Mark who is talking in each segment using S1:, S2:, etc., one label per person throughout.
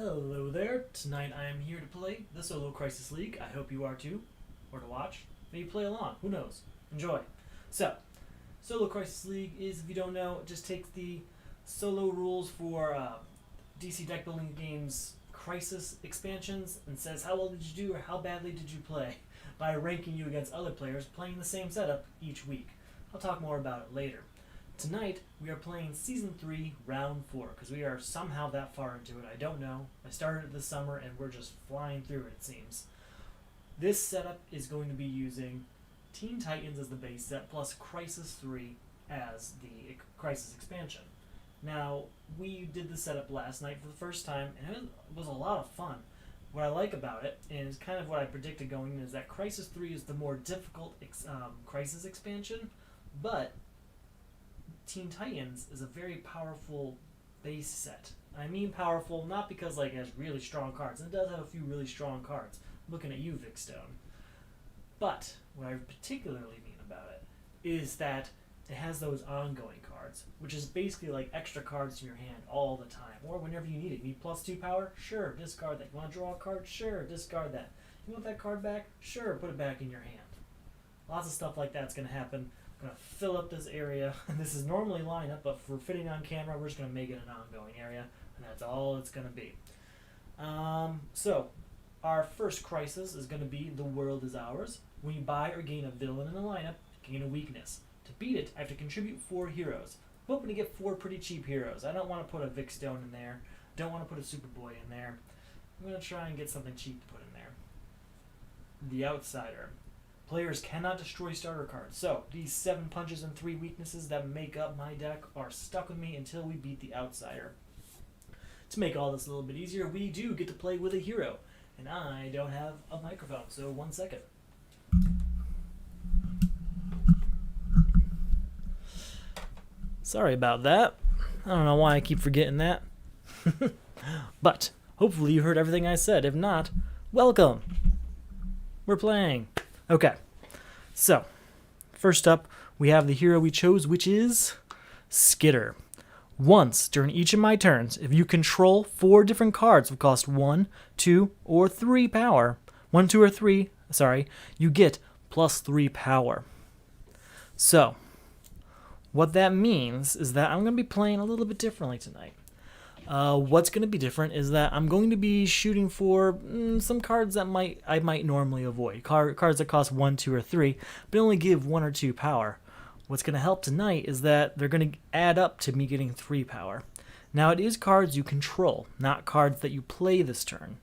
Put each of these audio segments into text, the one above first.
S1: Hello there. Tonight I am here to play the Solo Crisis League. I hope you are too, or to watch. Maybe play along. Who knows? Enjoy. So, Solo Crisis League is, if you don't know, it just takes the solo rules for DC deck building games Crisis expansions and says how well did you do or how badly did you play by ranking you against other players playing the same setup each week. I'll talk more about it later. Tonight, we are playing Season 3, Round 4, because we are somehow that far into it. I don't know. I started it this summer, and we're just flying through it seems. This setup is going to be using Teen Titans as the base set, plus Crisis 3 as the Crisis expansion. Now, we did the setup last night for the first time, and it was a lot of fun. What I like about it, and is kind of what I predicted going in, is that Crisis 3 is the more difficult Crisis expansion, but Teen Titans is a very powerful base set. I mean powerful not because it has really strong cards, and it does have a few really strong cards. I'm looking at you, Vic Stone. But what I particularly mean about it is that it has those ongoing cards, which is basically like extra cards in your hand all the time, or whenever you need it. You need +2 power? Sure, discard that. You want to draw a card? Sure, discard that. You want that card back? Sure, put it back in your hand. Lots of stuff like that's going to happen. I'm going to fill up this area. This is normally lineup, but for fitting on camera, we're just going to make it an ongoing area, and that's all it's going to be. So, our first crisis is going to be The World Is Ours. When you buy or gain a villain in the lineup, gain a weakness. To beat it, I have to contribute 4 heroes. I'm hoping to get 4 pretty cheap heroes. I don't want to put a Vic Stone in there. Don't want to put a Superboy in there. I'm going to try and get something cheap to put in there. The Outsider. Players cannot destroy starter cards, so these 7 punches and 3 weaknesses that make up my deck are stuck with me until we beat the Outsider. To make all this a little bit easier, we do get to play with a hero, and I don't have a microphone, so 1 second. Sorry about that. I don't know why I keep forgetting that. But hopefully you heard everything I said. If not, welcome. We're playing. Okay, so first up we have the hero we chose, which is Skitter. Once during each of my turns, if you control 4 different cards that cost 1, 2, or 3 power, 1, 2, or 3, you get +3 power. So, what that means is that I'm going to be playing a little bit differently tonight. What's going to be different is that I'm going to be shooting for some cards that I might normally avoid. Cards that cost 1, 2, or 3, but only give 1 or 2 power. What's going to help tonight is that they're going to add up to me getting 3 power. Now, it is cards you control, not cards that you play this turn.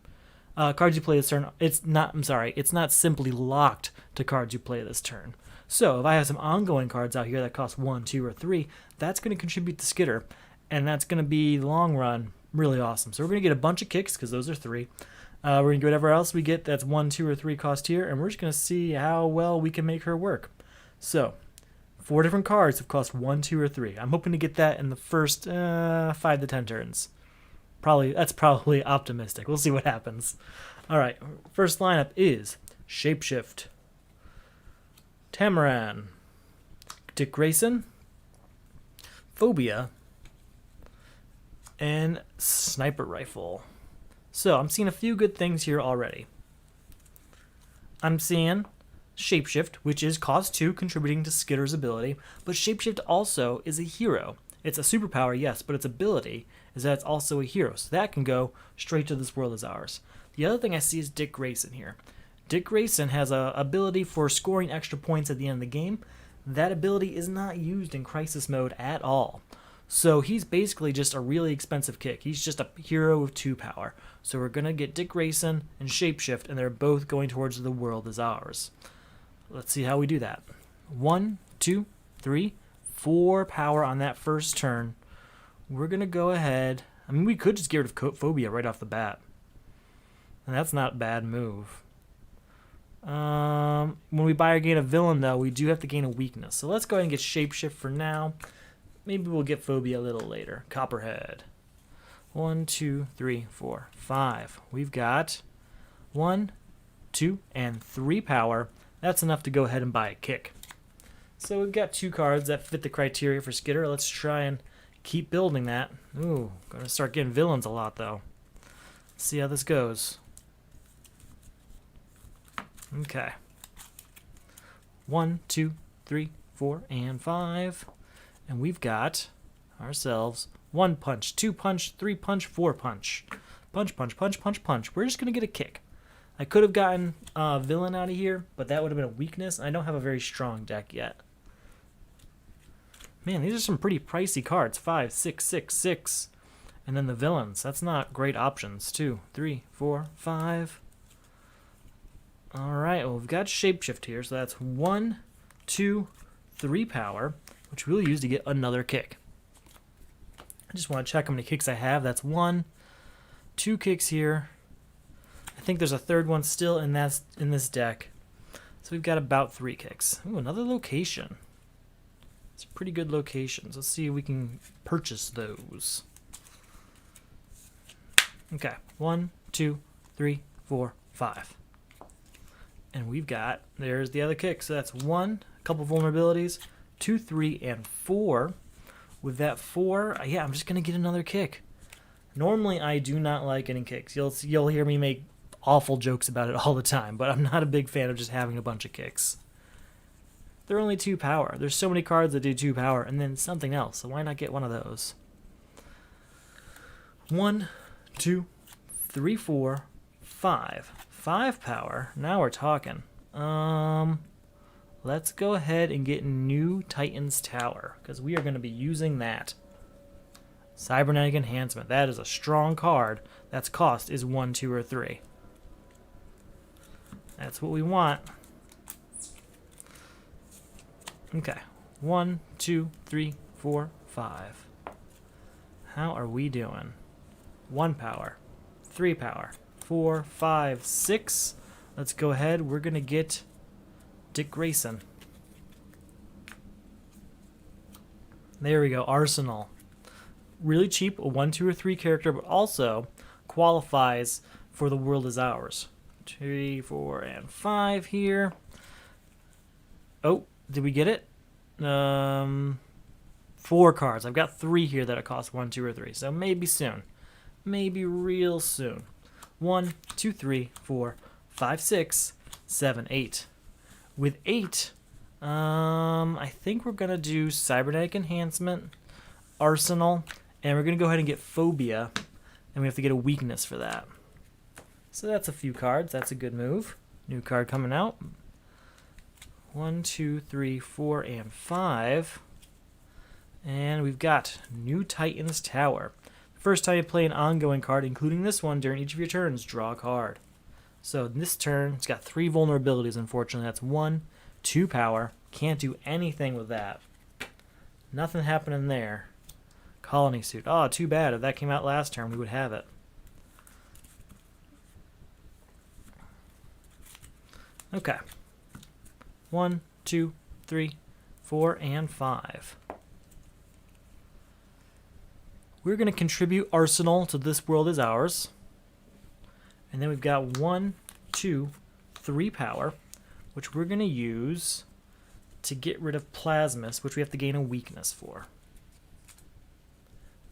S1: Cards you play this turn, it's not simply locked to cards you play this turn. So, if I have some ongoing cards out here that cost 1, 2, or 3, that's going to contribute to Skitter. And that's going to be, long run, really awesome. So we're going to get a bunch of kicks, because those are 3. We're going to get whatever else we get that's 1, 2, or 3 cost here, and we're just going to see how well we can make her work. So, 4 different cards have cost 1, 2, or 3. I'm hoping to get that in the first 5 to 10 turns. That's probably optimistic. We'll see what happens. Alright, first lineup is Shapeshift, Tamaran, Dick Grayson, Phobia, and Sniper Rifle. So, I'm seeing a few good things here already. I'm seeing Shapeshift, which is cost 2, contributing to Skitter's ability, but Shapeshift also is a hero. It's a superpower, yes, but its ability is that it's also a hero, so that can go straight to This World Is Ours. The other thing I see is Dick Grayson here. Dick Grayson has an ability for scoring extra points at the end of the game. That ability is not used in Crisis mode at all. So he's basically just a really expensive kick. He's just a hero with 2 power. So we're going to get Dick Grayson and Shapeshift, and they're both going towards The World Is Ours. Let's see how we do that. 1, 2, 3, 4 power on that first turn. We're going to go ahead. I mean, we could just get rid of Phobia right off the bat. And that's not a bad move. When we buy or gain a villain, though, we do have to gain a weakness. So let's go ahead and get Shapeshift for now. Maybe we'll get Phobia a little later. Copperhead. 1, 2, 3, 4, 5. We've got 1, 2, and 3 power. That's enough to go ahead and buy a kick. So we've got 2 cards that fit the criteria for Skitter. Let's try and keep building that. Ooh, gonna start getting villains a lot, though. See how this goes. Okay. 1, 2, 3, 4, and 5. And we've got ourselves 1 punch, 2 punch, 3 punch, 4 punch. Punch, punch, punch, punch, punch. We're just going to get a kick. I could have gotten a villain out of here, but that would have been a weakness. I don't have a very strong deck yet. Man, these are some pretty pricey cards. 5, 6, 6, 6. And then the villains. That's not great options. 2, 3, 4, 5. Alright, well, we've got Shapeshift here. So that's 1, 2, 3 power, which we'll use to get another kick. I just want to check how many kicks I have. That's 1, 2 kicks here. I think there's a third one still, and that's in this deck. So we've got about 3 kicks. Ooh, another location. It's pretty good locations. Let's see if we can purchase those. Okay, 1, 2, 3, 4, 5. And we've got, there's the other kick. So that's 1, a couple vulnerabilities, 2, 3, and 4. With that 4, yeah, I'm just going to get another kick. Normally, I do not like getting kicks. You'll hear me make awful jokes about it all the time, but I'm not a big fan of just having a bunch of kicks. They're only 2 power. There's so many cards that do 2 power, and then something else, so why not get one of those? 1, 2, 3, 4, 5. 5 power. Now we're talking. Let's go ahead and get New Titan's Tower, because we are going to be using that. Cybernetic Enhancement. That is a strong card. That's cost is 1, 2, or 3. That's what we want. Okay. 1, 2, 3, 4, 5. How are we doing? 1 power. 3 power. 4, 5, 6. Let's go ahead. We're going to get Dick Grayson. There we go. Arsenal. Really cheap, a 1, 2, or 3 character, but also qualifies for The World Is Ours. 3, 4, and 5 here. Oh, did we get it? 4 cards. I've got 3 here that it costs 1, 2, or 3. So maybe soon. Maybe real soon. 1, 2, 3, 4, 5, 6, 7, 8. With 8, I think we're going to do Cybernetic Enhancement, Arsenal, and we're going to go ahead and get Phobia, and we have to get a weakness for that. So that's a few cards. That's a good move. New card coming out. 1, 2, 3, 4, and 5. And we've got New Titan's Tower. First time you play an ongoing card, including this one, during each of your turns, draw a card. So this turn, it's got 3 vulnerabilities, unfortunately. That's 1, 2 power. Can't do anything with that. Nothing happening there. Colony Suit. Oh, too bad. If that came out last turn, we would have it. Okay. 1, 2, 3, 4, and 5. We're going to contribute Arsenal to This World Is Ours. And then we've got 1, 2, 3 power, which we're going to use to get rid of Plasmus, which we have to gain a weakness for.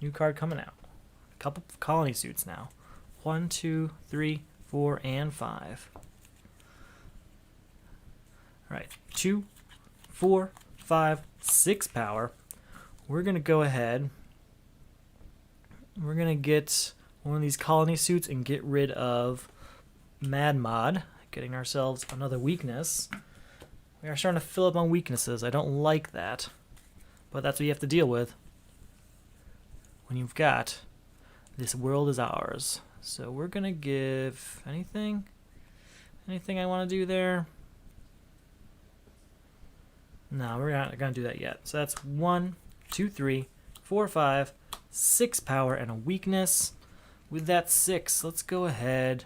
S1: New card coming out. A couple colony suits now. 1, 2, 3, 4, and 5. Alright, 2, 4, 5, 6 power. We're going to go ahead. We're going to get one of these colony suits and get rid of Mad Mod, getting ourselves another weakness. We are starting to fill up on weaknesses. I don't like that, but that's what you have to deal with when you've got This World Is Ours. So we're going to give anything I want to do there. No, we're not going to do that yet. So that's 1, 2, 3, 4, 5, 6 power and a weakness. With that 6, let's go ahead.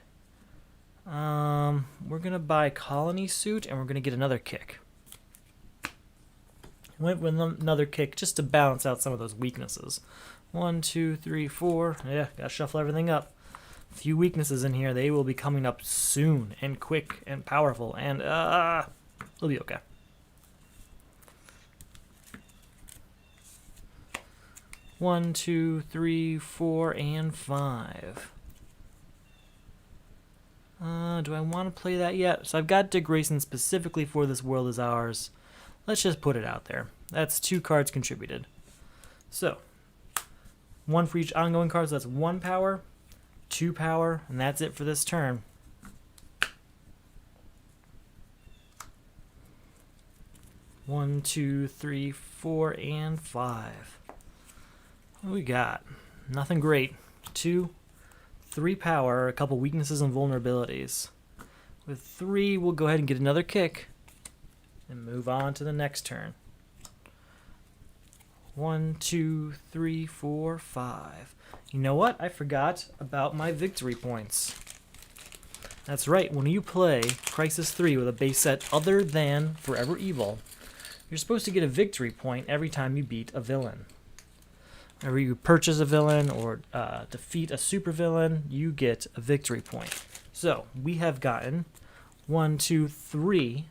S1: We're going to buy Colony Suit, and we're going to get another kick. Went with another kick just to balance out some of those weaknesses. 1, 2, 3, 4. Yeah, got to shuffle everything up. A few weaknesses in here. They will be coming up soon and quick and powerful, and it'll be okay. One, 2, 3, 4, and 5. Do I want to play that yet? So I've got Dick Grayson specifically for This World Is Ours. Let's just put it out there. That's 2 cards contributed. So, 1 for each ongoing card, so that's 1 power, 2 power, and that's it for this turn. One, 2, 3, 4, and 5. What do we got? Nothing great. 2, 3 power, a couple weaknesses and vulnerabilities. With 3, we'll go ahead and get another kick and move on to the next turn. 1, 2, 3, 4, 5. You know what? I forgot about my victory points. That's right, when you play Crisis 3 with a base set other than Forever Evil, you're supposed to get a victory point every time you beat a villain. Whenever you purchase a villain or defeat a supervillain, you get a victory point. So, we have gotten 1, 2, 3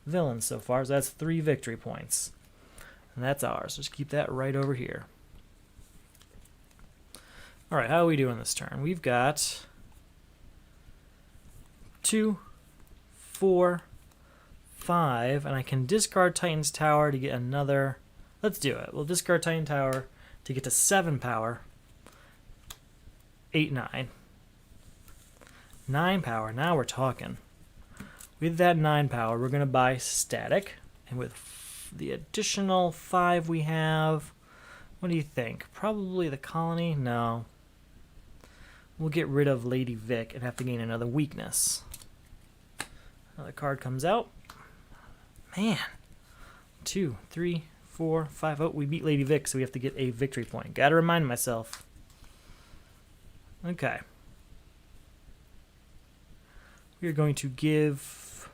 S1: villains so far, so that's 3 victory points. And that's ours. Just keep that right over here. Alright, how are we doing this turn? We've got 2, 4, 5, and I can discard Titan's Tower to get another. Let's do it. We'll discard Titan Tower to get to 7 power. 8, 9. 9 power. Now we're talking. With that 9 power, we're going to buy Static. And with the additional 5 we have, what do you think? Probably the Colony? No. We'll get rid of Lady Vic and have to gain another weakness. Another card comes out. Man. 2, 3, 4, 5. Oh, we beat Lady Vic, so we have to get a victory point. Gotta remind myself. Okay. We are going to give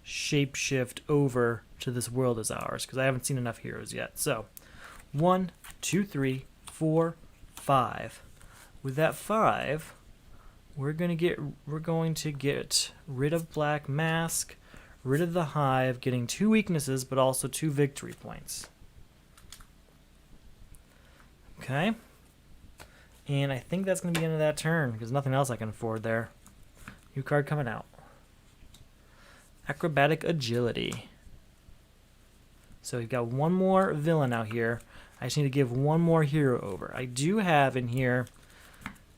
S1: Shapeshift over to This World Is Ours, because I haven't seen enough heroes yet. So, 1, 2, 3, 4, 5. With that 5, we're going to get rid of Black Mask, rid of the Hive, getting 2 weaknesses, but also 2 victory points. Okay. And I think that's going to be the end of that turn, because nothing else I can afford there. New card coming out. Acrobatic Agility. So we've got 1 more villain out here. I just need to give 1 more hero over. I do have in here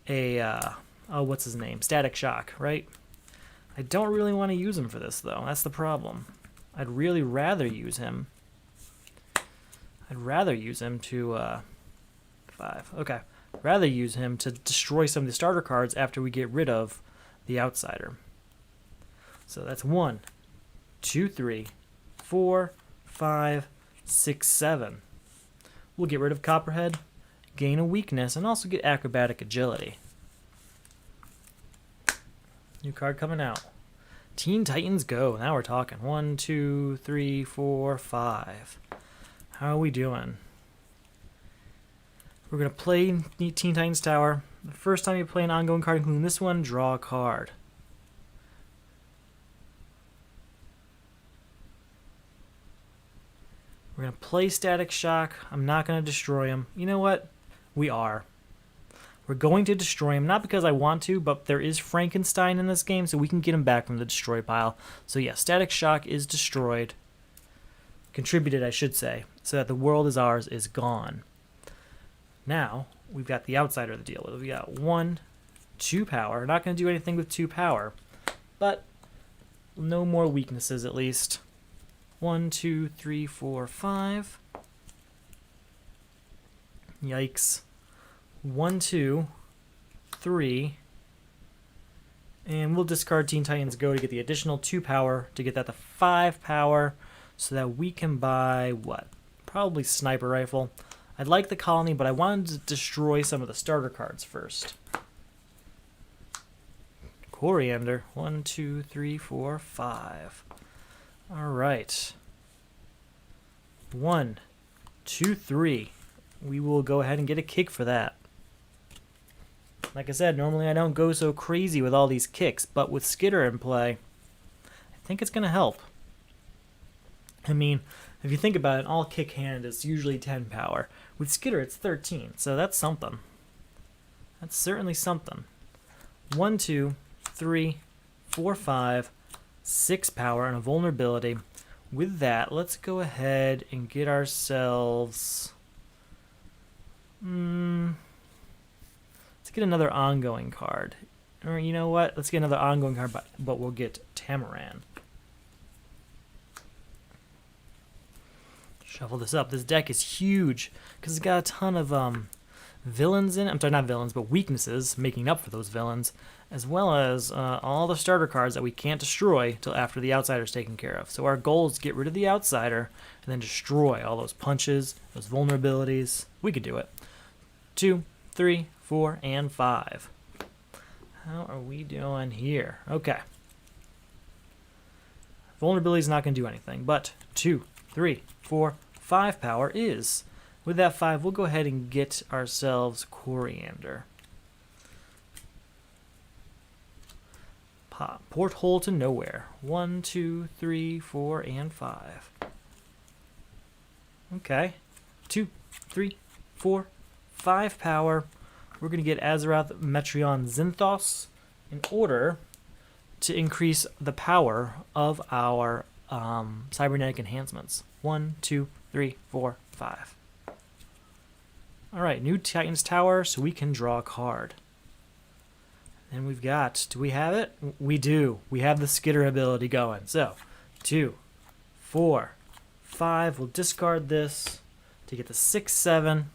S1: a, what's his name? Static Shock, right? I don't really want to use him for this, though. That's the problem. I'd really rather use him. I'd rather use him to, 5. Okay. Rather use him to destroy some of the starter cards after we get rid of the Outsider. So that's 1, 2, 3, 4, 5, 6, 7. We'll get rid of Copperhead, gain a weakness, and also get Acrobatic Agility. New card coming out. Teen Titans Go. Now we're talking. 1, 2, 3, 4, 5. How are we doing? We're going to play Teen Titans Tower. The first time you play an ongoing card, including this one, draw a card. We're going to play Static Shock. I'm not going to destroy him. You know what? We are. We're going to destroy him, not because I want to, but there is Frankenstein in this game, so we can get him back from the destroy pile. So yeah, Static Shock is destroyed. Contributed, I should say, so that The World Is Ours is gone. Now, we've got the Outsider to deal with. We got 1, 2 power. We're not going to do anything with 2 power, but no more weaknesses at least. 1, 2, 3, 4, 5. Yikes. 1, 2, 3. And we'll discard Teen Titans Go to get the additional 2 power to get that to 5 power so that we can buy what? Probably Sniper Rifle. I'd like the Colony, but I wanted to destroy some of the starter cards first. Coriander. 1, 2, 3, 4, 5. Alright. 1, 2, 3. We will go ahead and get a kick for that. Like I said, normally I don't go so crazy with all these kicks, but with Skitter in play, I think it's going to help. I mean, if you think about it, all kick hand is usually 10 power. With Skitter, it's 13, so that's something. That's certainly something. 1, 2, 3, 4, 5, 6 power, and a vulnerability. With that, let's go ahead and get ourselves... let's get another ongoing card. Or you know what? Let's get another ongoing card, but we'll get Tamaran. Shuffle this up. This deck is huge because it's got a ton of villains in it. I'm sorry, not villains, but weaknesses making up for those villains, as well as all the starter cards that we can't destroy till after the outsider's taken care of. So our goal is to get rid of the outsider and then destroy all those punches, those vulnerabilities. We could do it. 2, 3, 4, and 5. How are we doing here? Okay. Vulnerability is not going to do anything, but 2, 3, 4, 5 power is. With that 5, we'll go ahead and get ourselves Coriander. Pop. Porthole to Nowhere. 1, 2, 3, 4, and 5. Okay. 2, 3, 4, 5 power. We're going to get Azeroth Metreon Zinthos in order to increase the power of our cybernetic enhancements. 1, 2, 3, 4, 5. Alright, new Titan's Tower, so we can draw a card. And we've got, do we have it? We do. We have the Skitter ability going. So, 2, 4, 5. We'll discard this to get the 6, 7,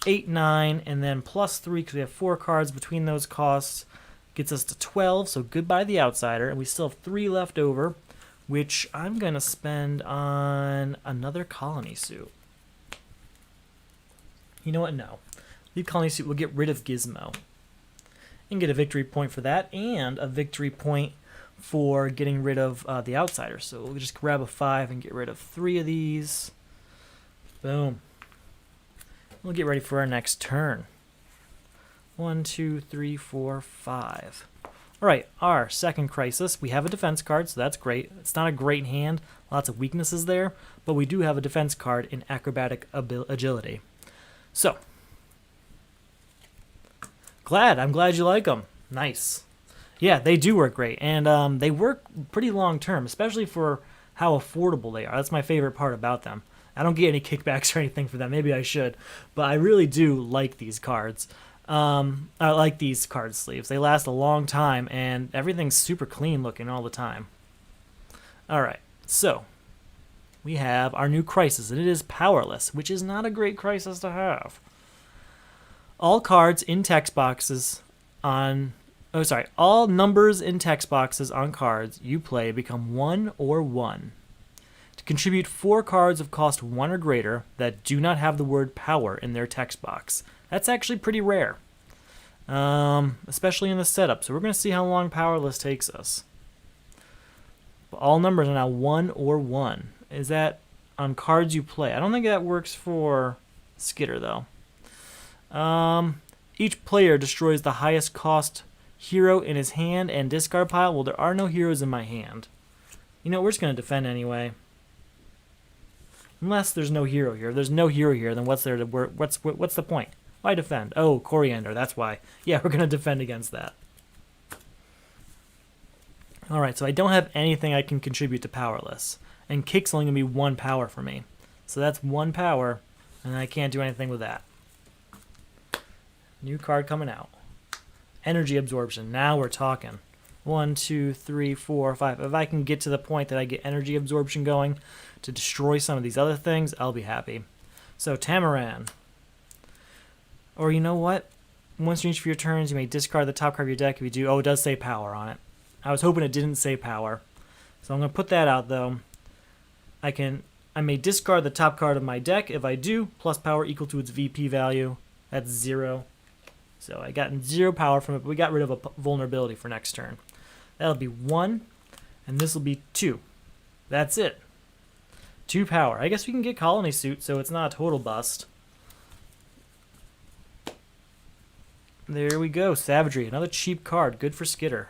S1: 8, 9, and then plus 3 because we have 4 cards between those costs. Gets us to 12, so goodbye the outsider. And we still have 3 left over, which I'm going to spend on another colony suit. You know what? No. Leave colony suit. We'll get rid of Gizmo. And get a victory point for that, and a victory point for getting rid of the outsider. So we'll just grab a 5 and get rid of 3 of these. Boom. We'll get ready for our next turn. 1, 2, 3, 4, 5. Alright, our second crisis. We have a defense card, so that's great. It's not a great hand. Lots of weaknesses there. But we do have a defense card in acrobatic agility. So, I'm glad you like them. Nice. Yeah, they do work great, and they work pretty long term, especially for how affordable they are. That's my favorite part about them. I don't get any kickbacks or anything for them. Maybe I should, but I really do like these cards. I like these card sleeves. They last a long time, and everything's super clean looking all the time. All right, so we have our new crisis, and it is powerless, which is not a great crisis to have. All cards in text boxes on... Oh, sorry. All numbers in text boxes on cards you play become 1 or 1. To contribute 4 cards of cost 1 or greater that do not have the word power in their text box. That's actually pretty rare. Especially in the setup. So we're going to see how long powerless takes us. But all numbers are now 1 or 1. Is that on cards you play? I don't think that works for Skitter, though. Each player destroys the highest cost hero in his hand and discard pile. Well, there are no heroes in my hand. You know, we're just going to defend anyway. Unless there's no hero here. If there's no hero here, then what's there to work? What's the point? Why defend? Oh, Coriander, that's why. Yeah, we're going to defend against that. Alright, so I don't have anything I can contribute to powerless. And kick's only going to be 1 power for me. So that's 1 power, and I can't do anything with that. New card coming out. Energy absorption. Now we're talking. 1, 2, 3, 4, 5. If I can get to the point that I get energy absorption going to destroy some of these other things, I'll be happy. So Tamaran. Or you know what? Once you reach for your turns, you may discard the top card of your deck. If you do, oh, it does say power on it. I was hoping it didn't say power. So I'm going to put that out, though. I may discard the top card of my deck. If I do, plus power equal to its VP value. That's 0. So I got 0 power from it, but we got rid of a vulnerability for next turn. That'll be 1, and this will be 2. That's it. 2 power. I guess we can get Colony Suit, so it's not a total bust. There we go. Savagery. Another cheap card. Good for Skitter.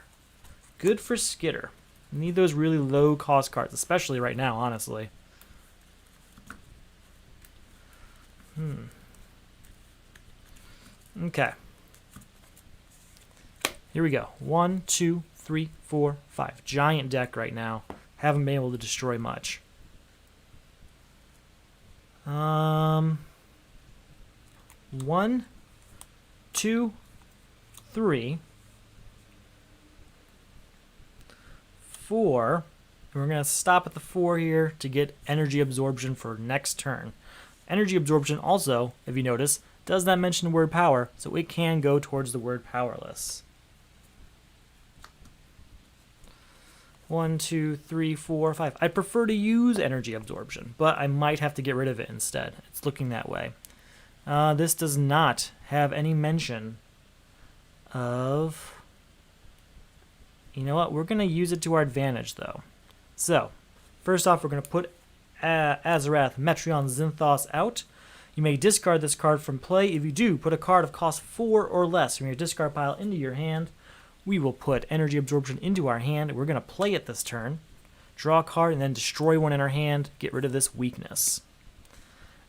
S1: Good for Skitter. Need those really low cost cards, especially right now, honestly. Okay. Here we go. 1, 2, 3, 4, 5. Giant deck right now. Haven't been able to destroy much. 1, 2, 3, 4. And we're going to stop at the 4 here to get energy absorption for next turn. Energy absorption also, if you notice, does not mention the word power, so it can go towards the word powerless. 1, 2, 3, 4, 5. I prefer to use energy absorption, but I might have to get rid of it instead. It's looking that way. This does not have any mention of... You know what? We're going to use it to our advantage, though. So, first off, we're going to put Azarath Metreon Zinthos out. You may discard this card from play. If you do, put a card of cost 4 or less from your discard pile into your hand. We will put energy absorption into our hand. We're going to play it this turn. Draw a card and then destroy one in our hand. Get rid of this weakness.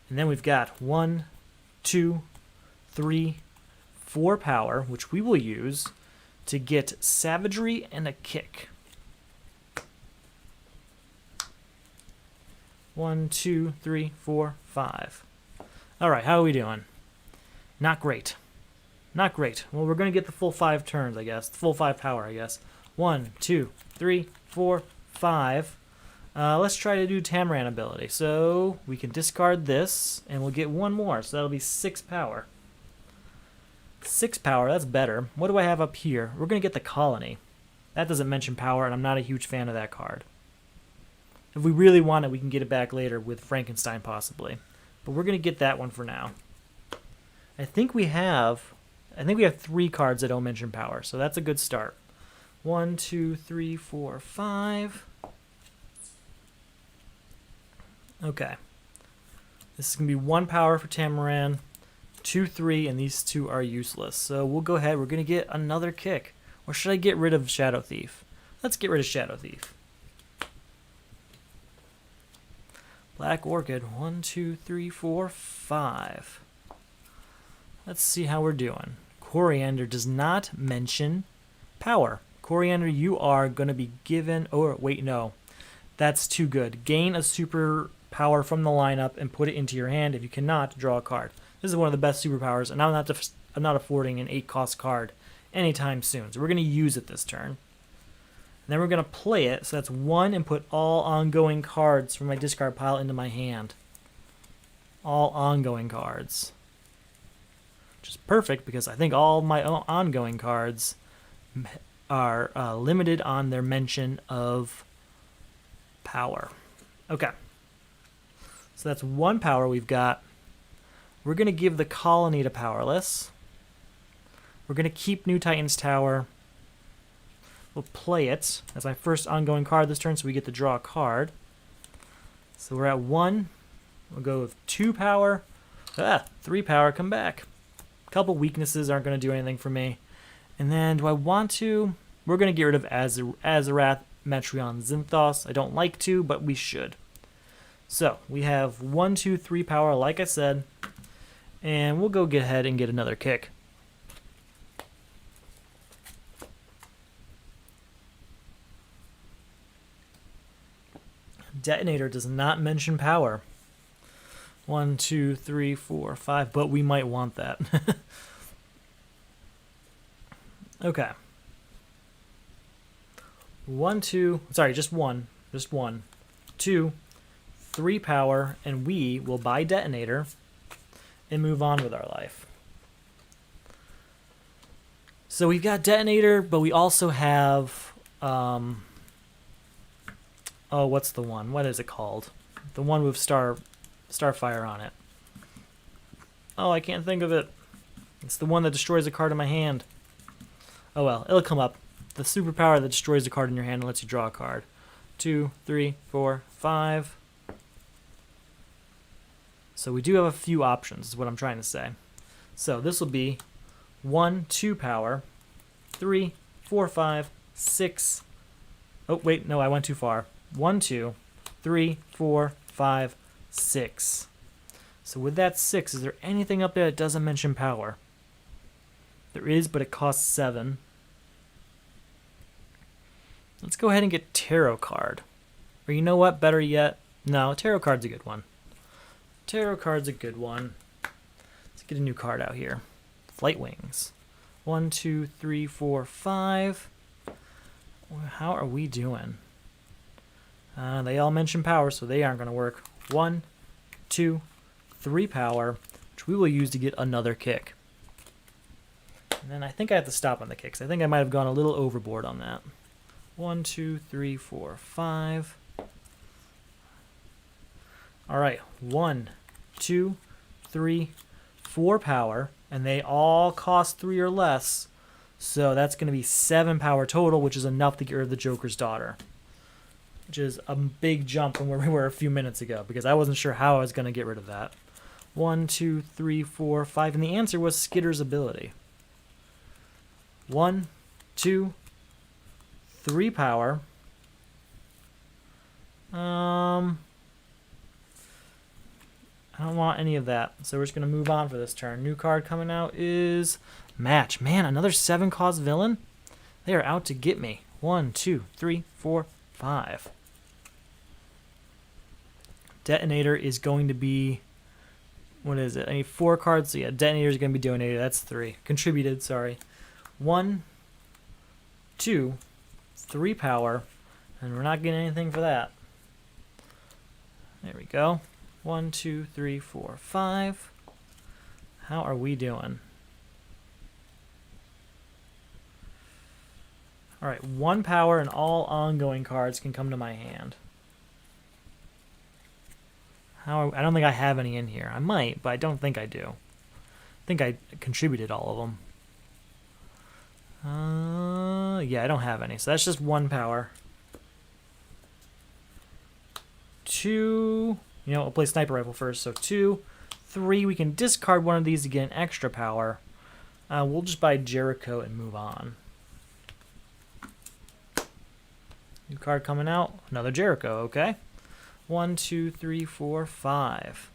S1: And then we've got 1, 2, 3, 4 power, which we will use to get savagery and a kick. 1, 2, 3, 4, 5. Alright, how are we doing? Not great. Not great. Well, we're going to get the full 5 turns, I guess. The full 5 power, I guess. 1, 2, 3, 4, 5. Let's try to do Tamaran ability. So we can discard this, and we'll get 1 more. So that'll be 6 power. 6 power, that's better. What do I have up here? We're going to get the Colony. That doesn't mention power, and I'm not a huge fan of that card. If we really want it, we can get it back later with Frankenstein, possibly. But we're going to get that one for now. I think we have 3 cards that don't mention power, so that's a good start. 1, 2, 3, 4, 5. Okay. This is going to be 1 power for Tamaran, 2, 3, and these 2 are useless. So we'll go ahead. We're going to get another kick. Or should I get rid of Shadow Thief? Let's get rid of Shadow Thief. Black Orchid, 1, 2, 3, 4, 5. Let's see how we're doing. Coriander does not mention power. Coriander, you are going to be given... Oh, wait, no. That's too good. Gain a super power from the lineup and put it into your hand. If you cannot, draw a card. This is one of the best superpowers, and I'm not affording an 8-cost card anytime soon. So we're going to use it this turn. And then we're going to play it, so that's 1, and put all ongoing cards from my discard pile into my hand. All ongoing cards. Which is perfect, because I think all my ongoing cards are limited on their mention of power. Okay. So that's 1 power we've got. We're going to give the Colony to powerless. We're going to keep New Titan's Tower. We'll play it as my first ongoing card this turn, so we get to draw a card. So we're at 1. We'll go with 2 power. 3 power, come back. A couple weaknesses aren't going to do anything for me. And then, do I want to? We're going to get rid of Azarath Metreon Zinthos. I don't like to, but we should. So, we have 1, 2, 3 power, like I said. And we'll go get ahead and get another kick. Detonator does not mention power. 1, 2, 3, 4, 5, but we might want that. Okay. 1, 2, sorry, just one. 2, 3 power, and we will buy Detonator and move on with our life. So we've got Detonator, but we also have... Oh, what's the one? What is it called? The one with Starfire on it. Oh, I can't think of it. It's the one that destroys a card in my hand. Oh well, it'll come up. The superpower that destroys a card in your hand and lets you draw a card. 2, 3, 4, 5. So we do have a few options, is what I'm trying to say. So this will be 1, 2 power, 3, 4, 5, 6. Oh, wait, no, I went too far. 1, 2, 3, 4, 5, 6. So with that 6, is there anything up there that doesn't mention power? There is, but it costs 7. Let's go ahead and get Tarot card. Or you know what? Better yet, no, Tarot card's a good one. Tarot card's a good one. Let's get a new card out here. Flight Wings. 1, 2, 3, 4, 5. How are we doing? They all mention power, so they aren't going to work. 1, 2, 3 power, which we will use to get another kick. And then I think I have to stop on the kicks. I think I might have gone a little overboard on that. 1, 2, 3, 4, 5. All right, 1, 2, 3, 4 power, and they all cost 3 or less. So that's going to be 7 power total, which is enough to get rid of the Joker's daughter. Which is a big jump from where we were a few minutes ago, because I wasn't sure how I was going to get rid of that. 1, 2, 3, 4, 5, and the answer was Skitter's ability. 1, 2, 3 power. I don't want any of that, so we're just going to move on for this turn. New card coming out is Match. Man, another 7-cost villain? They are out to get me. 1, 2, 3, 4, 5. Detonator is going to be... What is it? I need 4 cards. So yeah, Detonator is going to be donated. That's 3. Contributed, sorry. 1, 2, 3 power. And we're not getting anything for that. There we go. 1, 2, 3, 4, 5. How are we doing? Alright, 1 power and all ongoing cards can come to my hand. I don't think I have any in here. I might, but I don't think I do. I think I contributed all of them. Yeah, I don't have any. So that's just 1 power. 2... You know, we'll play Sniper Rifle first. So 2, 3. We can discard one of these to get an extra power. We'll just buy Jericho and move on. New card coming out. Another Jericho, okay. 1, 2, 3, 4, 5.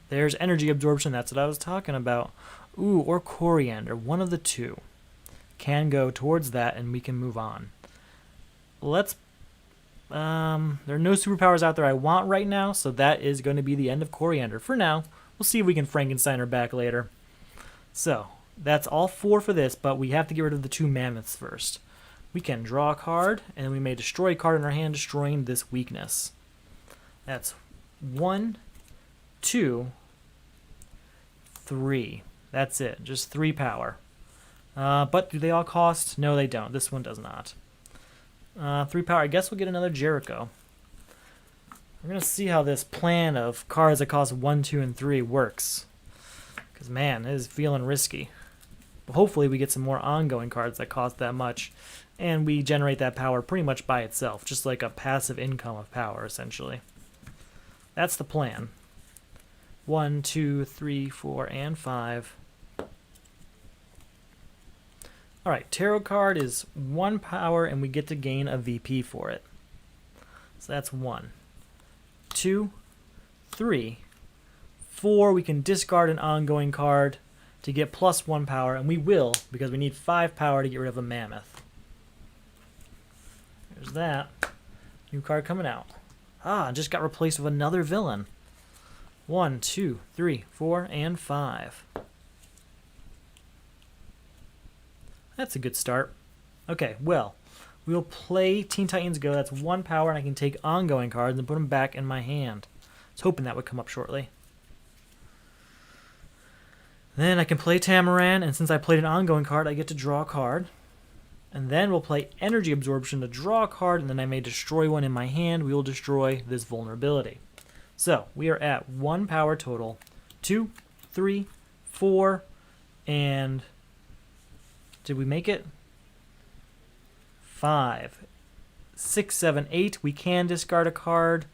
S1: There's Energy Absorption. That's what I was talking about. Ooh, or Coriander. One of the two can go towards that, and we can move on. Let's... there are no superpowers out there I want right now, so that is going to be the end of Coriander. For now, we'll see if we can Frankenstein her back later. So, that's all 4 for this, but we have to get rid of the 2 mammoths first. We can draw a card, and we may destroy a card in our hand, destroying this weakness. That's 1, 2, 3. That's it. Just 3 power. But do they all cost? No, they don't. This one does not. 3 power. I guess we'll get another Jericho. We're going to see how this plan of cards that cost 1, 2, and 3 works. Because, man, it is feeling risky. But hopefully we get some more ongoing cards that cost that much. And we generate that power pretty much by itself. Just like a passive income of power, essentially. That's the plan. 1, 2, 3, 4, and 5. Alright, Tarot card is 1 power, and we get to gain a VP for it. So that's 1. 2, 3, 4. We can discard an ongoing card to get plus 1 power, and we will, because we need 5 power to get rid of a mammoth. There's that. New card coming out. Ah, just got replaced with another villain. 1, 2, 3, 4, and 5. That's a good start. Okay, well, we'll play Teen Titans Go. That's 1 power, and I can take ongoing cards and put them back in my hand. I was hoping that would come up shortly. Then I can play Tamaran, and since I played an ongoing card, I get to draw a card. And then we'll play Energy Absorption to draw a card, and then I may destroy one in my hand. We will destroy this vulnerability. So, we are at 1 power total. 2, 3, 4, and... Did we make it? 5, 6, 7, 8. We can discard a card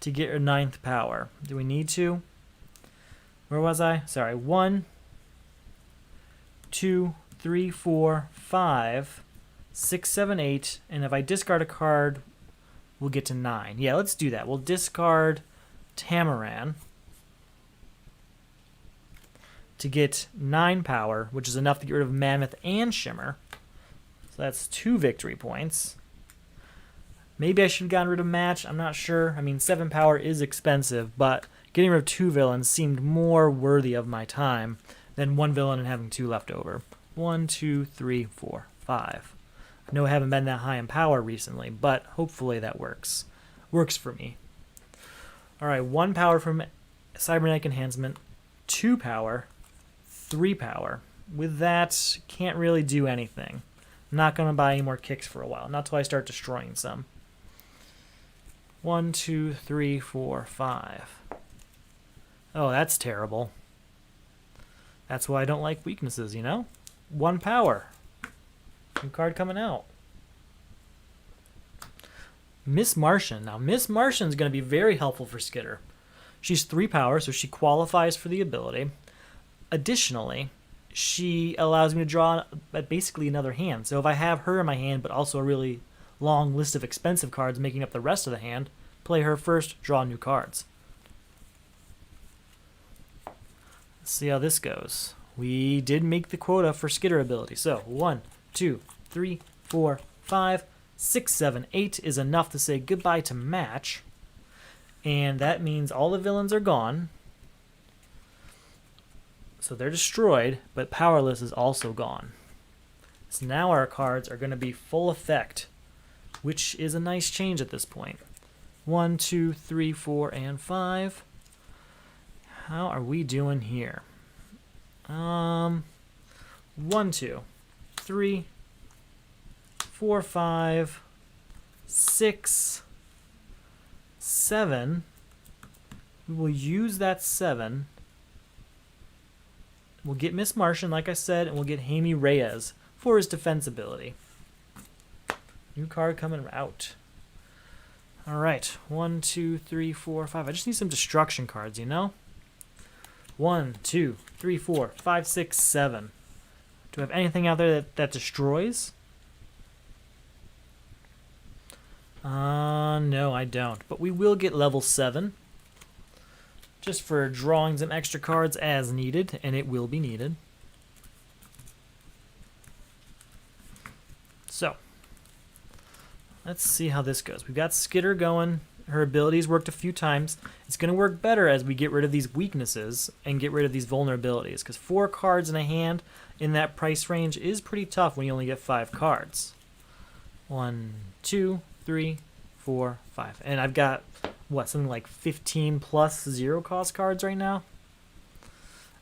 S1: to get a 9th power. Do we need to? Where was I? Sorry. 1, 2, 3, 4, 5, 6, 7, 8. And if I discard a card, we'll get to 9. Yeah, let's do that. We'll discard Tamaran to get 9 power, which is enough to get rid of Mammoth and Shimmer. So that's 2 victory points. Maybe I should have gotten rid of match. I'm not sure. I mean, 7 power is expensive, but getting rid of 2 villains seemed more worthy of my time than 1 villain and having 2 left over. 1, 2, 3, 4, 5. I know I haven't been that high in power recently, but hopefully that works. Works for me. Alright, 1 power from Cybernetic Enhancement, 2 power, 3 power. With that, can't really do anything. Not going to buy any more kicks for a while. Not till I start destroying some. 1, 2, 3, 4, 5. Oh, that's terrible. That's why I don't like weaknesses, you know? 1 power. New card coming out. Miss Martian. Now, Miss Martian's going to be very helpful for Skitter. She's 3 power, so she qualifies for the ability. Additionally, she allows me to draw basically another hand. So if I have her in my hand, but also a really long list of expensive cards making up the rest of the hand, play her first, draw new cards. Let's see how this goes. We did make the quota for Skitter ability. So 1, 2, 3, 4, 5, 6, 7, 8 is enough to say goodbye to match. And that means all the villains are gone. So they're destroyed, but Powerless is also gone. So now our cards are going to be full effect, which is a nice change at this point. 1, 2, 3, 4, and 5. How are we doing here? 1, 2, 3, 4, 5, 6, 7. We will use that 7. We'll get Miss Martian, like I said, and we'll get Jaime Reyes for his defense ability. New card coming out. Alright, 1, 2, 3, 4, 5. I just need some destruction cards, you know? 1, 2, 3, 4, 5, 6, 7. Do I have anything out there that destroys? No, I don't. But we will get level 7. Just for drawing some extra cards as needed, and it will be needed. So, let's see how this goes. We've got Skitter going. Her abilities worked a few times. It's going to work better as we get rid of these weaknesses and get rid of these vulnerabilities, because 4 cards in a hand in that price range is pretty tough when you only get 5 cards. 1, 2, 3, 4, 5. And I've got, what, something like 15 plus 0 cost cards right now?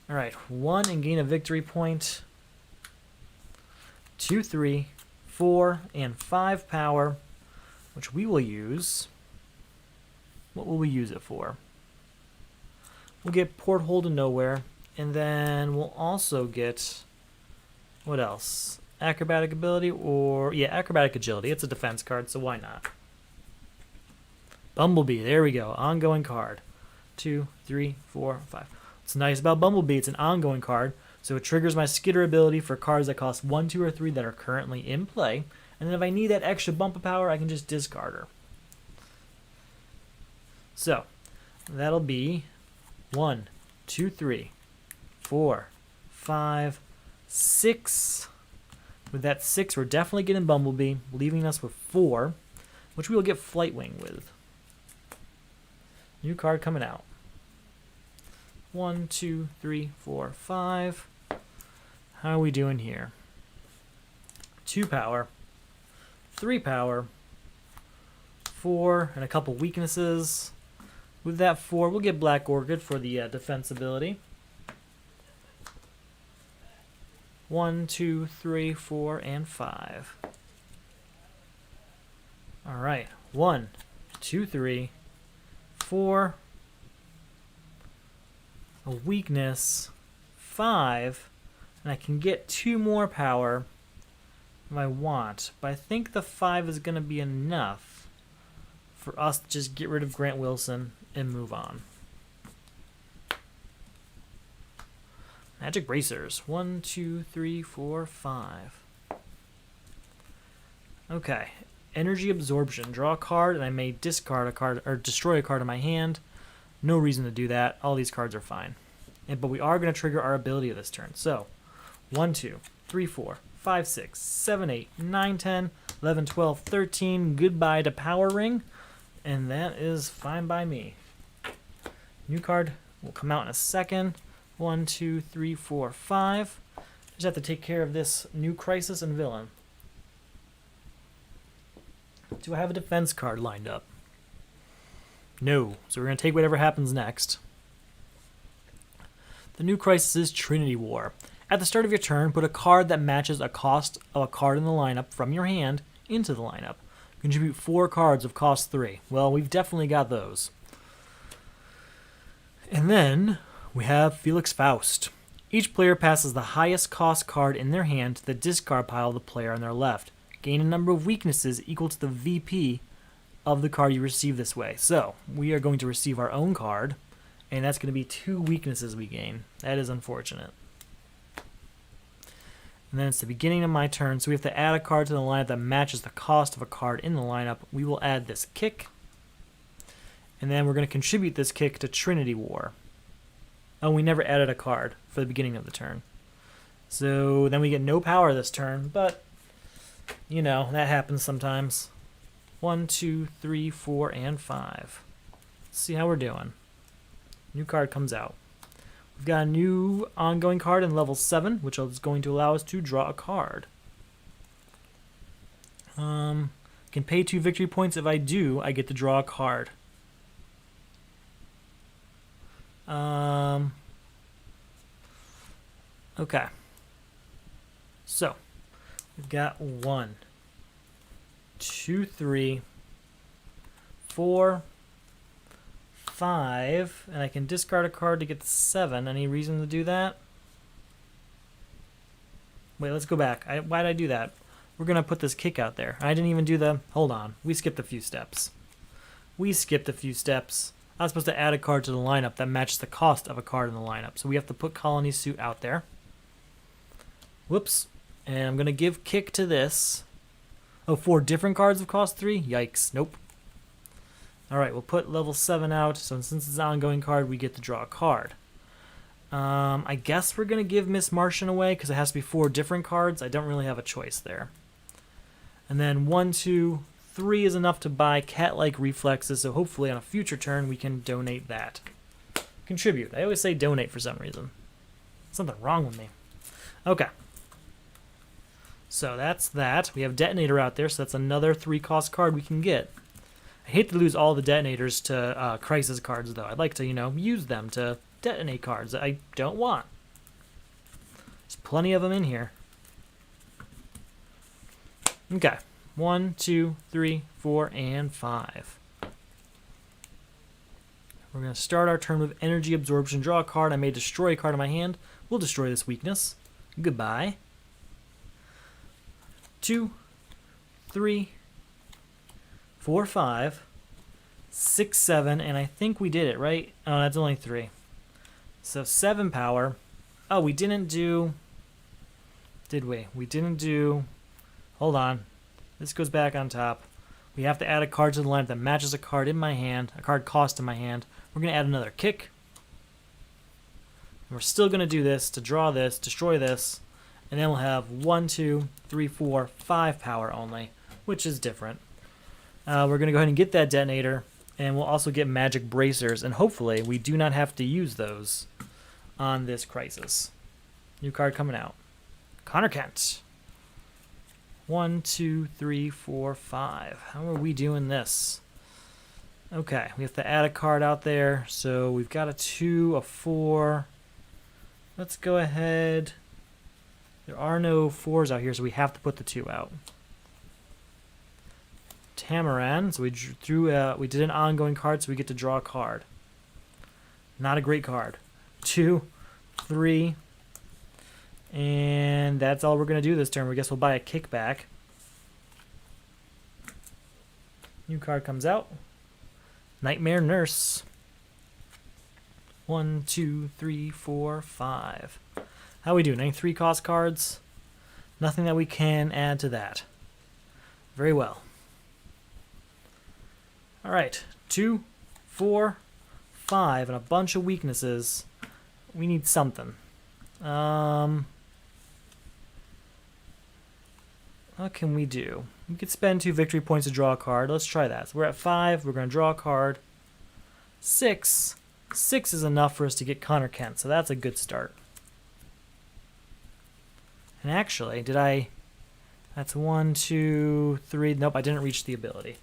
S1: Alright, 1 and gain a victory point. 2, 3, 4, and 5 power, which we will use. What will we use it for? We'll get Porthole to Nowhere, and then we'll also get, what else? Acrobatic ability, or, yeah, Acrobatic Agility. It's a defense card, so why not? Bumblebee, there we go, ongoing card. 2, 3, 4, 5. What's nice about Bumblebee, it's an ongoing card, so it triggers my Skitter ability for cards that cost 1, 2, or 3 that are currently in play, and then if I need that extra bump of power, I can just discard her. So, that'll be 1, 2, 3, 4, 5, 6. With that 6, we're definitely getting Bumblebee, leaving us with 4, which we will get Flightwing with. New card coming out. 1, 2, 3, 4, 5. How are we doing here? 2 power, 3 power, 4, and a couple weaknesses. With that 4, we'll get Black Orchid for the defense ability. 1, 2, 3, 4, and 5. Alright, 1, 2, 3, 4, a weakness, 5, and I can get 2 more power if I want, but I think the 5 is going to be enough for us to just get rid of Grant Wilson and move on. Magic Bracers. 1, 2, 3, 4, 5. Okay. Energy Absorption. Draw a card, and I may discard a card or destroy a card in my hand. No reason to do that. All these cards are fine. But we are going to trigger our ability this turn. So, 1, 2, 3, 4, 5, 6, 7, 8, 9, 10. 11, 12, 13. Goodbye to Power Ring. And that is fine by me. New card will come out in a second. 1, 2, 3, 4, 5. Just have to take care of this new crisis and villain. Do I have a defense card lined up? No. So we're going to take whatever happens next. The new crisis is Trinity War. At the start of your turn, put a card that matches a cost of a card in the lineup from your hand into the lineup. Contribute 4 cards of cost 3. Well, we've definitely got those. And then we have Felix Faust. Each player passes the highest cost card in their hand to the discard pile of the player on their left. Gain a number of weaknesses equal to the VP of the card you receive this way. So, we are going to receive our own card, and that's going to be 2 weaknesses we gain. That is unfortunate. And then it's the beginning of my turn, so we have to add a card to the lineup that matches the cost of a card in the lineup. We will add this kick, and then we're going to contribute this kick to Trinity War. Oh, we never added a card for the beginning of the turn. So then we get no power this turn, but, you know, that happens sometimes. 1, 2, 3, 4, and 5. Let's see how we're doing. New card comes out. We've got a new ongoing card in level 7, which is going to allow us to draw a card. Can pay 2 victory points. If I do, I get to draw a card. Okay. So, we've got 1, 2, 3, 4, 5, and I can discard a card to get 7. Any reason to do that? Wait, let's go back. Why did I do that? We're going to put this kick out there. I didn't even do the... Hold on. We skipped a few steps. I was supposed to add a card to the lineup that matches the cost of a card in the lineup. So we have to put Colony Suit out there. Whoops. And I'm going to give kick to this. Oh, 4 different cards of cost 3? Yikes. Nope. Alright, we'll put level 7 out, so since it's an ongoing card, we get to draw a card. I guess we're going to give Miss Martian away, because it has to be 4 different cards. I don't really have a choice there. And then 1, 2, 3 is enough to buy cat-like reflexes, so hopefully on a future turn we can donate that. Contribute. I always say donate for some reason. Something wrong with me. Okay. So that's that. We have Detonator out there, so that's another 3-cost card we can get. I hate to lose all the detonators to crisis cards, though. I'd like to, use them to detonate cards that I don't want. There's plenty of them in here. Okay. 1, 2, 3, 4, and 5. We're going to start our turn with Energy Absorption. Draw a card. I may destroy a card in my hand. We'll destroy this weakness. Goodbye. 2, 3, 4, 5, 6, 7, and I think we did it, right? Oh, that's only 3. So 7 power. Oh, we didn't do... Did we? We didn't do... Hold on. This goes back on top. We have to add a card to the lineup that matches a card in my hand, a card cost in my hand. We're going to add another kick. And we're still going to do this to draw this, destroy this, and then we'll have 1, 2, 3, 4, 5 power only, which is different. We're going to go ahead and get that detonator, and we'll also get magic bracers, and hopefully we do not have to use those on this crisis. New card coming out. Connor Kent. 1, 2, 3, 4, 5. How are we doing this? Okay, we have to add a card out there, so we've got a 2, a 4. Let's go ahead. There are no 4s out here, so we have to put the 2 out. Tamaran, so we did an ongoing card, so we get to draw a card. Not a great card. 2, 3, and that's all we're going to do this turn. I guess we'll buy a kickback. New card comes out. Nightmare Nurse. 1, 2, 3, 4, 5. How we doing? Any 3-cost cards? Nothing that we can add to that. Very well. Alright, 2, 4, 5, and a bunch of weaknesses. We need something. What can we do? We could spend 2 victory points to draw a card. Let's try that. So we're at 5. We're going to draw a card. 6. 6 is enough for us to get Connor Kent, so that's a good start. And actually, did I... That's 1, 2, 3... Nope, I didn't reach the ability.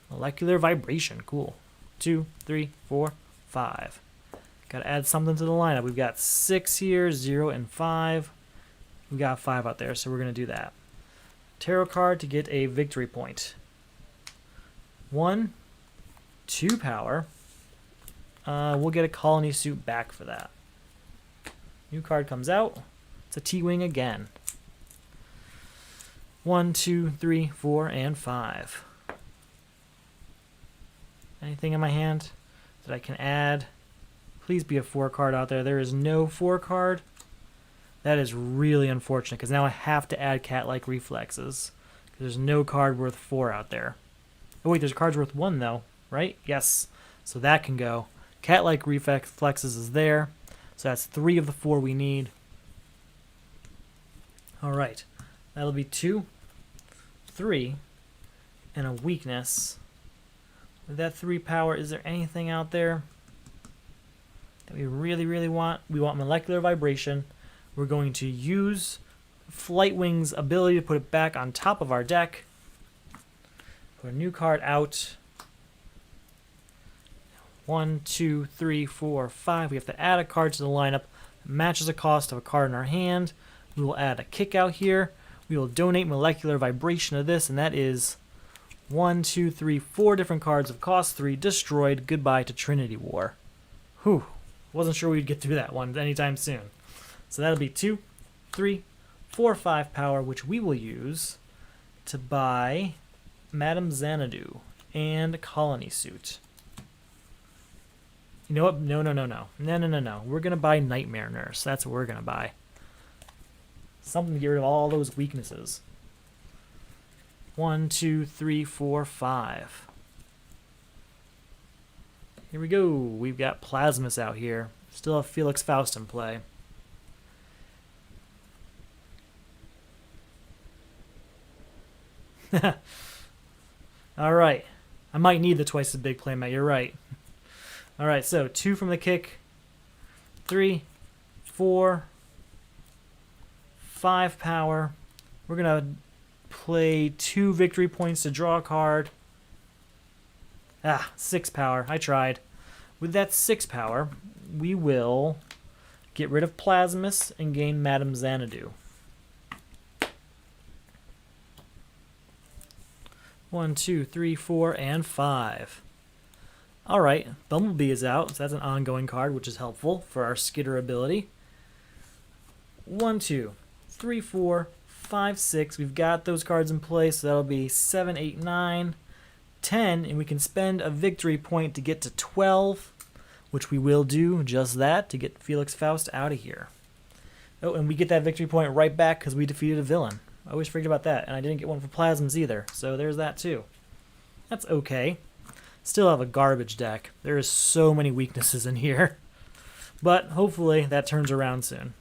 S1: Molecular Vibration. Cool. 2, 3, 4, 5. Got to add something to the lineup. We've got 6 here, 0 and 5. We got 5 out there, so we're going to do that. Tarot card to get a victory point. 1, 2 power. We'll get a colony suit back for that. New card comes out. It's a T-Wing again. 1, 2, 3, 4, and 5. Anything in my hand that I can add? Please be a 4 card out there. There is no 4 card. That is really unfortunate because now I have to add cat-like reflexes. There's no card worth 4 out there. Oh wait, there's cards worth 1 though, right? Yes. So that can go. Cat-like reflexes is there. So that's 3 of the 4 we need. Alright. That'll be 2, 3, and a weakness. With that 3 power, is there anything out there that we really, really want? We want Molecular Vibration. We're going to use Flightwing's ability to put it back on top of our deck. Put a new card out. 1, 2, 3, 4, 5. We have to add a card to the lineup that matches the cost of a card in our hand. We will add a kick out here. We will donate Molecular Vibration to this, and that is 1, 2, 3, 4 different cards of cost 3 destroyed. Goodbye to Trinity War. Whew. Wasn't sure we'd get through that one anytime soon. So that'll be 2, 3, 4, 5 power, which we will use to buy Madame Xanadu and Colony Suit. You know what? No. We're going to buy Nightmare Nurse. That's what we're going to buy. Something to get rid of all those weaknesses. 1, 2, 3, 4, 5. Here we go. We've got Plasmus out here. Still have Felix Faust in play. Alright. I might need the twice as big playmat. You're right. Alright, so 2 from the kick. 3, 4, 5 power. We're going to play 2 victory points to draw a card. 6 power. I tried. With that 6 power, we will get rid of Plasmus and gain Madame Xanadu. 1, 2, 3, 4, and 5. Alright, Bumblebee is out, so that's an ongoing card, which is helpful for our Skitter ability. 1, 2, 3, 4, 5, 6. We've got those cards in play, so that'll be 7, 8, 9, 10, and we can spend a victory point to get to 12, which we will do just that to get Felix Faust out of here. Oh, and we get that victory point right back because we defeated a villain. I always forget about that, and I didn't get one for Plasms either, so there's that too. That's okay. Still have a garbage deck. There is so many weaknesses in here, but hopefully that turns around soon.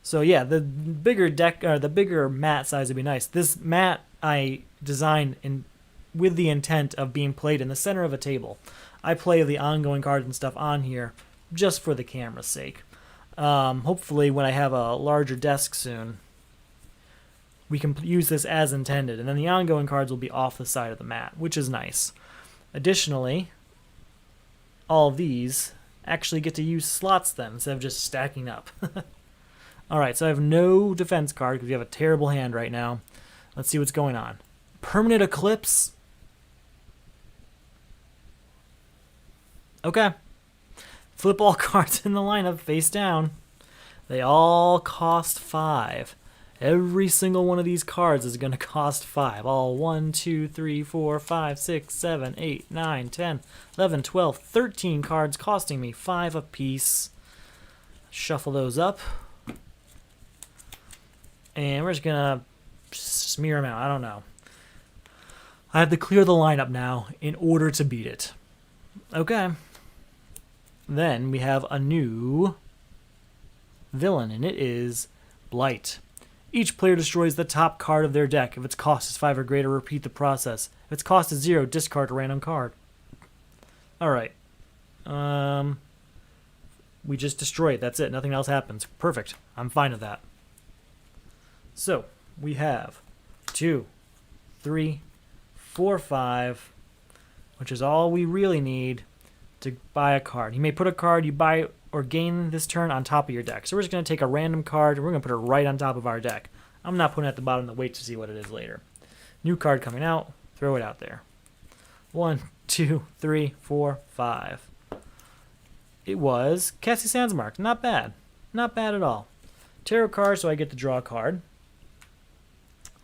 S1: So yeah, the bigger deck, or the bigger mat size would be nice. This mat I designed with the intent of being played in the center of a table. I play the ongoing cards and stuff on here just for the camera's sake. Hopefully when I have a larger desk soon, we can use this as intended, and then the ongoing cards will be off the side of the mat, which is nice. Additionally, all of these actually get to use slots then, instead of just stacking up. Alright, so I have no defense card because we have a terrible hand right now. Let's see what's going on. Permanent Eclipse? Okay. Flip all cards in the lineup face down. They all cost 5. Every single one of these cards is going to cost 5. All 1, 2, 3, 4, 5, 6, 7, 8, 9, 10, 11, 12, 13 cards costing me 5 apiece. Shuffle those up. And we're just going to smear them out. I don't know. I have to clear the lineup now in order to beat it. Okay. then we have a new villain, and it is Blight. Each player destroys the top card of their deck. If its cost is 5 or greater, repeat the process. If its cost is 0, discard a random card. Alright. We just destroy it. That's it. Nothing else happens. Perfect. I'm fine with that. So, we have 2, 3, 4, 5, which is all we really need to buy a card. You may put a card you buy or gain this turn on top of your deck. So we're just going to take a random card and we're going to put it right on top of our deck. I'm not putting it at the bottom to wait to see what it is later. New card coming out. Throw it out there. 1, 2, 3, 4, 5. It was Cassie Sandsmark. Not bad. Not bad at all. Tarot card, so I get to draw a card.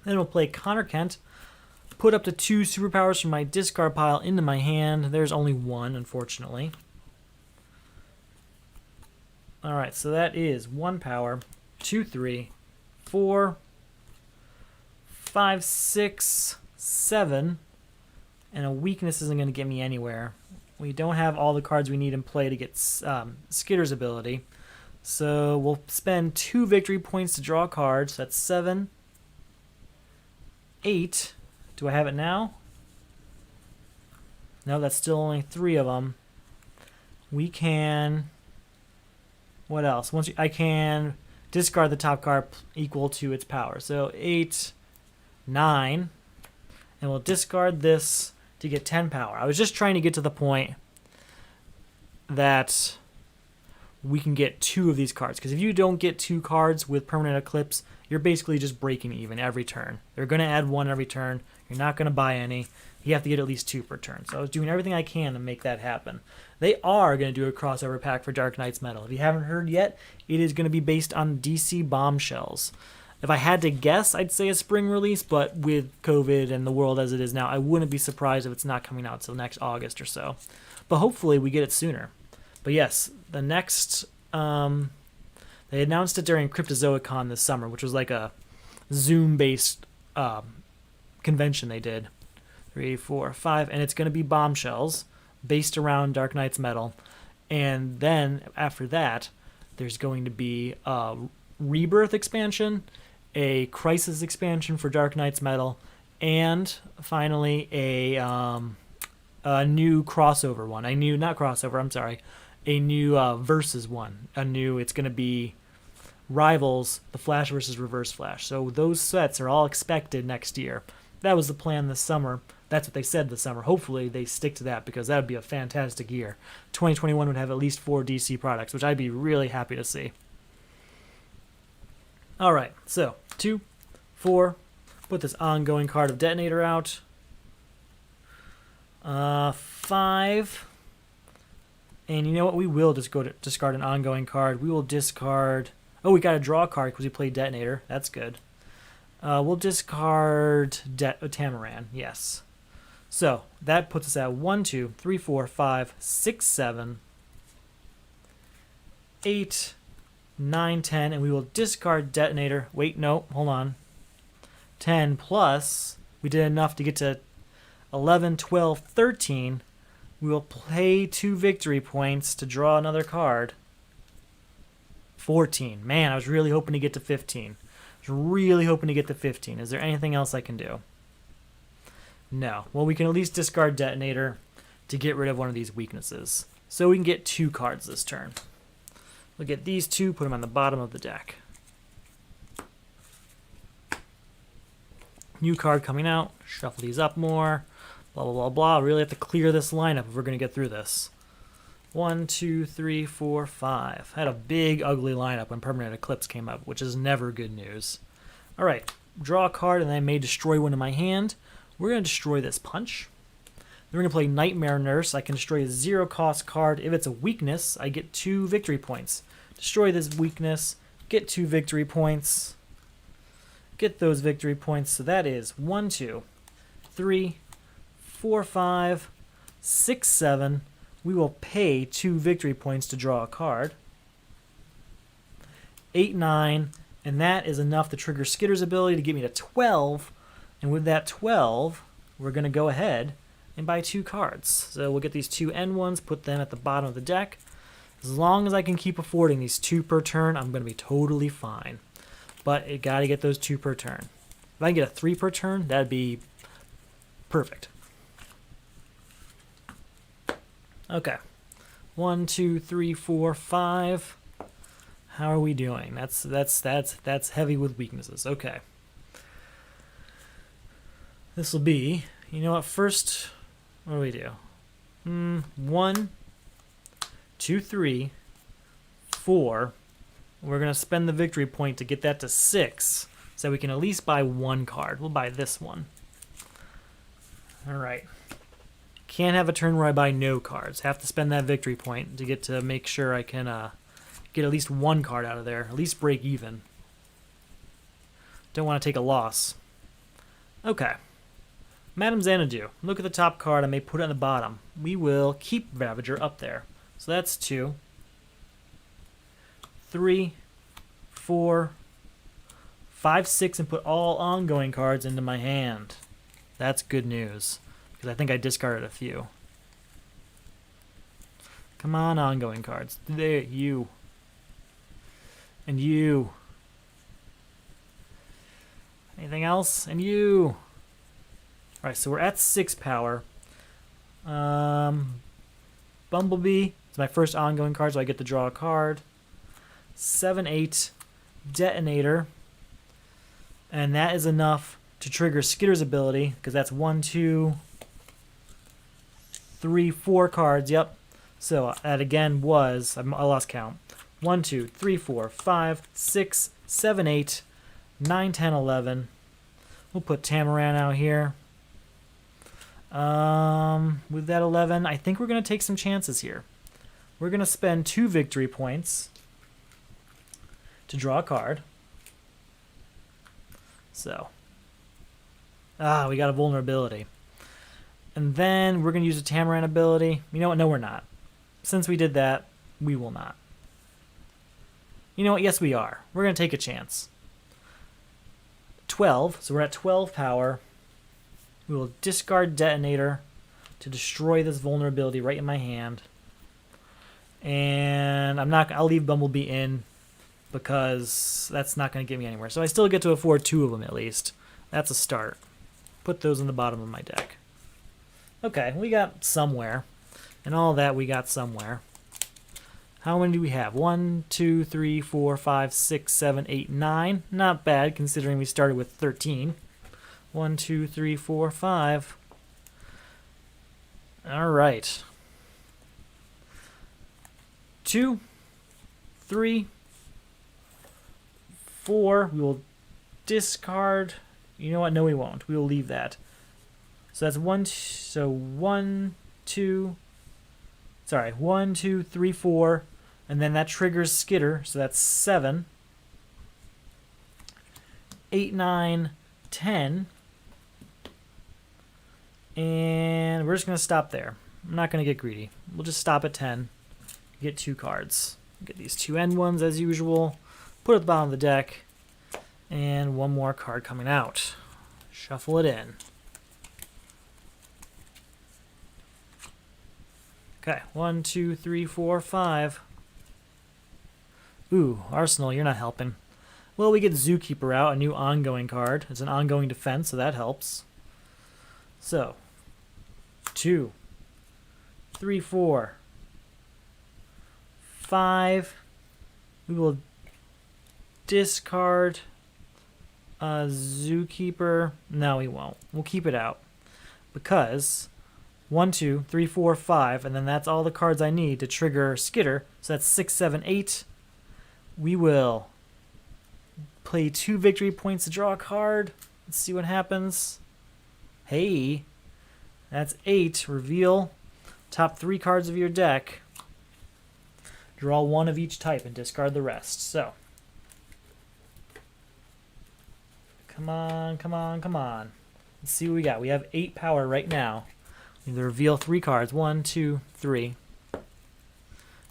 S1: Then we'll play Connor Kent. Put up to 2 superpowers from my discard pile into my hand. There's only 1, unfortunately. Alright, so that is 1 power, 2, 3, 4, 5, 6, 7. And a weakness isn't going to get me anywhere. We don't have all the cards we need in play to get Skitter's ability. So we'll spend 2 victory points to draw cards. So that's 7, 8. Do I have it now? No, that's still only 3 of them. We can... What else? I can discard the top card equal to its power. So 8, 9. And we'll discard this to get 10 power. I was just trying to get to the point that we can get 2 of these cards. Because if you don't get 2 cards with Permanent Eclipse, you're basically just breaking even every turn. They're going to add 1 every turn. You're not going to buy any. You have to get at least 2 per turn. So I was doing everything I can to make that happen. They are going to do a crossover pack for Dark Knight's Metal. If you haven't heard yet, it is going to be based on DC Bombshells. If I had to guess, I'd say a spring release, but with COVID and the world as it is now, I wouldn't be surprised if it's not coming out until next August or so. But hopefully we get it sooner. But yes, the next... they announced it during Cryptozoicon this summer, which was like a Zoom-based convention they did. 3, 4, 5, and it's going to be Bombshells based around Dark Knight's Metal. And then after that, there's going to be a Rebirth expansion, a Crisis expansion for Dark Knight's Metal, and finally a new crossover one. A new Versus one. It's going to be Rivals, the Flash versus Reverse Flash. So those sets are all expected next year. That was the plan this summer. That's what they said this summer. Hopefully they stick to that because that would be a fantastic year. 2021 would have at least 4 DC products, which I'd be really happy to see. Alright, so 2, 4. Put this ongoing card of Detonator out. 5. And you know what? We will just go to discard an ongoing card. We will discard... Oh, we got to draw a card because we played Detonator. That's good. We'll discard Tamaran. Yes. So that puts us at 1, 2, 3, 4, 5, 6, 7, 8, 9, 10, and we will discard Detonator. Wait, no, hold on. 10 plus, we did enough to get to 11, 12, 13. We will play 2 victory points to draw another card. 14. Man, I was really hoping to get to 15. I was really hoping to get to 15. Is there anything else I can do? No. Well, we can at least discard Detonator to get rid of one of these weaknesses. So we can get 2 cards this turn. We'll get these 2, put them on the bottom of the deck. New card coming out. Shuffle these up more. Blah, blah, blah, blah. Really have to clear this lineup if we're going to get through this. 1, 2, 3, 4, 5. Had a big, ugly lineup when Permanent Eclipse came up, which is never good news. Alright, draw a card and I may destroy one in my hand. We're going to destroy this Punch. Then we're going to play Nightmare Nurse. I can destroy a 0-cost card. If it's a weakness, I get 2 victory points. Destroy this weakness, get 2 victory points. Get those victory points. So that is 1, 2, 3, 4, 5, 6, 7. We will pay 2 victory points to draw a card. 8, 9, and that is enough to trigger Skitter's ability to get me to 12. And with that 12, we're going to go ahead and buy 2 cards. So we'll get these 2 N ones, put them at the bottom of the deck. As long as I can keep affording these 2 per turn, I'm going to be totally fine. But it got to get those 2 per turn. If I can get a 3 per turn, that'd be perfect. Okay. 1, 2, 3, 4, 5. How are we doing? That's heavy with weaknesses. Okay. This will be, you know what, first, what do we do? 1, 2, 3, 4. We're going to spend the victory point to get that to 6, so we can at least buy 1 card. We'll buy this one. Alright. Can't have a turn where I buy no cards. Have to spend that victory point to get to make sure I can get at least 1 card out of there. At least break even. Don't want to take a loss. Okay. Madame Xanadu. Look at the top card. I may put it on the bottom. We will keep Ravager up there. So that's 2, 3, 4, 5, 6, and put all ongoing cards into my hand. That's good news, because I think I discarded a few. Come on, ongoing cards. There, you. And you. Anything else? And you. Alright, so we're at 6 power. Bumblebee is my first ongoing card, so I get to draw a card. 7, 8. Detonator. And that is enough to trigger Skitter's ability, because that's 1, 2, 3, 4 cards. Yep. So that again was, I lost count. 1, 2, 3, 4, 5, 6, 7, 8, 9, 10, 11. We'll put Tamaran out here. With that 11, I think we're going to take some chances here. We're going to spend 2 victory points to draw a card. So, we got a vulnerability. And then we're going to use a Tamaran ability. You know what? No, we're not. Since we did that, we will not. You know what? Yes, we are. We're going to take a chance. 12. So we're at 12 power. We will discard Detonator to destroy this vulnerability right in my hand. And I'll leave Bumblebee in because that's not going to get me anywhere. So I still get to afford 2 of them at least. That's a start. Put those in the bottom of my deck. Okay, we got somewhere. And all that we got somewhere. How many do we have? 1, 2, 3, 4, 5, 6, 7, 8, 9. Not bad considering we started with 13. 1, 2, 3, 4, 5. All right. 2, 3, 4. We will discard. You know what? No, we won't. We will leave that. So that's 1. So 1, 2. Sorry, 1, 2, 3, 4. And then that triggers Skitter. So that's 7. 8, 9, 10. And we're just going to stop there. I'm not going to get greedy. We'll just stop at 10. Get 2 cards. Get these 2 end ones as usual. Put it at the bottom of the deck. And 1 more card coming out. Shuffle it in. Okay, 1, 2, 3, 4, 5. Ooh, Arsenal, you're not helping. Well, we get Zookeeper out, a new ongoing card. It's an ongoing defense, so that helps. So, 2, 3, 4, 5. We will discard a Zookeeper. No, we won't. We'll keep it out. Because 1, 2, 3, 4, 5, and then that's all the cards I need to trigger Skitter. So that's 6, 7, 8. We will play 2 victory points to draw a card. Let's see what happens. Hey, that's 8. Reveal top 3 cards of your deck. Draw 1 of each type and discard the rest. So, come on, come on, come on. Let's see what we got. We have 8 power right now. We need to reveal 3 cards. 1, 2, 3.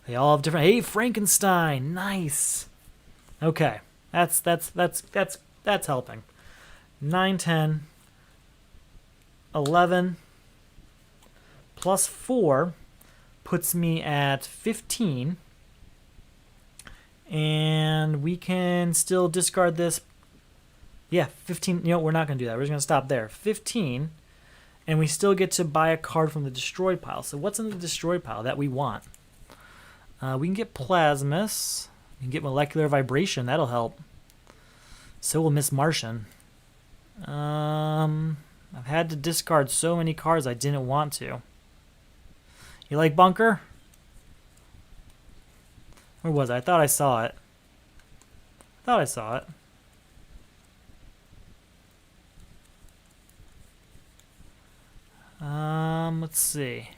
S1: They all have different. Hey, Frankenstein, nice. Okay, that's helping. 9, 10, 11, plus 4 puts me at 15. And we can still discard this. Yeah, 15. You know, we're not going to do that. We're just going to stop there. 15. And we still get to buy a card from the destroyed pile. So what's in the destroyed pile that we want? We can get Plasmus. We can get Molecular Vibration. That'll help. So will Miss Martian. I've had to discard so many cards I didn't want to. You like Bunker? Where was I? I thought I saw it. Let's see.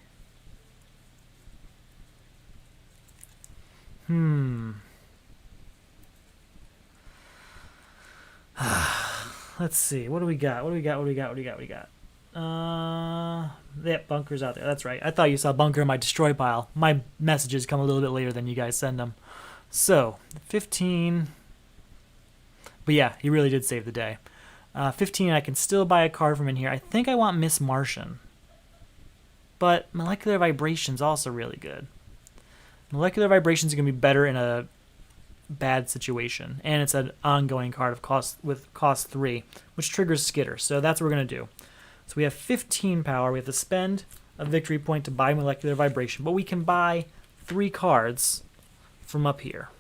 S1: Let's see. What do we got? That Bunker's out there. That's right. I thought you saw Bunker in my destroy pile. My messages come a little bit later than you guys send them. So, 15. But yeah, he really did save the day. 15, I can still buy a card from in here. I think I want Miss Martian. But Molecular Vibration's also really good. Molecular Vibration's going to be better in a bad situation. And it's an ongoing card of cost 3, which triggers Skitter. So that's what we're going to do. So we have 15 power. We have to spend a victory point to buy Molecular Vibration. But we can buy 3 cards from up here.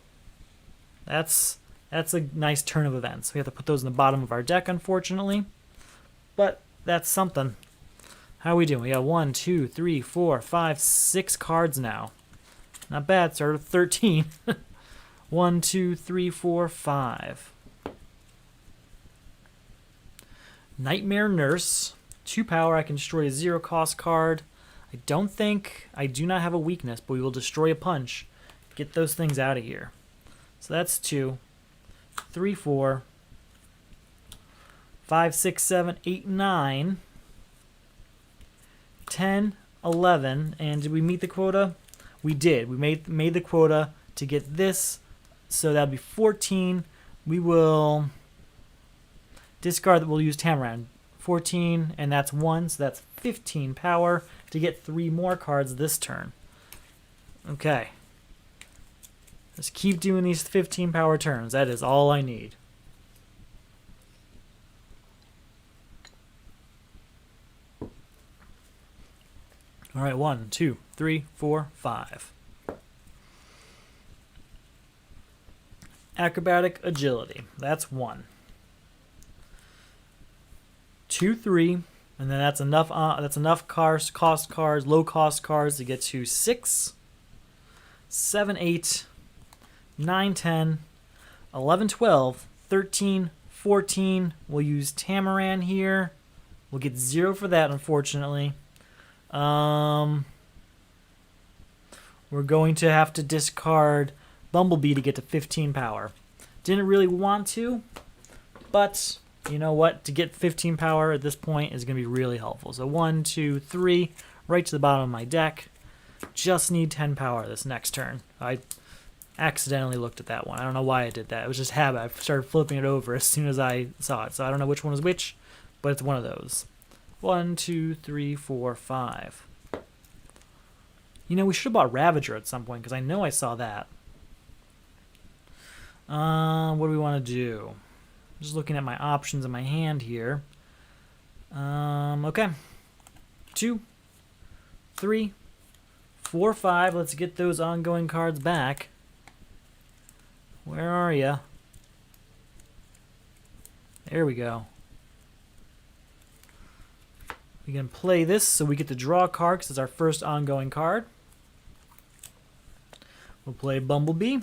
S1: That's a nice turn of events. We have to put those in the bottom of our deck, unfortunately. But that's something. How are we doing? We got 1, 2, 3, 4, 5, 6 cards now. Not bad. Started with 13. 1, 2, 3, 4, 5. Nightmare Nurse. 2 power. I can destroy a 0-cost card. I do not have a weakness, but we will destroy a punch. Get those things out of here. So that's 2, 3, 4, 5, 6, 7, 8, 9, 10, 11. And did we meet the quota? We did. We made the quota to get this. So that'll be 14. We will discard that. We'll use Tamaran. 14, and that's 1. So that's 15 power to get 3 more cards this turn. Okay. Just keep doing these 15 power turns. That is all I need. All right, 1, 2, 3, 4, 5. Acrobatic Agility. That's 1. 2, 3, and then that's enough. That's enough low cost cards to get to 6, 7, 8, 9, 10, 11, 12, 13, 14. We'll use Tamaran here. We'll get 0 for that, unfortunately. We're going to have to discard Bumblebee to get to 15 power. Didn't really want to, but you know what? To get 15 power at this point is going to be really helpful. So 1, 2, 3, right to the bottom of my deck. Just need 10 power this next turn. I accidentally looked at that one. I don't know why I did that. It was just habit. I started flipping it over as soon as I saw it. So I don't know which one is which, but it's one of those. 1, 2, 3, 4, 5. You know, we should have bought Ravager at some point because I know I saw that. What do we want to do? Just looking at my options in my hand here. Okay. 2, 3, 4, 5. Let's get those ongoing cards back. Where are ya? There we go. We can play this so we get to draw a card because it's our first ongoing card. We'll play Bumblebee.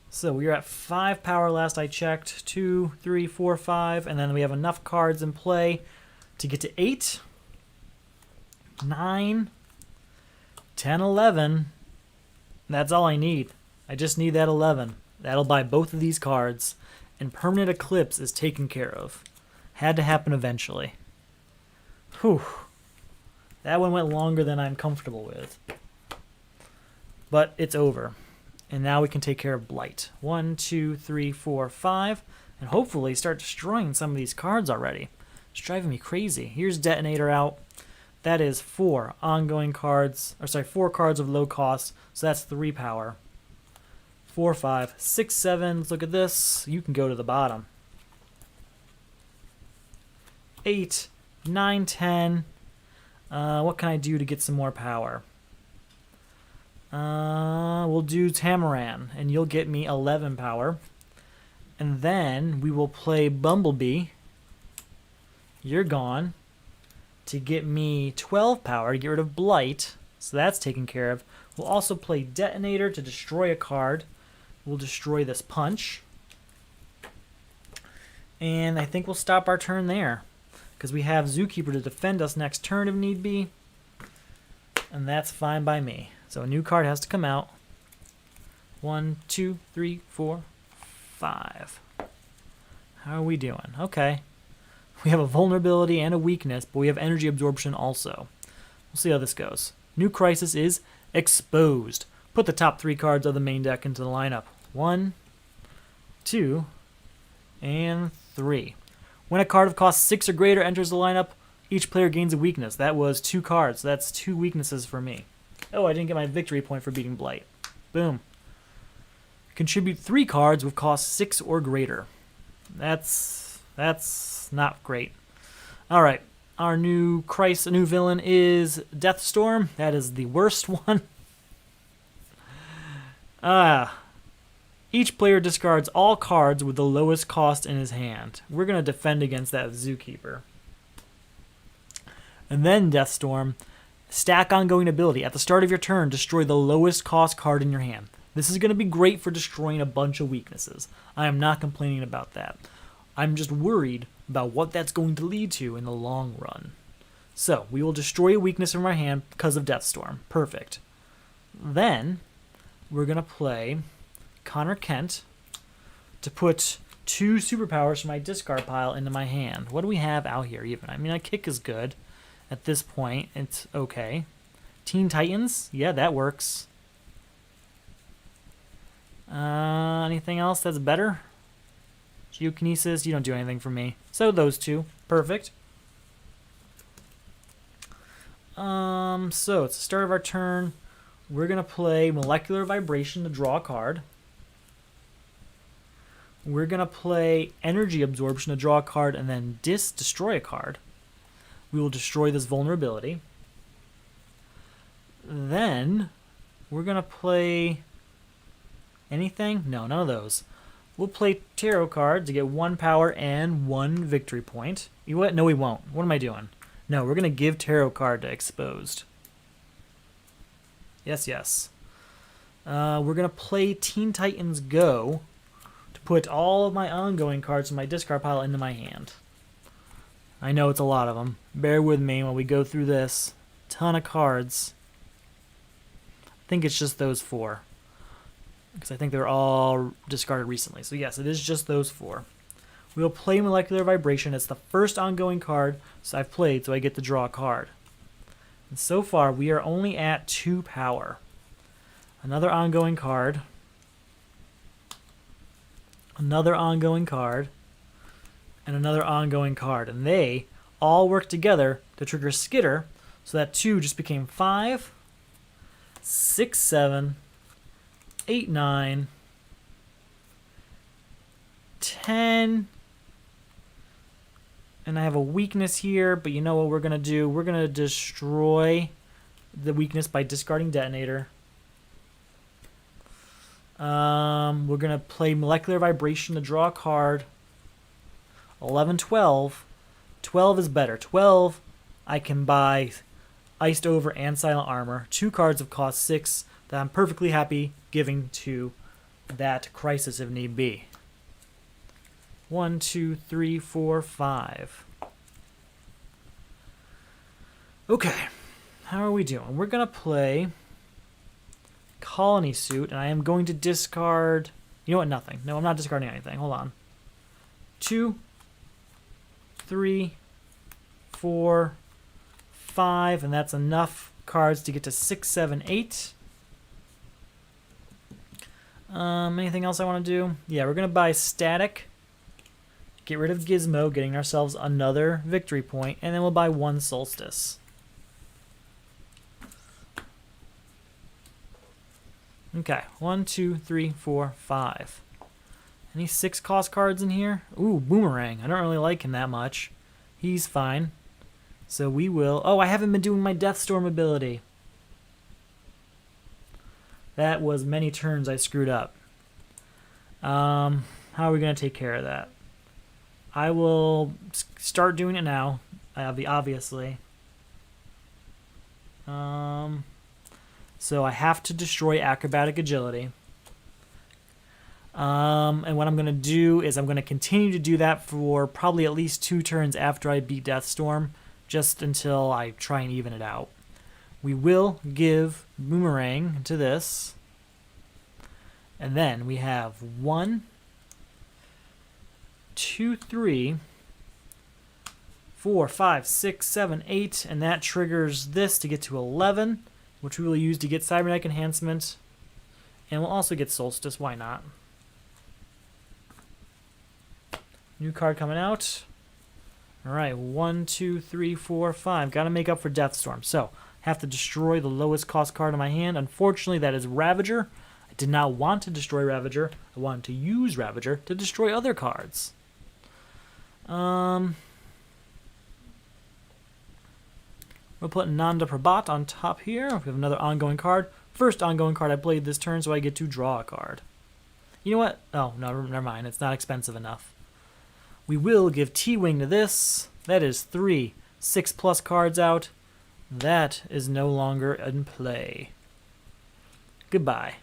S1: So we are at 5 power last I checked. 2, 3, 4, 5. And then we have enough cards in play to get to 8, 9, 10, 11. That's all I need. I just need that 11. That'll buy both of these cards. And Permanent Eclipse is taken care of. Had to happen eventually. Whew. That one went longer than I'm comfortable with. But it's over. And now we can take care of Blight. 1, 2, 3, 4, 5. And hopefully start destroying some of these cards already. It's driving me crazy. Here's Detonator out. That is 4 ongoing cards. Or sorry, 4 cards of low cost. So that's 3 power. 4, 5, 6, 7. Let's look at this. You can go to the bottom. 8, 9, 10. What can I do to get some more power? We'll do Tamaran, and you'll get me 11 power. And then we will play Bumblebee. You're gone. To get me 12 power to get rid of Blight. So that's taken care of. We'll also play Detonator to destroy a card. We'll destroy this Punch. And I think we'll stop our turn there, because we have Zookeeper to defend us next turn if need be. And that's fine by me. So a new card has to come out. 1, 2, 3, 4, 5. How are we doing? Okay. We have a vulnerability and a weakness, but we have energy absorption also. We'll see how this goes. New crisis is Exposed. Put the top 3 cards of the main deck into the lineup. 1, 2, and 3. When a card of cost 6 or greater enters the lineup, each player gains a weakness. That was 2 cards. That's 2 weaknesses for me. Oh, I didn't get my victory point for beating Blight. Boom. Contribute 3 cards with cost 6 or greater. That's not great. All right. Our new villain is Deathstorm. That is the worst one. Each player discards all cards with the lowest cost in his hand. We're going to defend against that Zookeeper. And then Deathstorm. Stack ongoing ability. At the start of your turn, destroy the lowest cost card in your hand. This is going to be great for destroying a bunch of weaknesses. I am not complaining about that. I'm just worried about what that's going to lead to in the long run. So, we will destroy a weakness from our hand because of Deathstorm. Perfect. Then, we're going to play Connor Kent to put 2 superpowers from my discard pile into my hand. What do we have out here even? I mean, a kick is good. At this point, it's okay. Teen Titans? Yeah, that works. Anything else that's better? Geokinesis, you don't do anything for me. So those 2. Perfect. So it's the start of our turn. We're going to play Molecular Vibration to draw a card. We're going to play Energy Absorption to draw a card and then destroy a card. We will destroy this vulnerability. Then we're going to play anything? No, none of those. We'll play Tarot card to get 1 power and 1 victory point. You what? No, we won't. What am I doing? No, we're going to give Tarot card to Exposed. Yes, yes. We're going to play Teen Titans Go to put all of my ongoing cards from my discard pile into my hand. I know it's a lot of them. Bear with me while we go through this. Ton of cards. I think it's just those 4. Because I think they're all discarded recently. So yes, it is just those 4. We'll play Molecular Vibration. It's the first ongoing card I've played, so I get to draw a card. And so far, we are only at 2 power. Another ongoing card. Another ongoing card. And another ongoing card. And they all work together to trigger Skitter, so that 2 just became 5, 6, 7, 8, 9, 10, and I have a weakness here, but you know what we're going to do? We're going to destroy the weakness by discarding Detonator. We're going to play Molecular Vibration to draw a card. 11, 12. 12 is better. 12, I can buy Iced Over and Silent Armor. 2 cards of cost 6 that I'm perfectly happy giving to that crisis if need be. 1, 2, 3, 4, 5. Okay, how are we doing? We're going to play Colony Suit, and I am going to discard... You know what? Nothing. No, I'm not discarding anything. Hold on. 2, 3, 4, 5, and that's enough cards to get to 6, 7, 8. Anything else I want to do? Yeah, we're going to buy Static. Get rid of Gizmo, getting ourselves another victory point, and then we'll buy 1 Solstice. Okay, 1, 2, 3, 4, 5. Any 6 cost cards in here? Ooh, Boomerang. I don't really like him that much. He's fine. So we will... Oh, I haven't been doing my Deathstorm ability. That was many turns I screwed up. How are we going to take care of that? I will start doing it now, obviously. So I have to destroy Acrobatic Agility. And what I'm going to do is I'm going to continue to do that for probably at least 2 turns after I beat Deathstorm, just until I try and even it out. We will give Boomerang to this. And then we have 1, 2, 3, 4, 5, 6, 7, 8, and that triggers this to get to 11, which we will use to get Cybernetic Enhancement, and we'll also get Solstice, why not? New card coming out. Alright, 1, 2, 3, 4, 5. Gotta make up for Deathstorm. So, have to destroy the lowest cost card in my hand. Unfortunately, that is Ravager. I did not want to destroy Ravager. I wanted to use Ravager to destroy other cards. We'll put Nanda Prabhat on top here. We have another ongoing card. First ongoing card I played this turn, so I get to draw a card. You know what? Oh, no, never mind. It's not expensive enough. We will give T-Wing to this. That is 3 6+ cards out. That is no longer in play. Goodbye.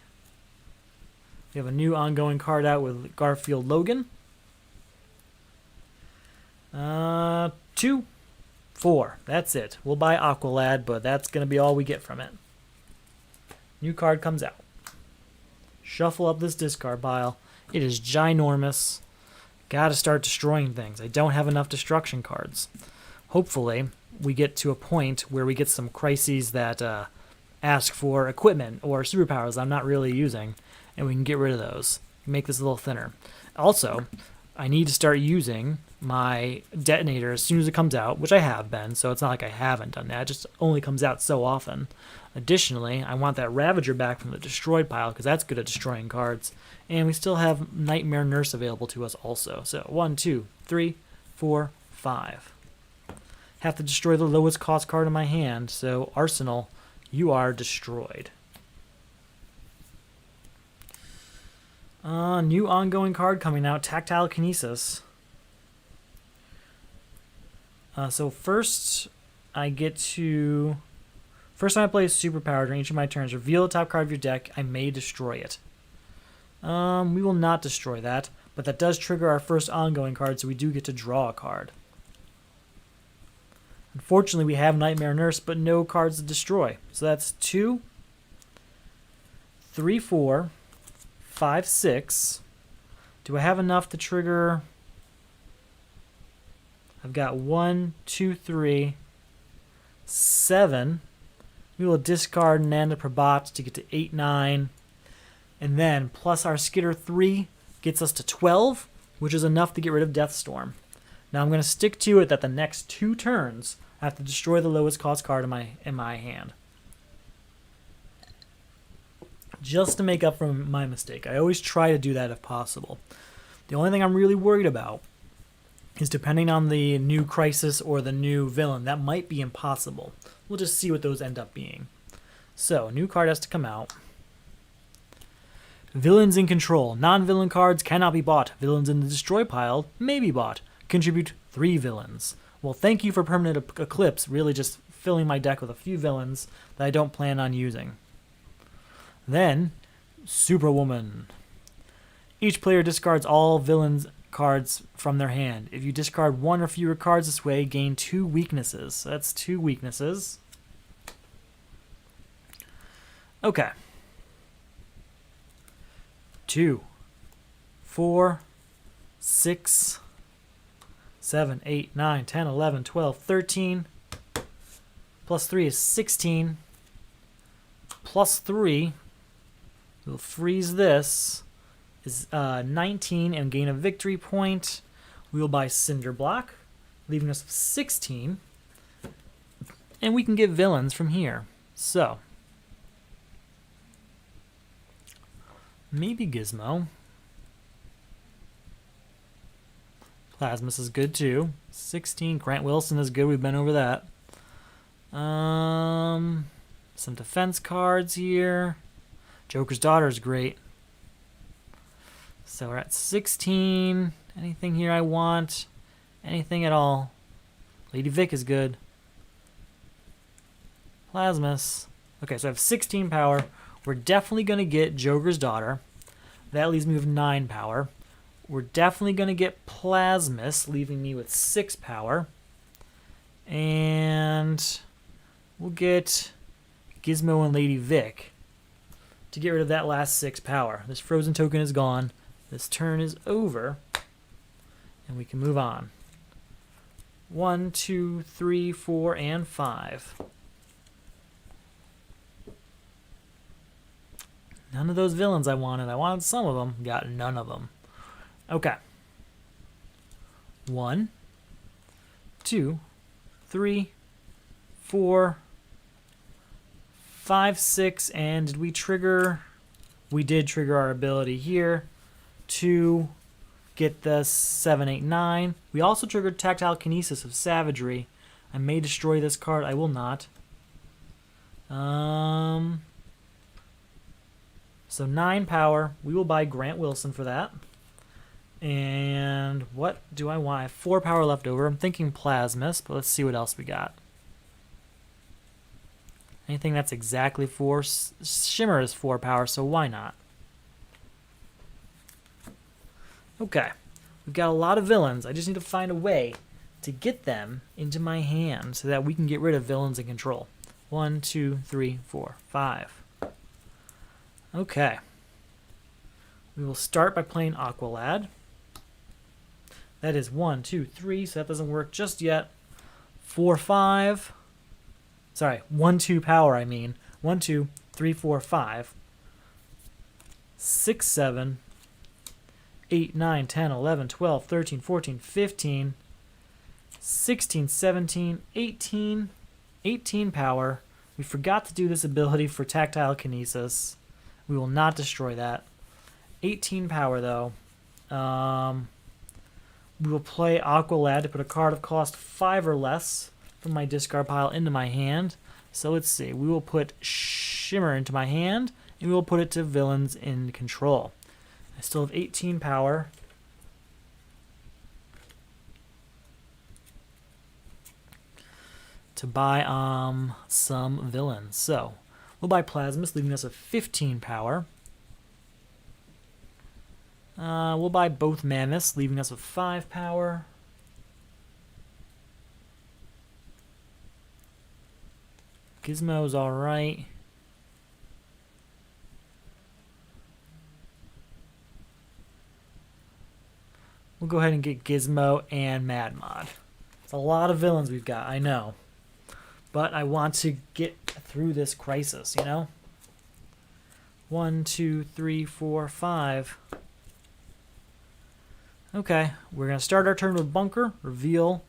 S1: We have a new ongoing card out with Garfield Logan. 2, 4. That's it. We'll buy Aqualad, but that's going to be all we get from it. New card comes out. Shuffle up this discard pile. It is ginormous. Gotta start destroying things. I don't have enough destruction cards. Hopefully, we get to a point where we get some crises that ask for equipment or superpowers I'm not really using, and we can get rid of those. Make this a little thinner. Also, I need to start using my detonator as soon as it comes out, which I have been, so it's not like I haven't done that. It just only comes out so often. Additionally, I want that Ravager back from the destroyed pile, because that's good at destroying cards. And we still have Nightmare Nurse available to us also. So 1, 2, 3, 4, 5. Have to destroy the lowest cost card in my hand, so Arsenal, you are destroyed. New ongoing card coming out, Tactile Kinesis. So first I get to... First time I play a superpower during each of my turns, reveal the top card of your deck. I may destroy it. We will not destroy that, but that does trigger our first ongoing card, so we do get to draw a card. Unfortunately, we have Nightmare Nurse, but no cards to destroy. So that's 2, 3, 4, 5, 6. Do I have enough to trigger? I've got 1, 2, 3, 7. We will discard Nanda Prabhat to get to 8, 9. And then, plus our Skitter 3 gets us to 12, which is enough to get rid of Deathstorm. Now I'm going to stick to it that the next 2 turns I have to destroy the lowest cost card in my hand. Just to make up for my mistake. I always try to do that if possible. The only thing I'm really worried about is depending on the new crisis or the new villain. That might be impossible. We'll just see what those end up being. So, new card has to come out. Villains in control. Non-villain cards cannot be bought. Villains in the destroy pile may be bought. Contribute 3 villains. Well, thank you for Permanent Eclipse, really just filling my deck with a few villains that I don't plan on using. Then, Superwoman. Each player discards all villains cards from their hand. If you discard 1 or fewer cards this way, gain 2 weaknesses. So that's 2 weaknesses. Okay. 2, 4, 6, 7, 8, 9, 10, 11, 12, 13. Plus 3 is 16. Plus 3, we'll freeze this, is 19 and gain a victory point. We will buy Cinder Block, leaving us with 16. And we can get villains from here. So, Maybe Gizmo. Plasmus is good too. 16. Grant Wilson is good. We've been over that. Some defense cards here. Joker's Daughter is great. So we're at 16. Anything here I want? Anything at all? Lady Vic is good. Plasmus. Okay, so I have 16 power. We're definitely going to get Joker's Daughter. That leaves me with 9 power. We're definitely going to get Plasmus, leaving me with 6 power. And we'll get Gizmo and Lady Vic to get rid of that last 6 power. This frozen token is gone. This turn is over. And we can move on. 1, 2, 3, 4, and 5. None of those villains I wanted. I wanted some of them. Got none of them. Okay. 1, 2, 3, 4, 5, 6, and did we trigger? We did trigger our ability here to get the 7, 8, 9. We also triggered Tactile Kinesis of Savagery. I may destroy this card. I will not. So 9 power. We will buy Grant Wilson for that. And what do I want? I have 4 power left over. I'm thinking Plasmus, but let's see what else we got. Anything that's exactly 4. Shimmer is 4 power, so why not? Okay. We've got a lot of villains. I just need to find a way to get them into my hand so that we can get rid of villains in control. 1, 2, 3, 4, 5. Okay. We will start by playing Aqualad. That is 1, 2, 3, so that doesn't work just yet. 4, 5. Sorry, 1, 2 power, I mean. 1, 2, 3, 4, 5. 6, 7. 8, 9, 10, 11, 12, 13, 14, 15. 16, 17, 18. 18 power. We forgot to do this ability for Tactile Kinesis. We will not destroy that. 18 power, though. We will play Aqualad to put a card of cost 5 or less from my discard pile into my hand. So let's see. We will put Shimmer into my hand, and we will put it to villains in control. I still have 18 power. To buy some villains. So we'll buy Plasmus, leaving us with 15 power. We'll buy both Mammoths, leaving us with 5 power. Gizmo's alright. We'll go ahead and get Gizmo and Mad Mod. It's a lot of villains we've got, I know. But I want to get through this crisis, you know? 1, 2, 3, 4, 5. Okay, we're going to start our turn with Bunker. Reveal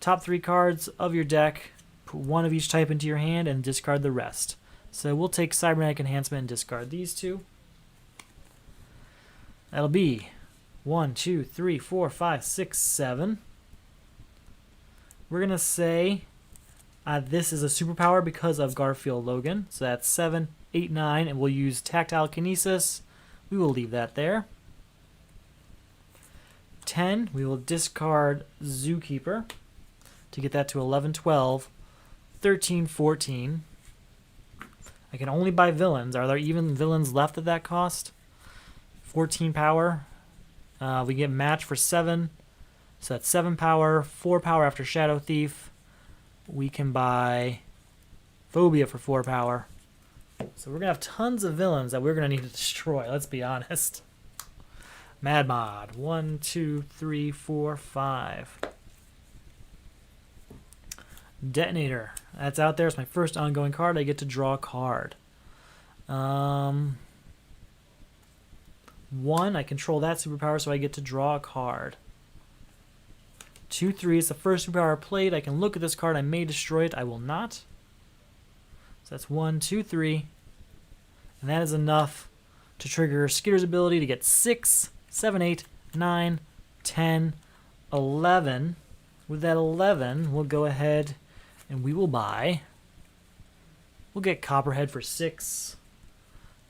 S1: top 3 cards of your deck. Put 1 of each type into your hand and discard the rest. So we'll take Cybernetic Enhancement and discard these 2. That'll be 1, 2, 3, 4, 5, 6, 7. We're going to say this is a superpower because of Garfield Logan. So that's 7, 8, 9, and we'll use Tactile Kinesis. We will leave that there. 10, we will discard Zookeeper to get that to 11, 12, 13, 14. I can only buy villains. Are there even villains left at that cost? 14 power. We get Match for 7. So that's 7 power, 4 power after Shadow Thief. We can buy Phobia for 4 power. So we're going to have tons of villains that we're going to need to destroy, let's be honest. Mad Mod. 1, 2, 3, 4, 5. Detonator. That's out there. It's my first ongoing card. I get to draw a card. 1, I control that superpower, so I get to draw a card. 2, 3 is the first superpower I played. I can look at this card. I may destroy it. I will not. So that's 1, 2, 3. And that is enough to trigger Skitter's ability to get 6, 7, 8, 9, 10, 11. With that 11, we'll go ahead and we will buy. We'll get Copperhead for 6.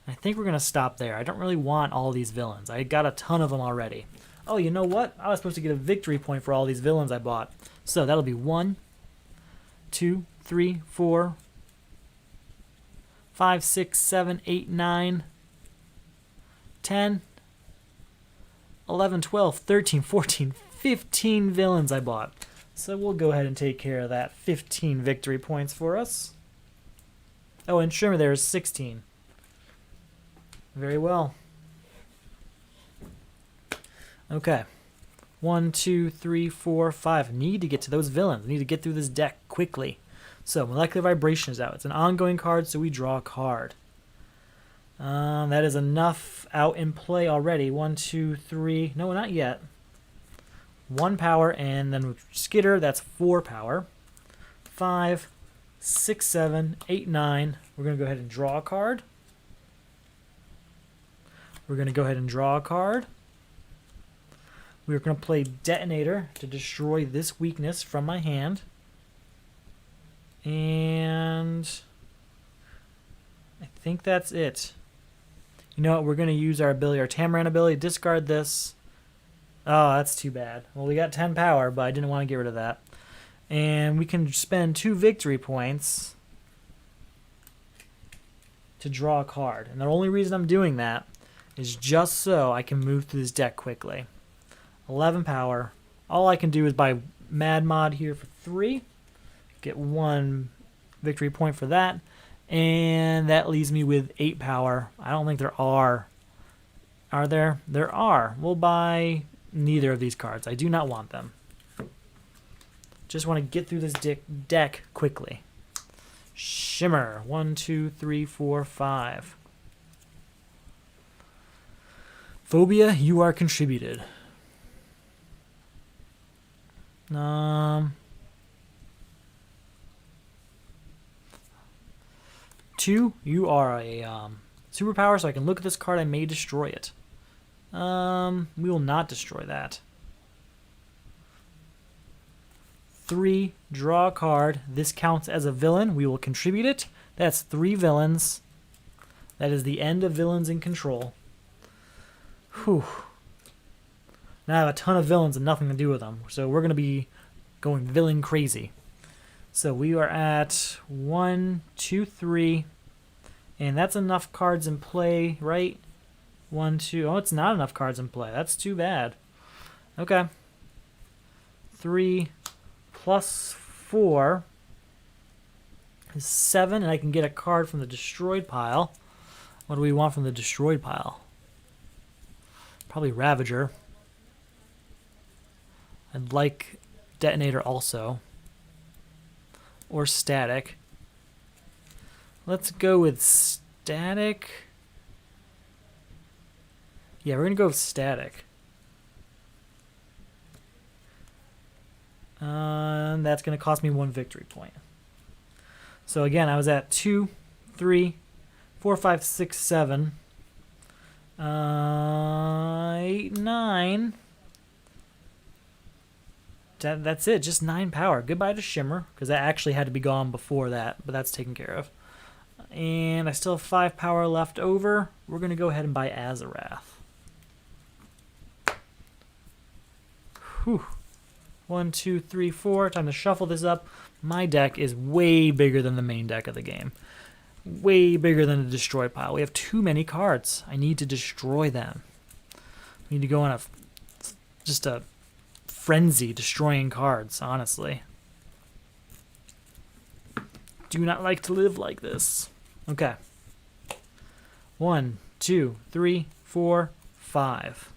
S1: I think we're going to stop there. I don't really want all these villains. I got a ton of them already. Oh, you know what? I was supposed to get a victory point for all these villains I bought. So that'll be 1, 2, 3, 4, 5, 6, 7, 8, 9, 10, 11, 12, 13, 14, 15 villains I bought. So we'll go ahead and take care of that 15 victory points for us. Oh, and Shimmer there is 16. Very well. Okay. 1, 2, 3, 4, 5. Need to get to those villains. Need to get through this deck quickly. So, Molecular Vibration is out. It's an ongoing card, so we draw a card. That is enough out in play already. 1, 2, 3. No, not yet. 1 power, and then with Skitter, that's 4 power. 5, 6, 7, 8, 9. We're going to go ahead and draw a card. We're going to go ahead and draw a card. We're going to play Detonator to destroy this weakness from my hand. And I think that's it. You know what? We're going to use our ability, our Tamaran ability, discard this. Oh, that's too bad. Well, we got 10 power, but I didn't want to get rid of that. And we can spend 2 victory points to draw a card. And the only reason I'm doing that is just so I can move through this deck quickly. 11 power. All I can do is buy Mad Mod here for 3. Get 1 victory point for that. And that leaves me with 8 power. I don't think there are. Are there? There are. We'll buy neither of these cards. I do not want them. Just want to get through this deck quickly. Shimmer. 1, 2, 3, 4, 5. Phobia, you are contributed. 2, you are a superpower, so I can look at this card. I may destroy it. We will not destroy that. 3, draw a card. This counts as a villain. We will contribute it. That's 3 villains. That is the end of villains in control. Whew. Now I have a ton of villains and nothing to do with them. So we're going to be going villain crazy. So we are at 1, 2, 3. And that's enough cards in play, right? 1, 2. Oh, it's not enough cards in play. That's too bad. Okay. 3 plus 4 is 7. And I can get a card from the destroyed pile. What do we want from the destroyed pile? Probably Ravager. I'd like Detonator also. Or Static. Let's go with Static. Yeah, we're going to go with Static. That's going to cost me 1 victory point. So again, I was at 2, 3, 4, 5, 6, 7, 8, 9. That's it, just 9 power. Goodbye to Shimmer, because that actually had to be gone before that, but that's taken care of. And I still have 5 power left over. We're going to go ahead and buy Azarath. Whew. 1, 2, 3, 4. Time to shuffle this up. My deck is way bigger than the main deck of the game. Way bigger than the destroy pile. We have too many cards. I need to destroy them. We need to go on just a frenzy destroying cards, honestly. Do not like to live like this. Okay. 1, 2, 3, 4, 5.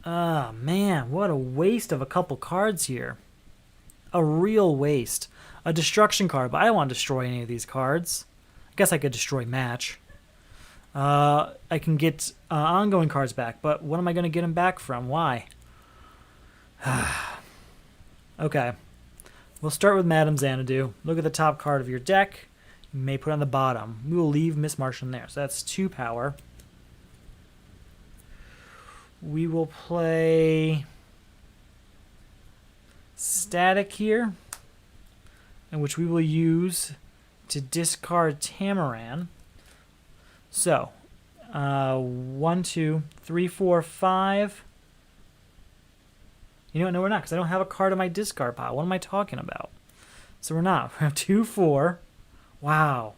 S1: Ah, man, what a waste of a couple cards here. A real waste. A destruction card, but I don't want to destroy any of these cards. I guess I could destroy Match. I can get ongoing cards back, but what am I going to get them back from? Why? Okay. We'll start with Madame Xanadu. Look at the top card of your deck. may put on the bottom. We will leave Miss Martian there. So that's 2 power. We will play Static here, in which we will use to discard Tamaran. So, 1, 2, 3, 4, 5. You know what? No, we're not, because I don't have a card in my discard pile. What am I talking about? So we're not. We have 2, 4. Wow.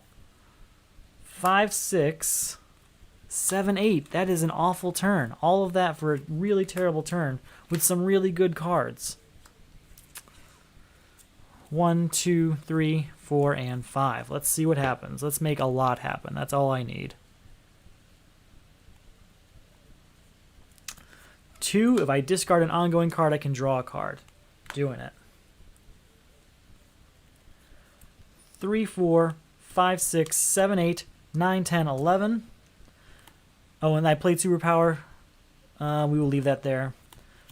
S1: 5, 6, 7, 8. That is an awful turn. All of that for a really terrible turn with some really good cards. 1, 2, 3, 4, and 5. Let's see what happens. Let's make a lot happen. That's all I need. 2, if I discard an ongoing card, I can draw a card. Doing it. 3, 4, 5, 6, 7, 8, 9, 10, 11. Oh, and I played Superpower. We will leave that there.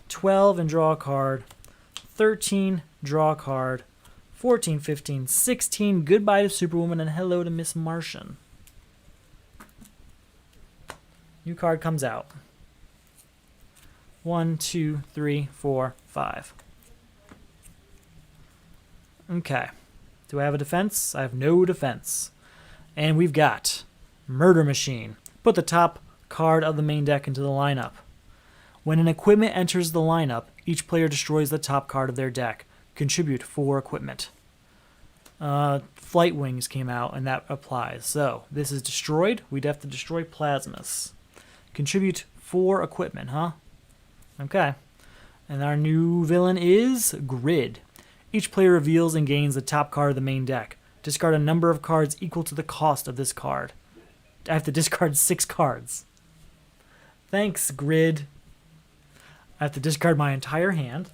S1: 12 and draw a card. 13, draw a card. 14, 15, 16. Goodbye to Superwoman and hello to Miss Martian. New card comes out. 1, 2, 3, 4, 5. Okay. Do I have a defense? I have no defense. And we've got Murder Machine. Put the top card of the main deck into the lineup. When an equipment enters the lineup, each player destroys the top card of their deck. Contribute 4 equipment. Flight Wings came out, and that applies. So, this is destroyed. We'd have to destroy Plasmus. Contribute 4 equipment, huh? Okay. And our new villain is Grid. Each player reveals and gains the top card of the main deck. Discard a number of cards equal to the cost of this card. I have to discard 6 cards. Thanks, Grid. I have to discard my entire hand.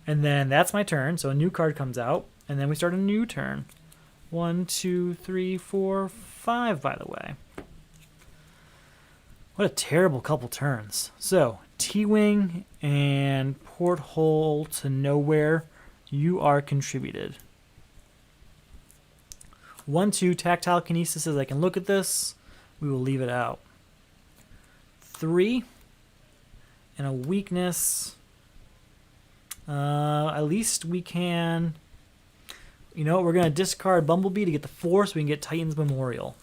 S1: And then that's my turn, so a new card comes out. And then we start a new turn. 1, 2, 3, 4, 5, by the way. What a terrible couple turns. So, T-Wing and Porthole to Nowhere, you are contributed. 1, 2, Tactile Kinesis says I can look at this. We will leave it out. 3, and a weakness. At least we can... You know what? We're going to discard Bumblebee to get the 4 so we can get Titan's Memorial.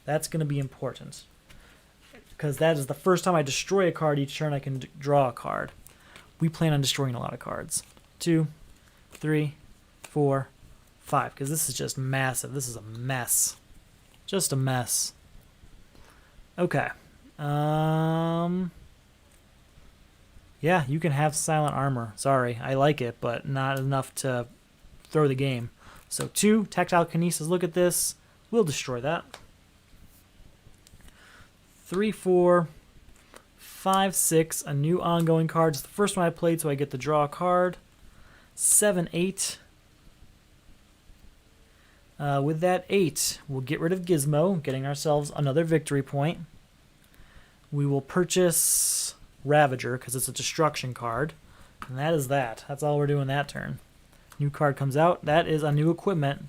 S1: That's going to be important. Because that is the first time I destroy a card each turn I can draw a card. We plan on destroying a lot of cards. 2, 3, 4, 5. Because this is just massive. This is a mess. Just a mess. Okay. Yeah, you can have Silent Armor. Sorry, I like it, but not enough to throw the game. So 2, Tactile Kinesis, look at this. We'll destroy that. 3, 4, 5, 6, a new ongoing card. It's the first one I played, so I get to draw a card. 7, 8. With that 8, we'll get rid of Gizmo, getting ourselves another victory point. We will purchase Ravager, because it's a destruction card. And that is that. That's all we're doing that turn. New card comes out. That is a new equipment,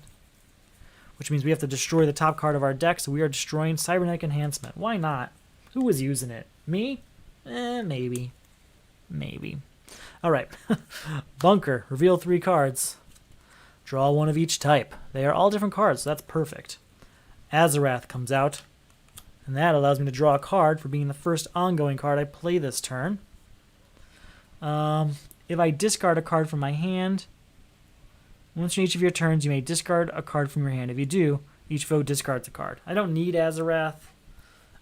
S1: which means we have to destroy the top card of our deck, so we are destroying Cybernetic Enhancement. Why not? Who was using it? Me? Maybe. Maybe. All right. Bunker. Reveal 3 cards. Draw 1 of each type. They are all different cards, so that's perfect. Azarath comes out, and that allows me to draw a card for being the first ongoing card I play this turn. If I discard a card from my hand, once in each of your turns, you may discard a card from your hand. If you do, each foe discards a card. I don't need Azarath,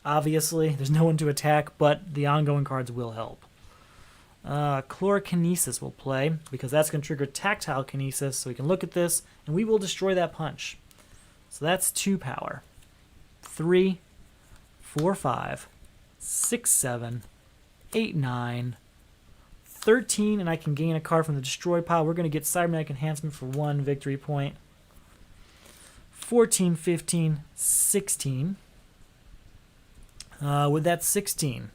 S1: obviously. There's no one to attack, but the ongoing cards will help. Chlorokinesis will play, because that's going to trigger Tactile Kinesis, so we can look at this, and we will destroy that punch. So that's 2 power. 3, 4, 5, 6, 7, 8, 9, 13, and I can gain a card from the destroy pile. We're going to get Cybernetic Enhancement for 1 victory point. 14, 15, 16. With that 16.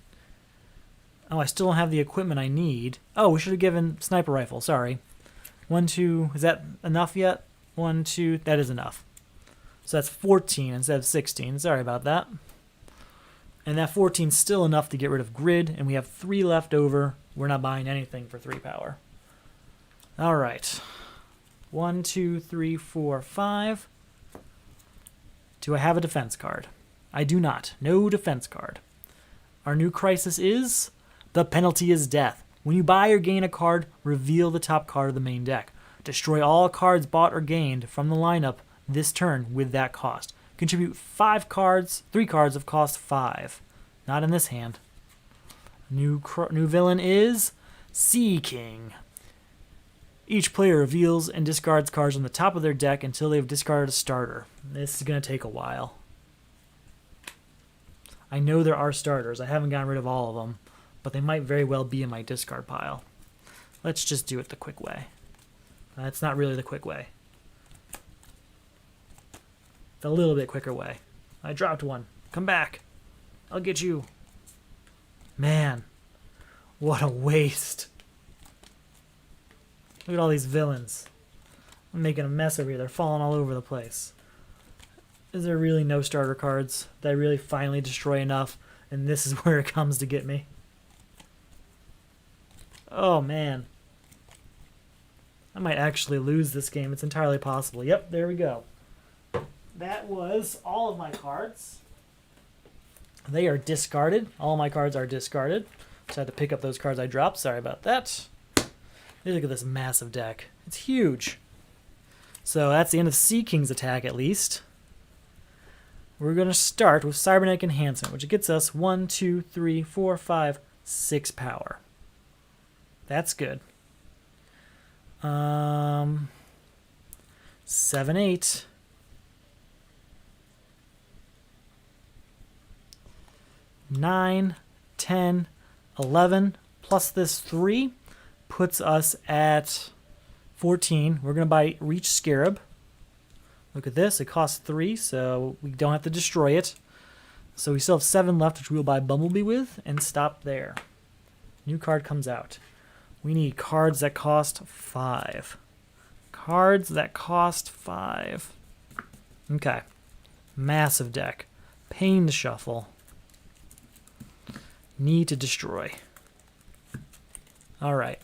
S1: Oh, I still don't have the equipment I need. Oh, we should have given Sniper Rifle. Sorry. 1, 2. Is that enough yet? 1, 2. That is enough. So that's 14 instead of 16. Sorry about that. And that 14 is still enough to get rid of grid, and we have 3 left over. We're not buying anything for 3 power. All right. 1, 2, 3, 4, 5. Do I have a defense card? I do not. No defense card. Our new crisis is the penalty is death. When you buy or gain a card, reveal the top card of the main deck. Destroy all cards bought or gained from the lineup this turn with that cost. Contribute 3 cards of cost 5. Not in this hand. New villain is Sea King. Each player reveals and discards cards on the top of their deck until they've discarded a starter. This is going to take a while. I know there are starters. I haven't gotten rid of all of them, but they might very well be in my discard pile. Let's just do it the quick way. That's not really the quick way. The little bit quicker way. I dropped one. Come back. I'll get you. Man, what a waste. Look at all these villains. I'm making a mess over here. They're falling all over the place. Is there really no starter cards? Did I really finally destroy enough? And this is where it comes to get me. Oh, man. I might actually lose this game. It's entirely possible. Yep, there we go. That was all of my cards. They are discarded. All my cards are discarded. So I had to pick up those cards I dropped. Sorry about that. Look at this massive deck. It's huge. So that's the end of Sea King's attack, at least. We're going to start with Cybernetic Enhancement, which gets us 1, 2, 3, 4, 5, 6 power. That's good. 7, 8. 9, 10, 11, plus this 3 puts us at 14. We're going to buy Reach Scarab. Look at this. It costs 3, so we don't have to destroy it. So we still have 7 left, which we'll buy Bumblebee with, and stop there. New card comes out. We need cards that cost 5. Cards that cost 5. Okay. Massive deck. Pain to shuffle. Need to destroy. Alright.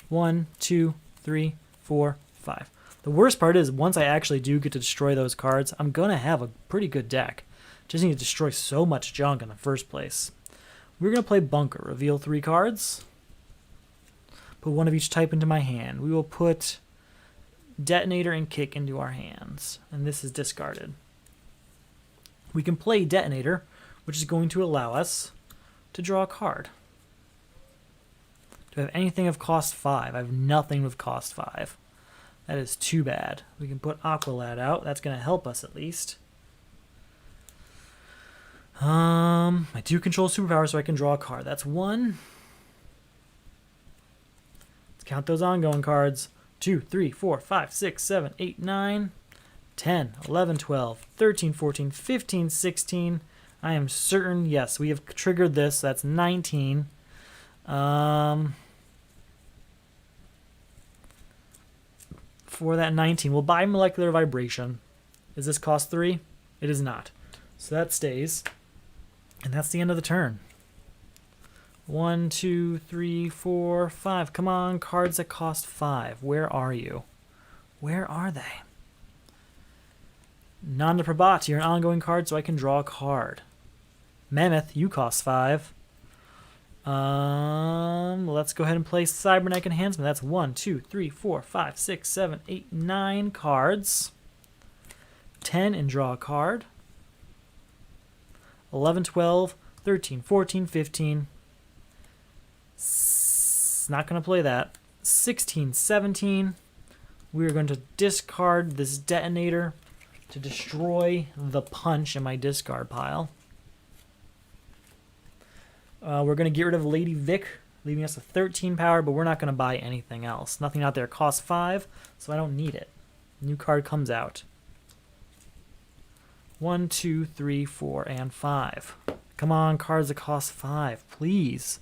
S1: 1, 2, 3, 4, 5. The worst part is, once I actually do get to destroy those cards, I'm going to have a pretty good deck. Just need to destroy so much junk in the first place. We're going to play Bunker. Reveal 3 cards. Put one of each type into my hand. We will put Detonator and Kick into our hands. And this is discarded. We can play Detonator, which is going to allow us to draw a card. Do I have anything of cost 5? I have nothing with cost 5. That is too bad. We can put Aqualad out. That's going to help us at least. I do control superpower, so I can draw a card. That's 1. Let's count those ongoing cards. 2, 3, 4, 5, 6, 7, 8, 9, 10, 11, 12, 13, 14, 15, 16. I am certain, yes, we have triggered this. That's 19. For that 19, we'll buy Molecular Vibration. Does this cost 3? It is not. So that stays. And that's the end of the turn. 1, 2, 3, 4, 5. Come on, cards that cost 5. Where are you? Where are they? Nanda Prabhat, you're an ongoing card, so I can draw a card. Mammoth, you cost 5. Let's go ahead and play Cybernetic Enhancement. That's 1, 2, 3, 4, 5, 6, 7, 8, 9 cards. 10 and draw a card. 11, 12, 13, 14, 15. Not going to play that. 16, 17. We are going to discard this Detonator to destroy the punch in my discard pile. We're going to get rid of Lady Vic, leaving us with 13 power, but we're not going to buy anything else. Nothing out there costs 5, so I don't need it. New card comes out. 1, 2, 3, 4, and 5. Come on, cards that cost 5, please.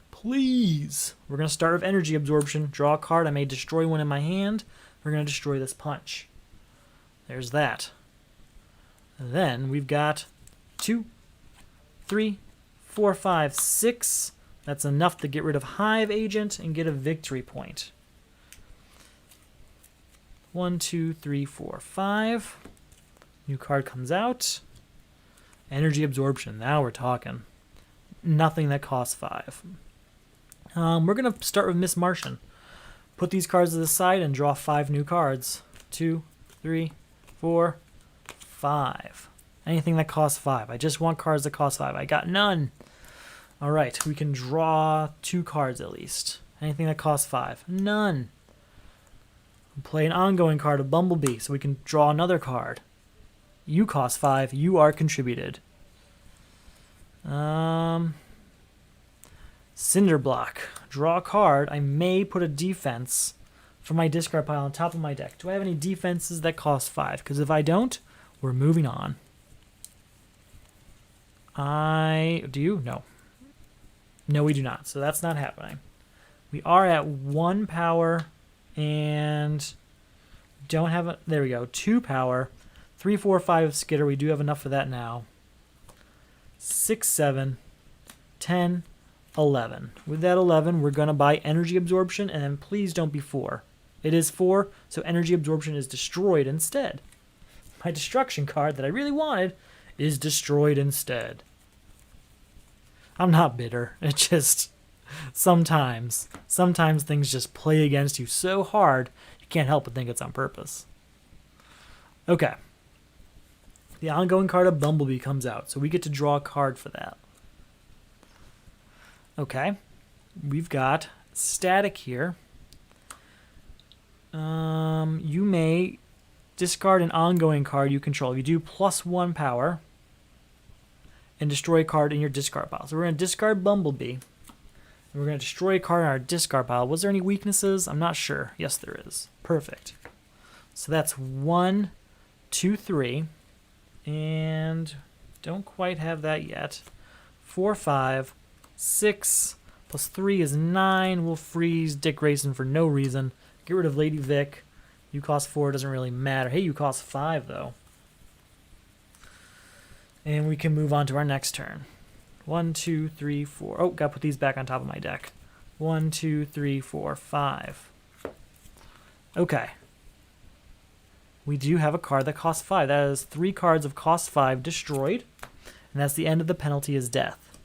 S1: Please. We're going to start with Energy Absorption. Draw a card. I may destroy one in my hand. We're going to destroy this punch. There's that. Then we've got 2, 3, 4, 5, 6. That's enough to get rid of Hive Agent and get a victory point. 1, 2, 3, 4, 5. New card comes out. Energy Absorption. Now we're talking. Nothing that costs 5. We're going to start with Miss Martian. Put these cards to the side and draw 5 new cards. 2, 3, 4, 5. Anything that costs 5. I just want cards that cost 5. I got none. All right, we can draw 2 cards at least. Anything that costs 5. None. Play an ongoing card of Bumblebee so we can draw another card. You cost 5. You are contributed. Cinder Block. Draw a card. I may put a defense from my discard pile on top of my deck. Do I have any defenses that cost 5? Because if I don't, we're moving on. Do you? No. No, we do not. So that's not happening. We are at 1 power and don't have there we go. 2 power. 3, 4, 5 Skitter. We do have enough for that now. 6, 7, 10, 11. With that 11, we're going to buy Energy Absorption, and then please don't be 4. It is 4, so Energy Absorption is destroyed instead. My destruction card that I really wanted is destroyed instead. I'm not bitter. It's just sometimes things just play against you so hard you can't help but think it's on purpose. Okay. The ongoing card of Bumblebee comes out, so we get to draw a card for that. Okay. We've got Static here. You may discard an ongoing card you control. You do +1 power and destroy a card in your discard pile. So we're going to discard Bumblebee. And we're going to destroy a card in our discard pile. Was there any weaknesses? I'm not sure. Yes, there is. Perfect. So that's 1, 2, 3. And don't quite have that yet. 4, 5, 6, plus 3 is 9. We'll freeze Dick Grayson for no reason. Get rid of Lady Vic. You cost 4, doesn't really matter. Hey, you cost 5, though. And we can move on to our next turn. 1, 2, 3, 4. Oh, gotta put these back on top of my deck. 1, 2, 3, 4, 5. Okay. We do have a card that costs 5. That is 3 cards of cost 5 destroyed. And that's the end of the penalty is death.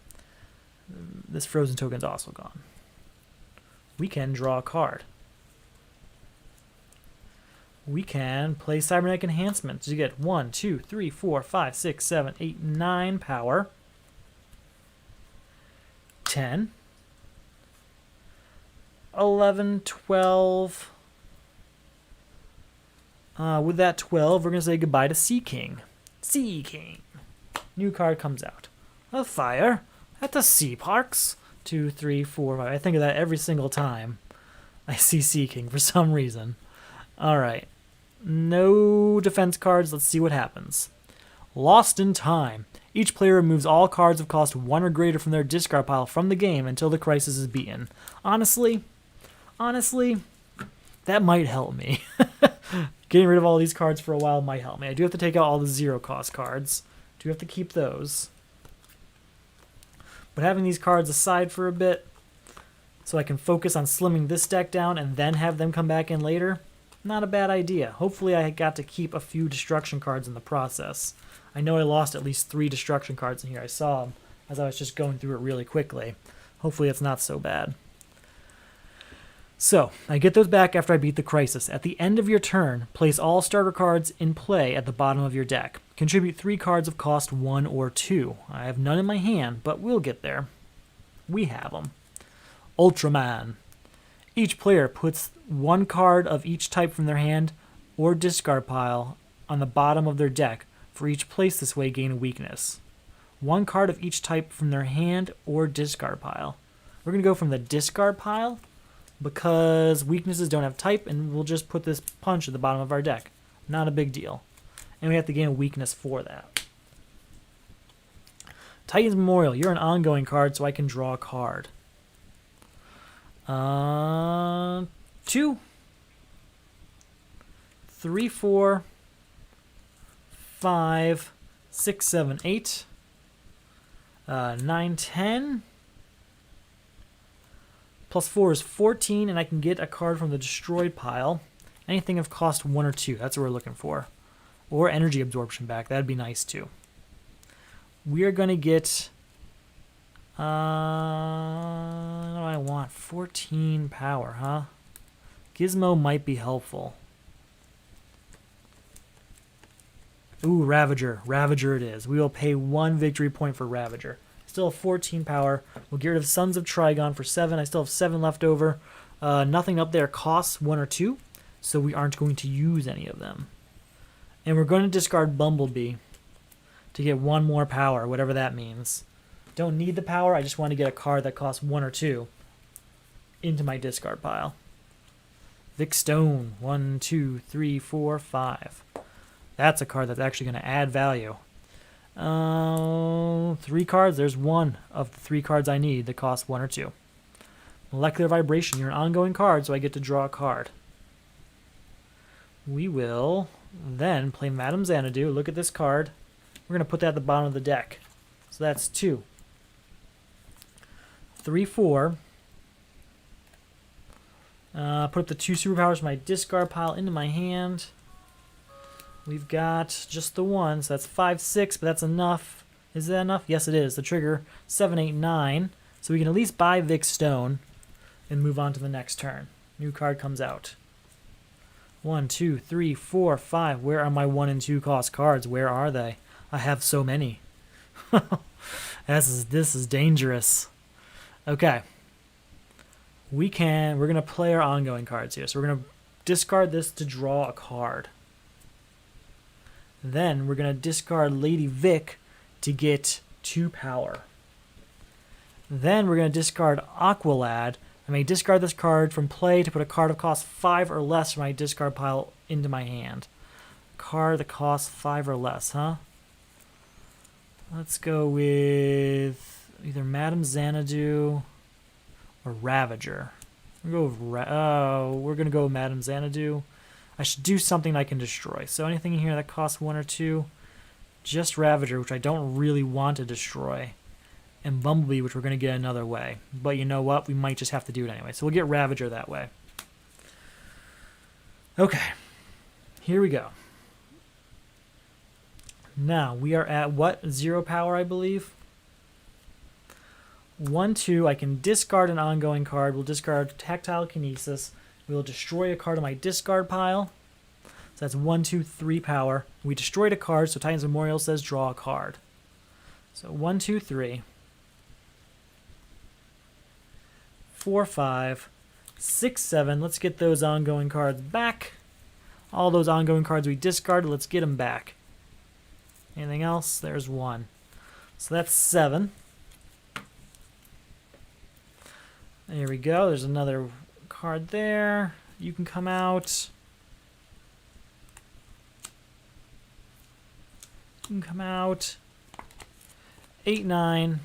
S1: This frozen token's also gone. We can draw a card. We can play Cybernetic Enhancement to get 1, 2, 3, 4, 5, 6, 7, 8, 9 power. 10. 11, 12. With that 12, we're going to say goodbye to Sea King. Sea King. New card comes out. A fire at the sea parks. 2, 3, 4, 5. I think of that every single time I see Sea King for some reason. Alright. No defense cards. Let's see what happens. Lost in Time. Each player removes all cards of cost 1 or greater from their discard pile from the game until the crisis is beaten. Honestly, that might help me. Getting rid of all these cards for a while might help me. I do have to take out all the 0-cost cards. Do have to keep those. But having these cards aside for a bit so I can focus on slimming this deck down and then have them come back in later, not a bad idea. Hopefully I got to keep a few destruction cards in the process. I know I lost at least 3 destruction cards in here. I saw them as I was just going through it really quickly. Hopefully it's not so bad. So, I get those back after I beat the crisis. At the end of your turn, place all starter cards in play at the bottom of your deck. Contribute 3 cards of cost 1 or 2. I have none in my hand, but we'll get there. We have them. Ultraman. Each player puts 1 card of each type from their hand or discard pile on the bottom of their deck. For each place this way, gain a weakness. 1 card of each type from their hand or discard pile. We're going to go from the discard pile because weaknesses don't have type, and we'll just put this punch at the bottom of our deck. Not a big deal. And we have to gain a weakness for that. Titan's Memorial. You're an ongoing card, so I can draw a card. 2, 3, 4, 5, 6, 7, 8, 9, 10. Plus 4 is 14, and I can get a card from the destroyed pile. Anything of cost 1 or 2. That's what we're looking for. Or energy absorption back. That'd be nice too. We are going to get... what do I want? 14 power, huh? Gizmo might be helpful. Ooh, Ravager. Ravager it is. We will pay 1 victory point for Ravager. Still have 14 power. We'll get rid of Sons of Trigon for 7. I still have 7 left over. Nothing up there costs 1 or 2, so we aren't going to use any of them. And we're going to discard Bumblebee to get 1 more power, whatever that means. Don't need the power, I just want to get a card that costs 1 or 2 into my discard pile. Vic Stone, 1, 2, 3, 4, 5. That's a card that's actually going to add value. 3 cards, there's 1 of the 3 cards I need that cost 1 or 2. Molecular Vibration, you're an ongoing card, so I get to draw a card. We will then play Madame Xanadu. Look at this card. We're going to put that at the bottom of the deck. So that's 2. 3, 4. Put up the 2 superpowers from my discard pile into my hand. We've got just the 1, so that's 5, 6, but that's enough. Is that enough? Yes, it is. The trigger, 7, 8, 9. So we can at least buy Vic Stone and move on to the next turn. New card comes out. 1, 2, 3, 4, 5. Where are my 1 and 2 cost cards? Where are they? I have so many. This is dangerous. Okay. We're going to play our ongoing cards here. So we're going to discard this to draw a card. Then we're going to discard Lady Vic to get 2 power. Then we're going to discard Aqualad. I may discard this card from play to put a card of cost 5 or less from my discard pile into my hand. Card that costs 5 or less, huh? Let's go with either Madame Xanadu or Ravager. We're going to go with Madame Xanadu. I should do something I can destroy. So anything in here that costs 1 or 2, just Ravager, which I don't really want to destroy, and Bumblebee, which we're going to get another way. But you know what? We might just have to do it anyway. So we'll get Ravager that way. Okay. Here we go. Now, we are at what? 0 power, I believe? 1, 2. I can discard an ongoing card. We'll discard Tactile Kinesis. We'll destroy a card on my discard pile. So that's 1, 2, 3 power. We destroyed a card, so Titan's Memorial says draw a card. So 1, 2, 3. 4, 5. 6, 7. Let's get those ongoing cards back. All those ongoing cards we discarded, let's get them back. Anything else? There's 1. So that's 7. There we go. There's another card there. You can come out. You can come out. 8, 9.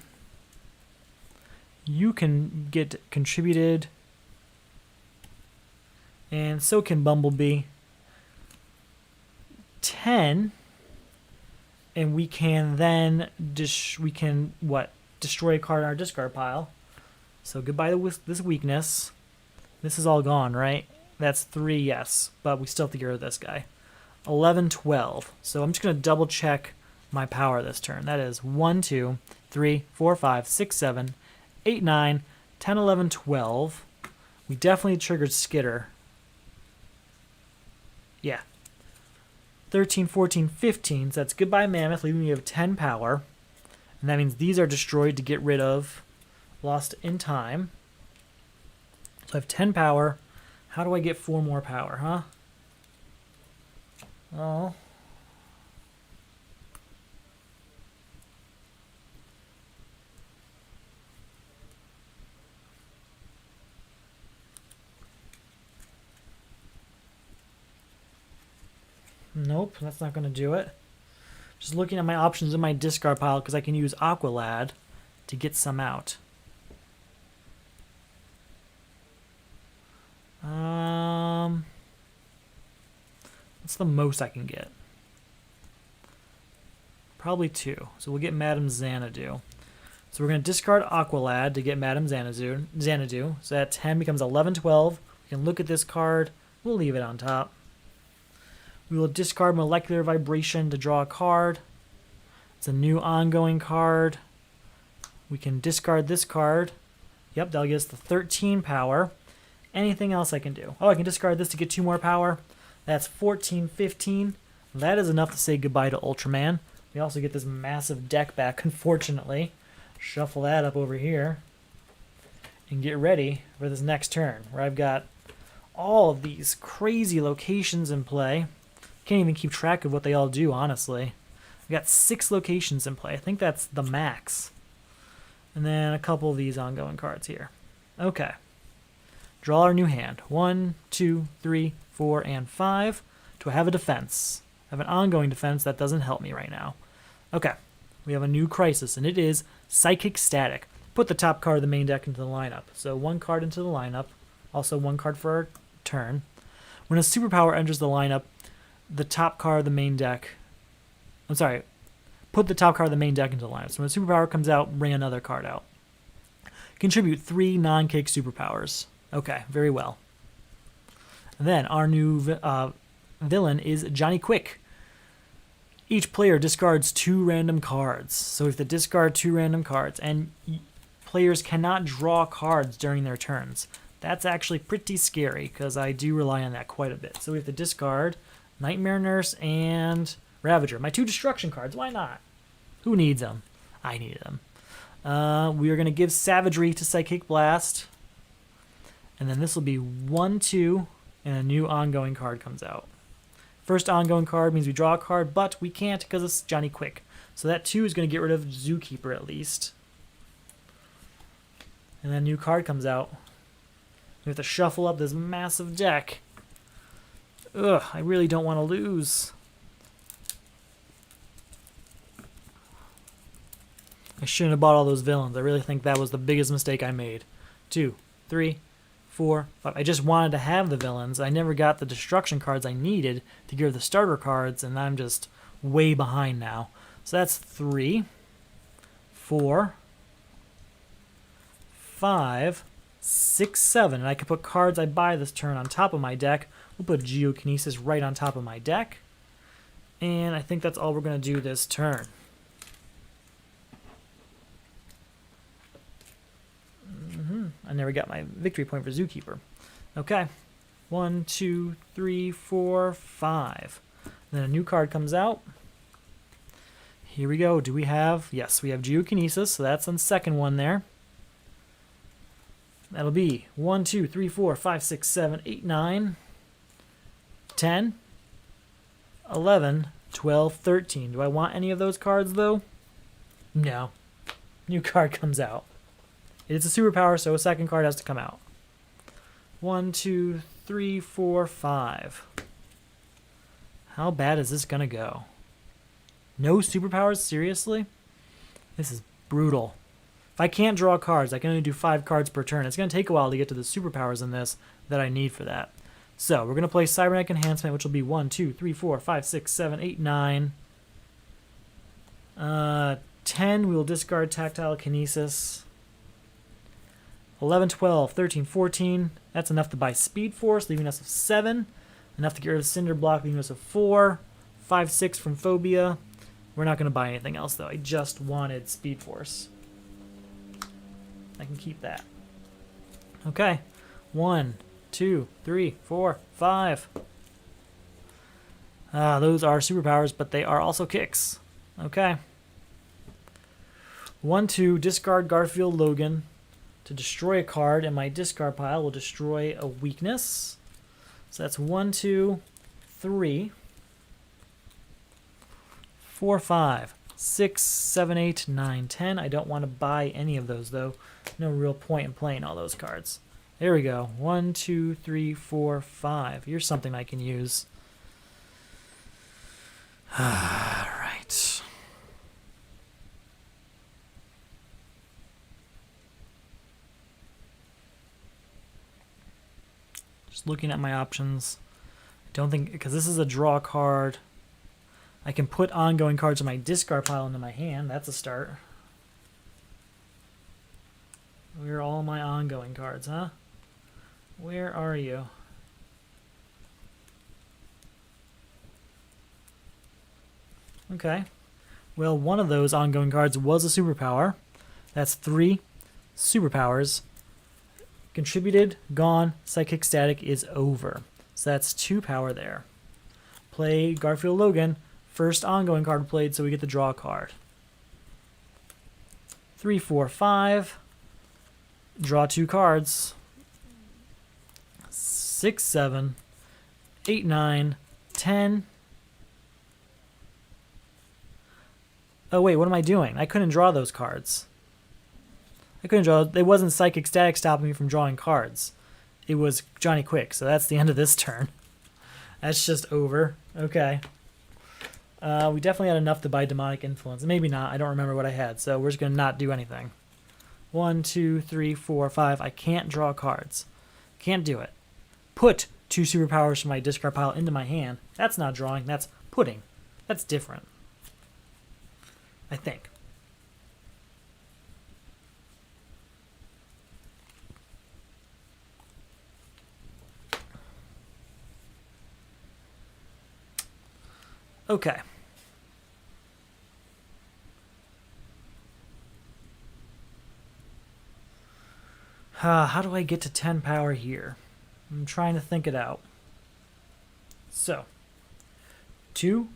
S1: You can get contributed. And so can Bumblebee. 10. And we can then destroy a card in our discard pile. So goodbye to this weakness. This is all gone, right? That's 3, yes. But we still have to get rid of this guy. 11, 12. So I'm just going to double check my power this turn. That is 1, 2, 3, 4, 5, 6, 7, 8, 9, 10, 11, 12. We definitely triggered Skitter. Yeah. 13, 14, 15. So that's goodbye Mammoth, leaving me with 10 power. And that means these are destroyed to get rid of Lost in Time. So I have 10 power. How do I get 4 more power, huh? Oh. Nope, that's not going to do it. Just looking at my options in my discard pile because I can use Aqualad to get some out. What's the most I can get? Probably 2. So we'll get Madame Xanadu. So we're going to discard Aqualad to get Madame Xanadu. So that 10 becomes 11, 12. We can look at this card. We'll leave it on top. We will discard Molecular Vibration to draw a card. It's a new ongoing card. We can discard this card. Yep, that'll get us the 13 power. Anything else I can do? Oh, I can discard this to get 2 more power. That's 14, 15. That is enough to say goodbye to Ultraman. We also get this massive deck back, unfortunately. Shuffle that up over here. And get ready for this next turn, where I've got all of these crazy locations in play. Can't even keep track of what they all do, honestly. I've got 6 locations in play. I think that's the max. And then a couple of these ongoing cards here. Okay. Draw our new hand. 1, 2, 3, 4, and 5. Do I have a defense? I have an ongoing defense. That doesn't help me right now. Okay. We have a new crisis, and it is Psychic Static. Put the top card of the main deck into the lineup. So 1 card into the lineup. Also 1 card for our turn. When a superpower enters the lineup, the top card of the main deck... I'm sorry. Put the top card of the main deck into the lineup. So when a superpower comes out, bring another card out. Contribute 3 non-kick superpowers. Okay, very well. And then our new villain is Johnny Quick. Each player discards 2 random cards. So we have to discard 2 random cards. And players cannot draw cards during their turns. That's actually pretty scary, because I do rely on that quite a bit. So we have to discard Nightmare Nurse and Ravager. My 2 destruction cards, why not? Who needs them? I need them. We are going to give Savagery to Psychic Blast. And then this will be 1, 2, and a new ongoing card comes out. First ongoing card means we draw a card, but we can't because it's Johnny Quick. So that 2 is going to get rid of Zookeeper at least. And then a new card comes out. We have to shuffle up this massive deck. Ugh, I really don't want to lose. I shouldn't have bought all those villains. I really think that was the biggest mistake I made. 2, 3, 4, 5. I just wanted to have the villains. I never got the destruction cards I needed to give the starter cards, and I'm just way behind now. So that's 3, 4, 5, 6, 7. And I can put cards I buy this turn on top of my deck. We'll put Geokinesis right on top of my deck. And I think that's all we're going to do this turn. I never got my victory point for Zookeeper. Okay. 1, 2, 3, 4, 5. Then a new card comes out. Here we go. Do we have... Yes, we have Geokinesis, so that's on the second one there. That'll be 1, 2, 3, 4, 5, 6, 7, 8, 9, 10, 11, 12, 13. Do I want any of those cards, though? No. New card comes out. It's a superpower, so a second card has to come out. 1, 2, 3, 4, 5. How bad is this going to go? No superpowers? Seriously? This is brutal. If I can't draw cards, I can only do 5 cards per turn. It's going to take a while to get to the superpowers in this that I need for that. So, we're going to play Cybernetic Enhancement, which will be 1, 2, 3, 4, 5, 6, 7, 8, 9. 10, we will discard Tactile Kinesis. 11, 12, 13, 14. That's enough to buy Speed Force, leaving us with 7. Enough to get rid of Cinder Block, leaving us with 4. 5, 6 from Phobia. We're not going to buy anything else, though. I just wanted Speed Force. I can keep that. Okay. 1, 2, 3, 4, 5. Those are superpowers, but they are also kicks. Okay. 1, 2, discard Garfield Logan to destroy a card, and my discard pile will destroy a weakness. So that's 1, 2, 3, 4, 5, 6, 7, 8, 9, 10. I don't want to buy any of those, though. No real point in playing all those cards. There we go. 1, 2, 3, 4, 5. Here's something I can use. Alright. Just looking at my options. I don't think, because this is a draw card. I can put ongoing cards in my discard pile into my hand. That's a start. Where are all my ongoing cards, huh? Where are you? Okay. Well, one of those ongoing cards was a superpower. That's 3 superpowers. Contributed, gone, Psychic Static is over. So that's 2 power there. Play Garfield Logan. First ongoing card played, so we get to draw a card. 3, 4, 5. Draw 2 cards. 6, 7, 8, 9, 10. Oh wait, what am I doing? I couldn't draw those cards. I couldn't draw. It wasn't Psychic Static stopping me from drawing cards. It was Johnny Quick, so that's the end of this turn. That's just over. Okay. We definitely had enough to buy Demonic Influence. Maybe not. I don't remember what I had, so we're just going to not do anything. 1, 2, 3, 4, 5. I can't draw cards. Can't do it. Put 2 superpowers from my discard pile into my hand. That's not drawing. That's putting. That's different. I think. Okay. How do I get to 10 power here? I'm trying to think it out. So, 2,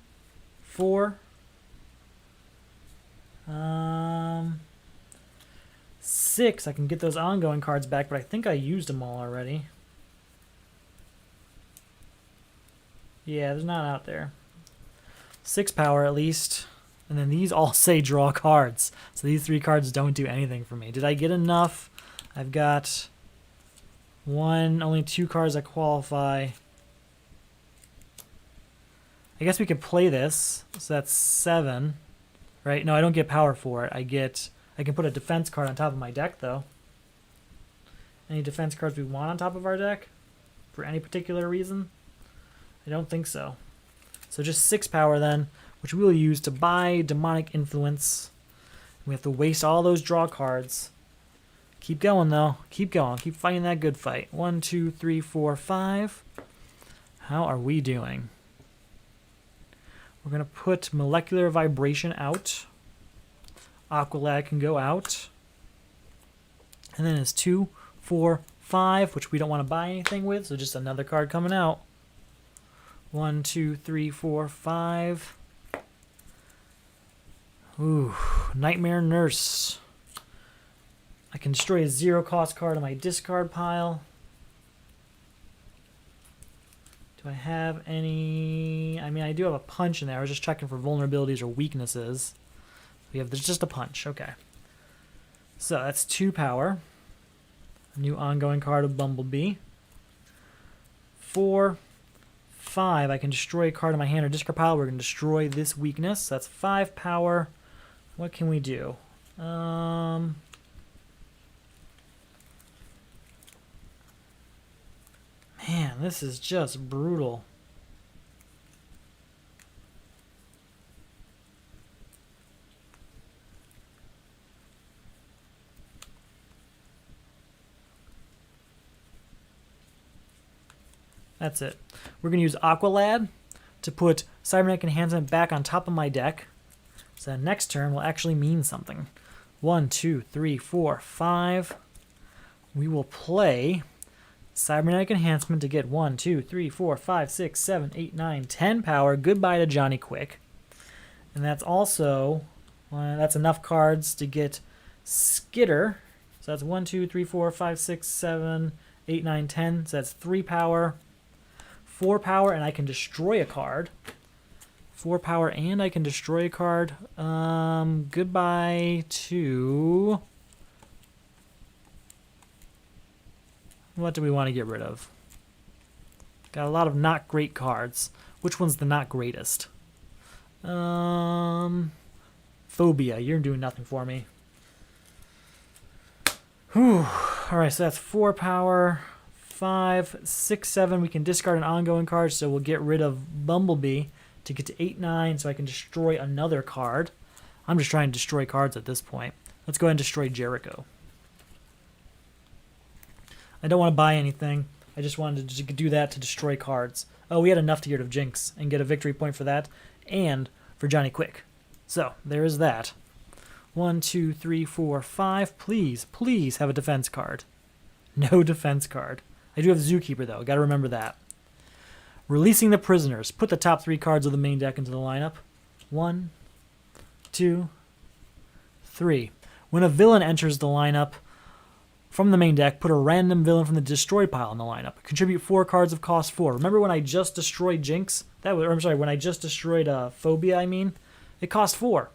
S1: 4, 6. I can get those ongoing cards back, but I think I used them all already. Yeah, there's not out there. 6 power at least. And then these all say draw cards. So these 3 cards don't do anything for me. Did I get enough? I've got only 2 cards that qualify. I guess we could play this. So that's 7. Right? No, I don't get power for it. I can put a defense card on top of my deck though. Any defense cards we want on top of our deck? For any particular reason? I don't think so. So just 6 power then, which we will use to buy Demonic Influence. We have to waste all those draw cards. Keep going though. Keep going. Keep fighting that good fight. 1, 2, 3, 4, 5. How are we doing? We're going to put Molecular Vibration out. Aqualad can go out. And then it's 2, 4, 5, which we don't want to buy anything with, so just another card coming out. 1, 2, 3, 4, 5. Ooh, Nightmare Nurse. I can destroy a 0-cost card on my discard pile. Do I have any... I mean, I do have a punch in there. I was just checking for vulnerabilities or weaknesses. There's just a punch. Okay. So that's 2 power. A new ongoing card of Bumblebee. 4, 5. I can destroy a card in my hand or discard pile. We're going to destroy this weakness. That's 5 power. What can we do? Man, this is just brutal. That's it. We're going to use Aqualad to put Cybernetic Enhancement back on top of my deck. So the next turn will actually mean something. 1, 2, 3, 4, 5. We will play Cybernetic Enhancement to get 1, 2, 3, 4, 5, 6, 7, 8, 9, 10 power. Goodbye to Johnny Quick. And that's also, that's enough cards to get Skitter. So that's 1, 2, 3, 4, 5, 6, 7, 8, 9, 10. So that's 3 power. 4 power, and I can destroy a card. 4 power, and I can destroy a card. Goodbye to... What do we want to get rid of? Got a lot of not great cards. Which one's the not greatest? Phobia. You're doing nothing for me. Whew. Alright, so that's 4 power. 5, 6, 7. We can discard an ongoing card, so we'll get rid of Bumblebee to get to 8-9 so I can destroy another card. I'm just trying to destroy cards at this point. Let's go ahead and destroy Jericho. I don't want to buy anything. I just wanted to do that to destroy cards. Oh, we had enough to get rid of Jinx and get a victory point for that and for Johnny Quick. So, there is that. 1, 2, 3, 4, 5. Please, please have a defense card. No defense card. I do have Zookeeper, though. Got to remember that. Releasing the prisoners. Put the top 3 cards of the main deck into the lineup. 1, 2, 3. When a villain enters the lineup from the main deck, put a random villain from the destroy pile in the lineup. Contribute 4 cards of cost 4. Remember when I just destroyed Jinx? I'm sorry, when I just destroyed Phobia, I mean? It cost 4.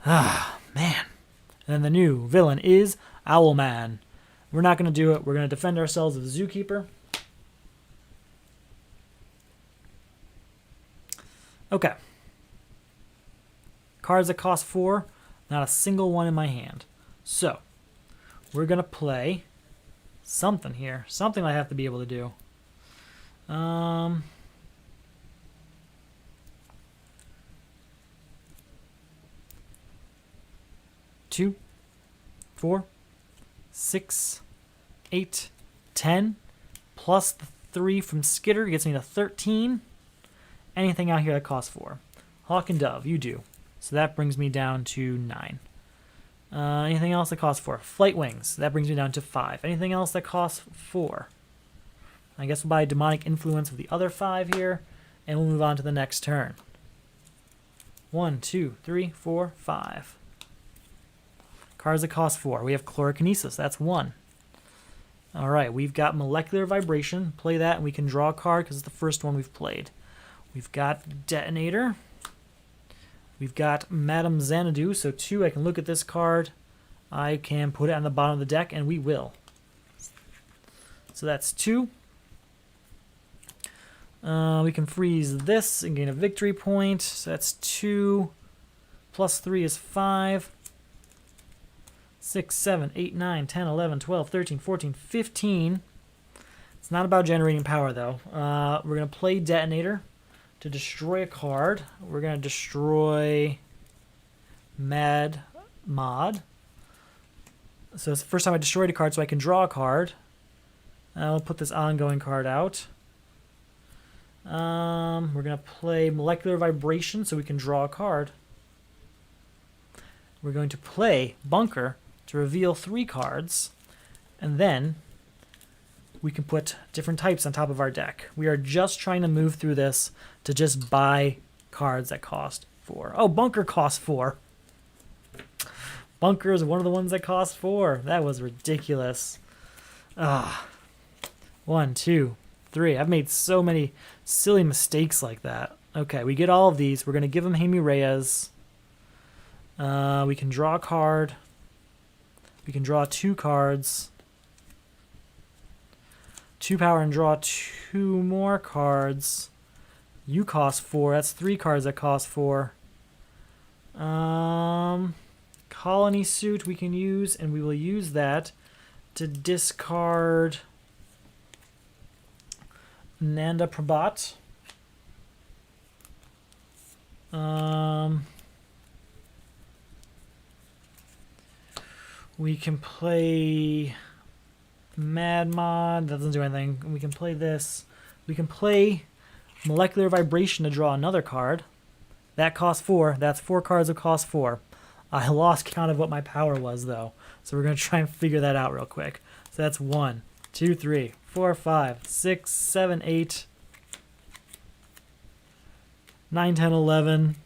S1: Ah, man. And then the new villain is Owlman. We're not going to do it. We're going to defend ourselves with Zookeeper. Okay. Cards that cost 4. Not a single one in my hand. So, we're going to play something here. Something I have to be able to do. 2, 4, 6, 8, 10. Plus the 3 from Skitter gets me to 13. Anything out here that costs 4. Hawk and Dove, you do. So that brings me down to 9. Anything else that costs 4? Flight Wings, that brings me down to 5. Anything else that costs 4? I guess we'll buy Demonic Influence with the other 5 here, and we'll move on to the next turn. 1, 2, 3, 4, 5. Cards that cost 4. We have Chlorokinesis, that's 1. Alright, we've got Molecular Vibration. Play that and we can draw a card because it's the first one we've played. We've got Detonator. We've got Madame Xanadu, so 2. I can look at this card. I can put it on the bottom of the deck, and we will. So that's 2. We can freeze this and gain a victory point. So that's 2. Plus 3 is 5. 6, 7, 8, 9, 10, 11, 12, 13, 14, 15. It's not about generating power, though. We're going to play Detonator to destroy a card. We're going to destroy Mad Mod. So it's the first time I destroyed a card, so I can draw a card. I'll put this ongoing card out. We're going to play Molecular Vibration so we can draw a card. We're going to play Bunker to reveal 3 cards, and then we can put different types on top of our deck. We are just trying to move through this to just buy cards that cost 4. Oh, Bunker costs 4. Bunker is one of the ones that cost 4. That was ridiculous. 1, 2, 3. I've made so many silly mistakes like that. Okay, we get all of these. We're going to give them Jaime Reyes. We can draw a card. We can draw 2 cards. 2 power and draw 2 more cards. You cost 4. That's 3 cards that cost 4. Colony Suit we can use, and we will use that to discard Nanda Prabhat. We can play Mad Mod. That doesn't do anything. We can play this. We can play Molecular Vibration to draw another card. That costs 4. That's 4 cards that cost 4. I lost count of what my power was, though. So we're going to try and figure that out real quick. So that's 1, 2, 3, 4, 5, 6, 7, 8, 9, 10, 11.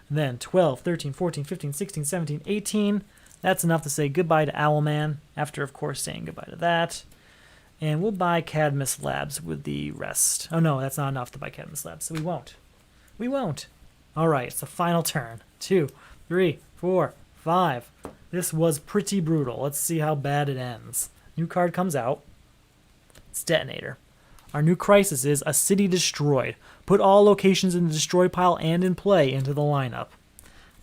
S1: And then 12, 13, 14, 15, 16, 17, 18. That's enough to say goodbye to Owlman, after, of course, saying goodbye to that. And we'll buy Cadmus Labs with the rest. Oh, no, that's not enough to buy Cadmus Labs, so we won't. We won't. All right, it's the final turn. 2, 3, 4, 5. This was pretty brutal. Let's see how bad it ends. New card comes out. It's Detonator. Our new crisis is a city destroyed. Put all locations in the destroy pile and in play into the lineup.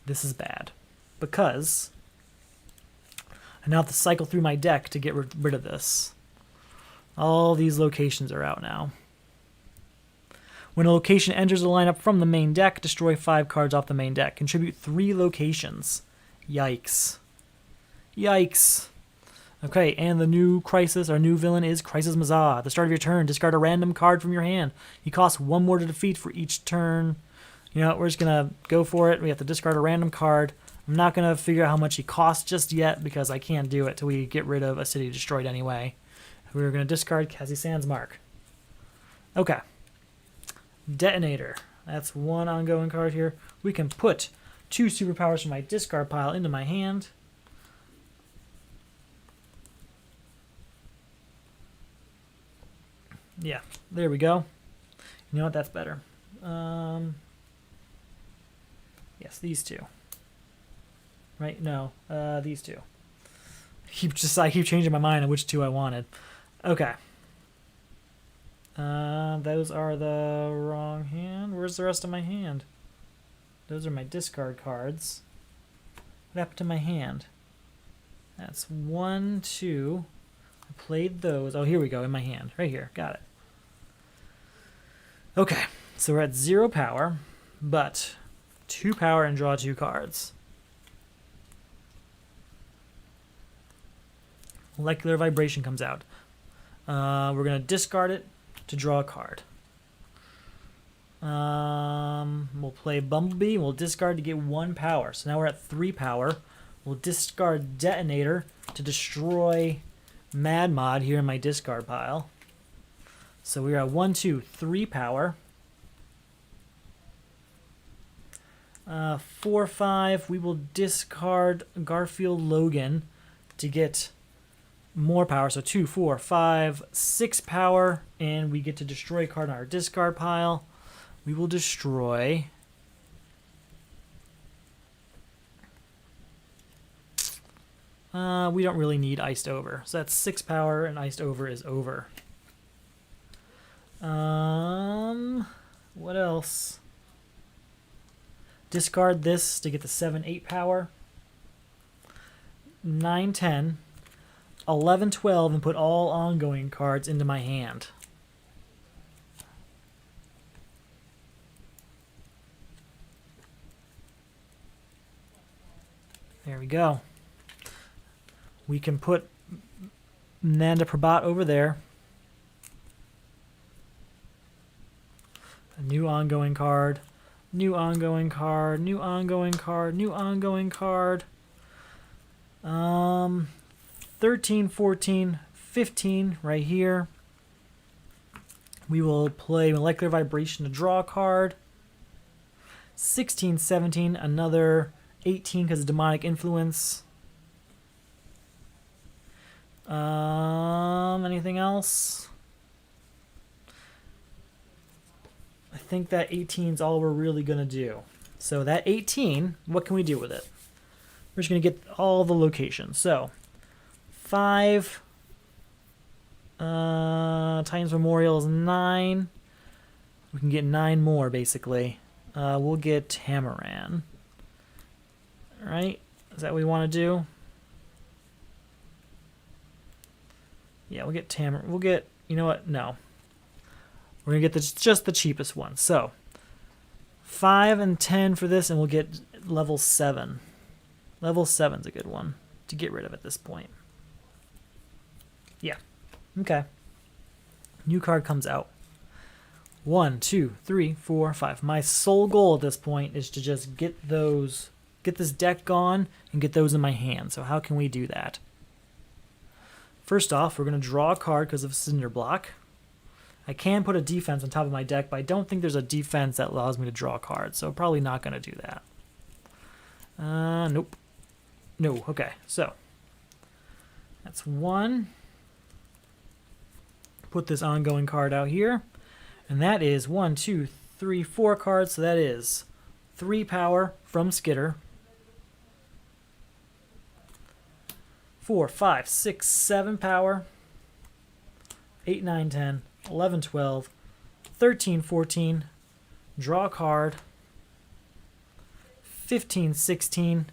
S1: This is bad because I now have to cycle through my deck to get rid of this. All these locations are out now. When a location enters the lineup from the main deck, destroy 5 cards off the main deck. Contribute 3 locations. Yikes. Yikes. Okay, and the new Crisis, our new villain, is Crisis Mazah. At the start of your turn, discard a random card from your hand. He costs 1 more to defeat for each turn. You know, we're just going to go for it. We have to discard a random card. I'm not going to figure out how much he costs just yet because I can't do it till we get rid of a city destroyed anyway. We're going to discard Cassie Sandsmark. Okay. Detonator. That's 1 ongoing card here. We can put 2 superpowers from my discard pile into my hand. Yeah, there we go. You know what? That's better. Yes, these 2. Right? No, these 2. I keep changing my mind on which 2 I wanted. Okay. Those are the wrong hand. Where's the rest of my hand? Those are my discard cards. What happened to my hand? That's 1, 2. I played those. Oh, here we go, in my hand. Right here. Got it. Okay, so we're at 0 power, but 2 power and draw 2 cards. Molecular Vibration comes out. We're going to discard it to draw a card. We'll play Bumblebee. We'll discard to get 1 power. So now we're at 3 power. We'll discard Detonator to destroy Mad Mod here in my discard pile. So we're at 1, 2, 3 power. 4, 5. We will discard Garfield Logan to get more power. So 2, 4, 5, 6 power. And we get to destroy a card on our discard pile. We will destroy... we don't really need Iced Over. So that's 6 power, and Iced Over is over. What else? Discard this to get the 7, 8 power. 9, 10. 11, 12, and put all ongoing cards into my hand. There we go. We can put Nanda Prabhat over there. A new ongoing card. New ongoing card. New ongoing card. New ongoing card. 13, 14, 15 right here. We will play Molecular Vibration to draw a card. 16, 17, another 18 because of Demonic Influence. Anything else? I think that 18 is all we're really going to do. So that 18, what can we do with it? We're just going to get all the locations. So 5 Titan's Memorial is 9. We can get 9 more, basically. We'll get Tamaran. Alright, is that what we want to do? Yeah, we'll get Tamaran. We'll get, you know what? No. We're going to get just the cheapest one. So 5 and 10 for this, and we'll get level 7. Level 7's a good one to get rid of at this point. Yeah. Okay. New card comes out. 1, 2, 3, 4, 5. My sole goal at this point is to just get this deck gone and get those in my hand. So how can we do that? First off, we're going to draw a card because of Cinder Block. I can put a defense on top of my deck, but I don't think there's a defense that allows me to draw cards, so probably not going to do that. Nope. No, okay, so that's 1. Put this ongoing card out here, and that is 1, 2, 3, 4 cards, so that is 3 power from Skitter. 4, 5, 6, 7 power. 8, 9, 10, 11, 12, 13, 14. Draw a card. 15, 16.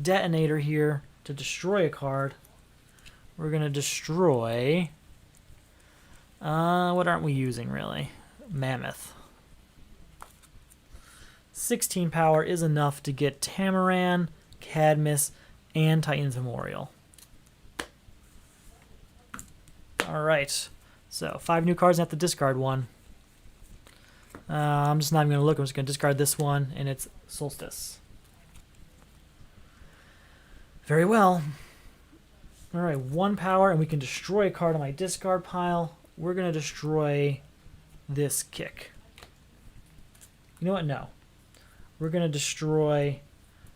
S1: Detonator here to destroy a card. We're going to destroy... what aren't we using, really? Mammoth. 16 power is enough to get Tamaran, Cadmus, and Titan's Memorial. Alright, so 5 new cards and have to discard one. I'm just not even going to look. I'm just going to discard this one, and it's Solstice. Very well. Alright, 1 power, and we can destroy a card on my discard pile. We're going to destroy this Kick. You know what? No. We're going to destroy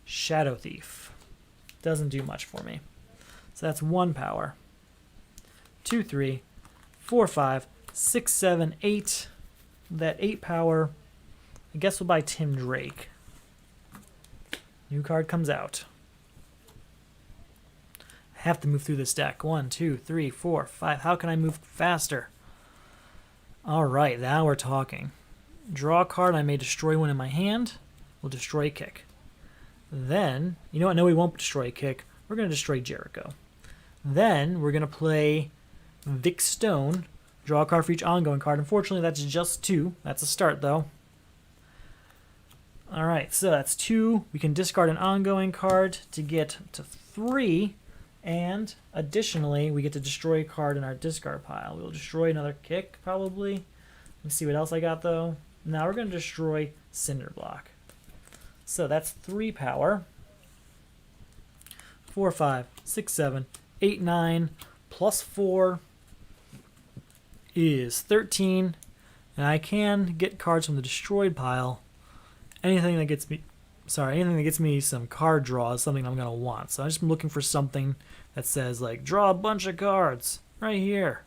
S1: Shadow Thief. Doesn't do much for me. So that's 1 power. 2, 3, 4, 5, 6, 7, 8. That 8 power, I guess we'll buy Tim Drake. New card comes out. I have to move through this deck. 1, 2, 3, 4, 5. How can I move faster? Alright, now we're talking. Draw a card, I may destroy one in my hand. We'll destroy Kick. Then, you know what? No, we won't destroy Kick. We're going to destroy Jericho. Then, we're going to play Vic Stone. Draw a card for each ongoing card. Unfortunately, that's just 2. That's a start, though. Alright, so that's 2. We can discard an ongoing card to get to 3. And, additionally, we get to destroy a card in our discard pile. We'll destroy another Kick, probably. Let me see what else I got, though. Now we're going to destroy Cinderblock. So that's 3 power. 4, 5, 6, 7, 8, 9, plus 4 is 13. And I can get cards from the destroyed pile. Anything that gets me some card draw is something I'm going to want. So I'm just looking for something that says, like, draw a bunch of cards right here.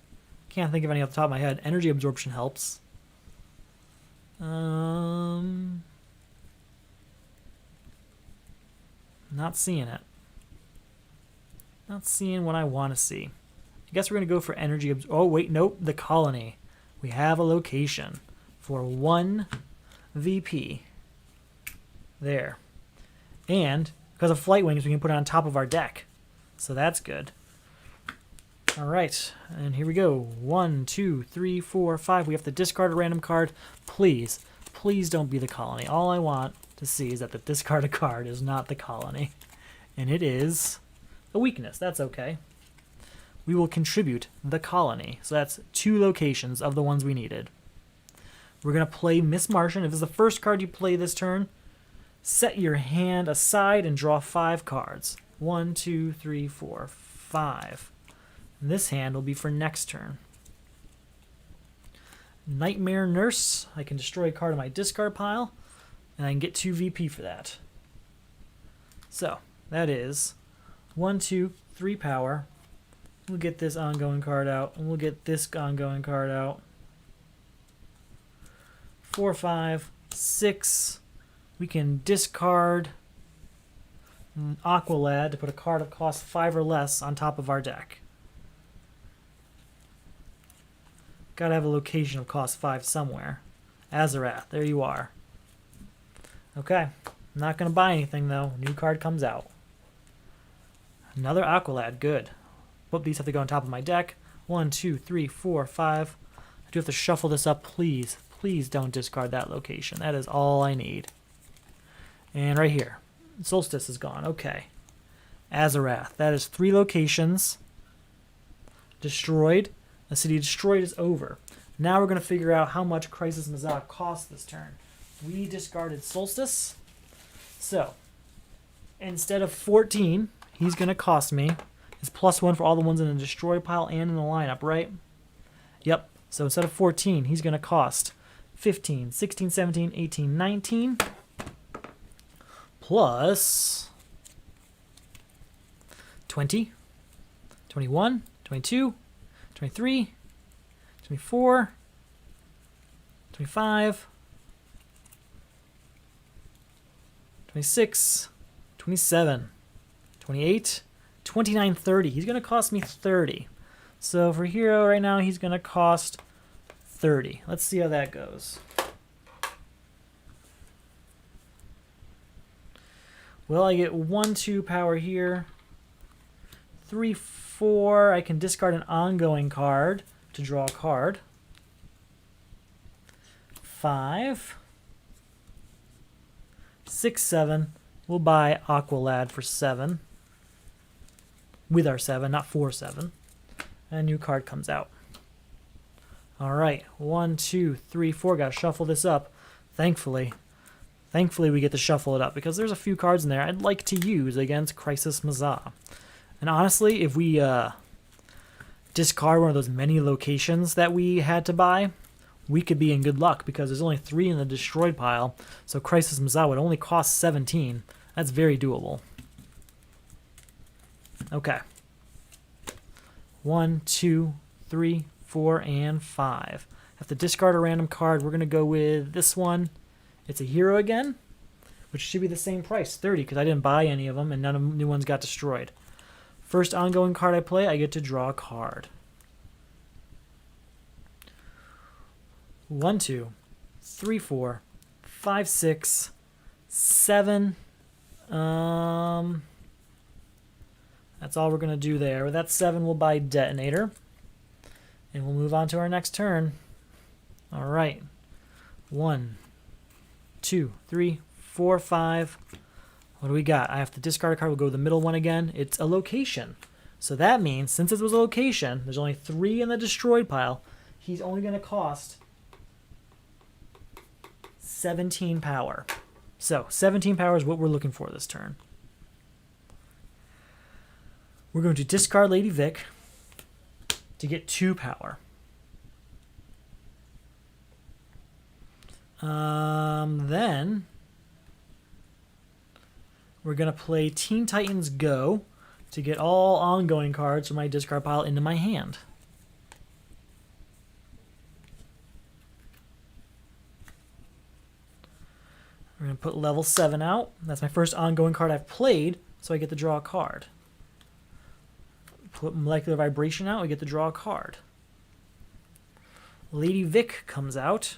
S1: Can't think of any off the top of my head. Energy absorption helps. Not seeing it. Not seeing what I want to see. I guess we're going to go for energy. Oh, wait, nope. The colony. We have a location for 1 VP. There. And because of Flight Wings, we can put it on top of our deck. So that's good. All right. And here we go. 1, 2, 3, 4, 5. We have to discard a random card. Please, please don't be the colony. All I want to see is that the discarded card is not the colony. And it is a weakness. That's okay. We will contribute the colony. So that's 2 locations of the ones we needed. We're going to play Miss Martian. If this is the first card you play this turn, set your hand aside and draw 5 cards. 1, 2, 3, 4, 5. And this hand will be for next turn. Nightmare Nurse. I can destroy a card in my discard pile, and I can get 2 VP for that. So, that is 1, 2, 3 power. We'll get this ongoing card out, and we'll get this ongoing card out. 4, 5, 6. We can discard Aqualad to put a card of cost 5 or less on top of our deck. Gotta have a location of cost 5 somewhere. Azarath, there you are. Okay, I'm not gonna buy anything though. New card comes out. Another Aqualad, good. Both these have to go on top of my deck. 1, 2, 3, 4, 5. I do have to shuffle this up, please. Please don't discard that location. That is all I need. And right here, Solstice is gone. Okay. Azarath, that is 3 locations. Destroyed. The city destroyed is over. Now we're going to figure out how much Crisis Mazak costs this turn. We discarded Solstice. So, instead of 14, he's going to cost me. It's +1 for all the ones in the destroy pile and in the lineup, right? Yep. So instead of 14, he's going to cost 15, 16, 17, 18, 19. Plus 20, 21, 22, 23, 24, 25, 26, 27, 28, 29, 30. He's going to cost me 30. So for Hero right now, he's going to cost 30. Let's see how that goes. Well, I get 1, 2 power here. 3, 4. I can discard an ongoing card to draw a card. 5. 6, 7. We'll buy Aqualad for 7. With our 7, not for 7. And a new card comes out. Alright, 1, 2, 3, 4. Gotta shuffle this up. Thankfully we get to shuffle it up because there's a few cards in there I'd like to use against Crisis Mazah. And honestly, if we discard one of those many locations that we had to buy, we could be in good luck because there's only 3 in the destroyed pile, so Crisis Mazah would only cost 17. That's very doable. Okay. 1, 2, 3, 4, and 5. Have to discard a random card. We're going to go with this one. It's a hero again, which should be the same price, 30, because I didn't buy any of them and none of the new ones got destroyed. First ongoing card I play, I get to draw a card. 1, 2, 3, 4, 5, 6, 7. That's all we're going to do there. With that 7, we'll buy Detonator. And we'll move on to our next turn. All right. 1, 2, 3, 4, 5. What do we got? I have to discard a card. We'll go with the middle one again. It's a location. So that means, since it was a location, there's only 3 in the destroyed pile. He's only going to cost 17 power. So 17 power is what we're looking for this turn. We're going to discard Lady Vic to get 2 power. Then we're going to play Teen Titans Go to get all ongoing cards from my discard pile into my hand. We're going to put level 7 out. That's my first ongoing card I've played, so I get to draw a card. Put Molecular Vibration out, we get to draw a card. Lady Vic comes out.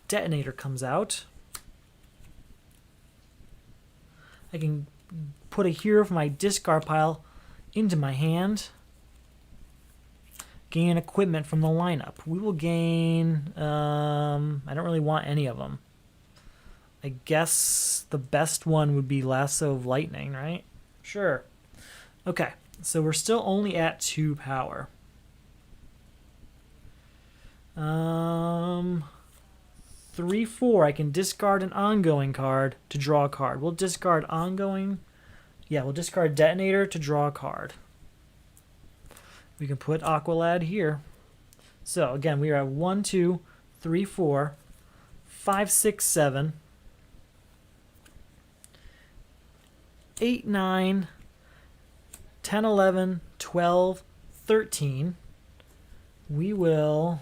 S1: Detonator comes out. I can put a hero from my discard pile into my hand. Gain equipment from the lineup. We will gain... I don't really want any of them. I guess the best one would be Lasso of Lightning, right? Sure. Okay, so we're still only at 2 power. 3, 4. I can discard an ongoing card to draw a card. We'll discard ongoing. Yeah, we'll discard Detonator to draw a card. We can put Aqualad here. So again, we are at 1, 2, 3, 4, 5, 6, 7, 8, 9, 10, 11, 12, 13. We will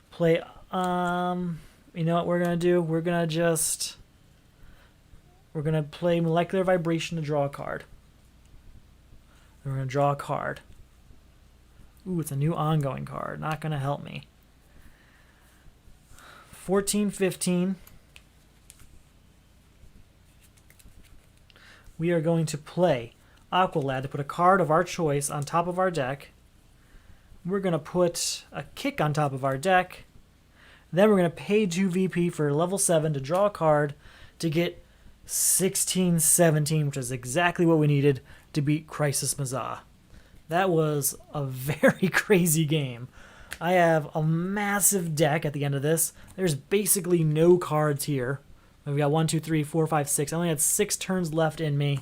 S1: play, you know what we're going to do? We're going to play Molecular Vibration to draw a card. We're going to draw a card. Ooh, it's a new ongoing card. Not going to help me. 14, 15. We are going to play Aqualad to put a card of our choice on top of our deck. We're going to put a kick on top of our deck. Then we're going to pay 2 VP for level 7 to draw a card to get 16, 17, which is exactly what we needed to beat Crisis Mazah. That was a very crazy game. I have a massive deck at the end of this. There's basically no cards here. We got 1, 2, 3, 4, 5, 6. I only had 6 turns left in me.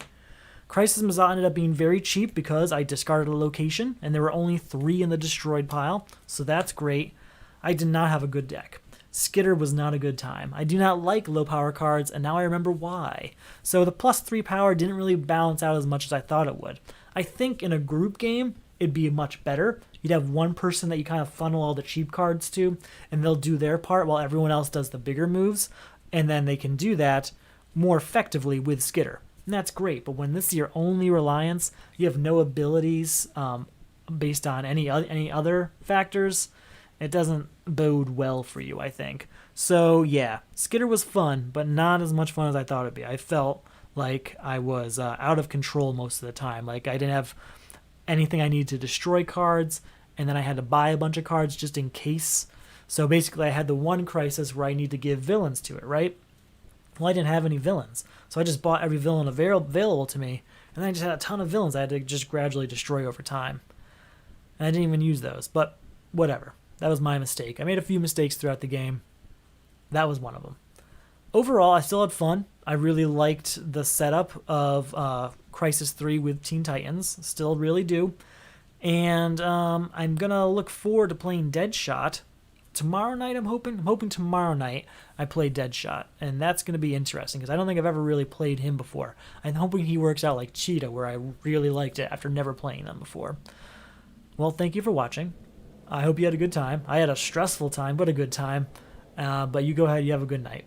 S1: Crisis Mazah ended up being very cheap because I discarded a location, and there were only 3 in the destroyed pile, so that's great. I did not have a good deck. Skitter was not a good time. I do not like low power cards, and now I remember why. So the plus 3 power didn't really balance out as much as I thought it would. I think in a group game, it'd be much better. You'd have one person that you kind of funnel all the cheap cards to, and they'll do their part while everyone else does the bigger moves, and then they can do that more effectively with Skitter. And that's great, but when this is your only reliance, you have no abilities based on any other factors, it doesn't bode well for you, I think. So yeah, Skitter was fun, but not as much fun as I thought it'd be. I felt like I was out of control most of the time. Like I didn't have anything I needed to destroy cards, and then I had to buy a bunch of cards just in case. So basically I had the one crisis where I need to give villains to it, right? Well, I didn't have any villains, so I just bought every villain available to me, and then I just had a ton of villains I had to just gradually destroy over time. And I didn't even use those, but whatever. That was my mistake. I made a few mistakes throughout the game. That was one of them. Overall, I still had fun. I really liked the setup of Crisis 3 with Teen Titans. Still really do. And I'm going to look forward to playing Deadshot. Tomorrow night, I'm hoping tomorrow night I play Deadshot. And that's going to be interesting because I don't think I've ever really played him before. I'm hoping he works out like Cheetah, where I really liked it after never playing them before. Well, thank you for watching. I hope you had a good time. I had a stressful time, but a good time. But you go ahead, you have a good night.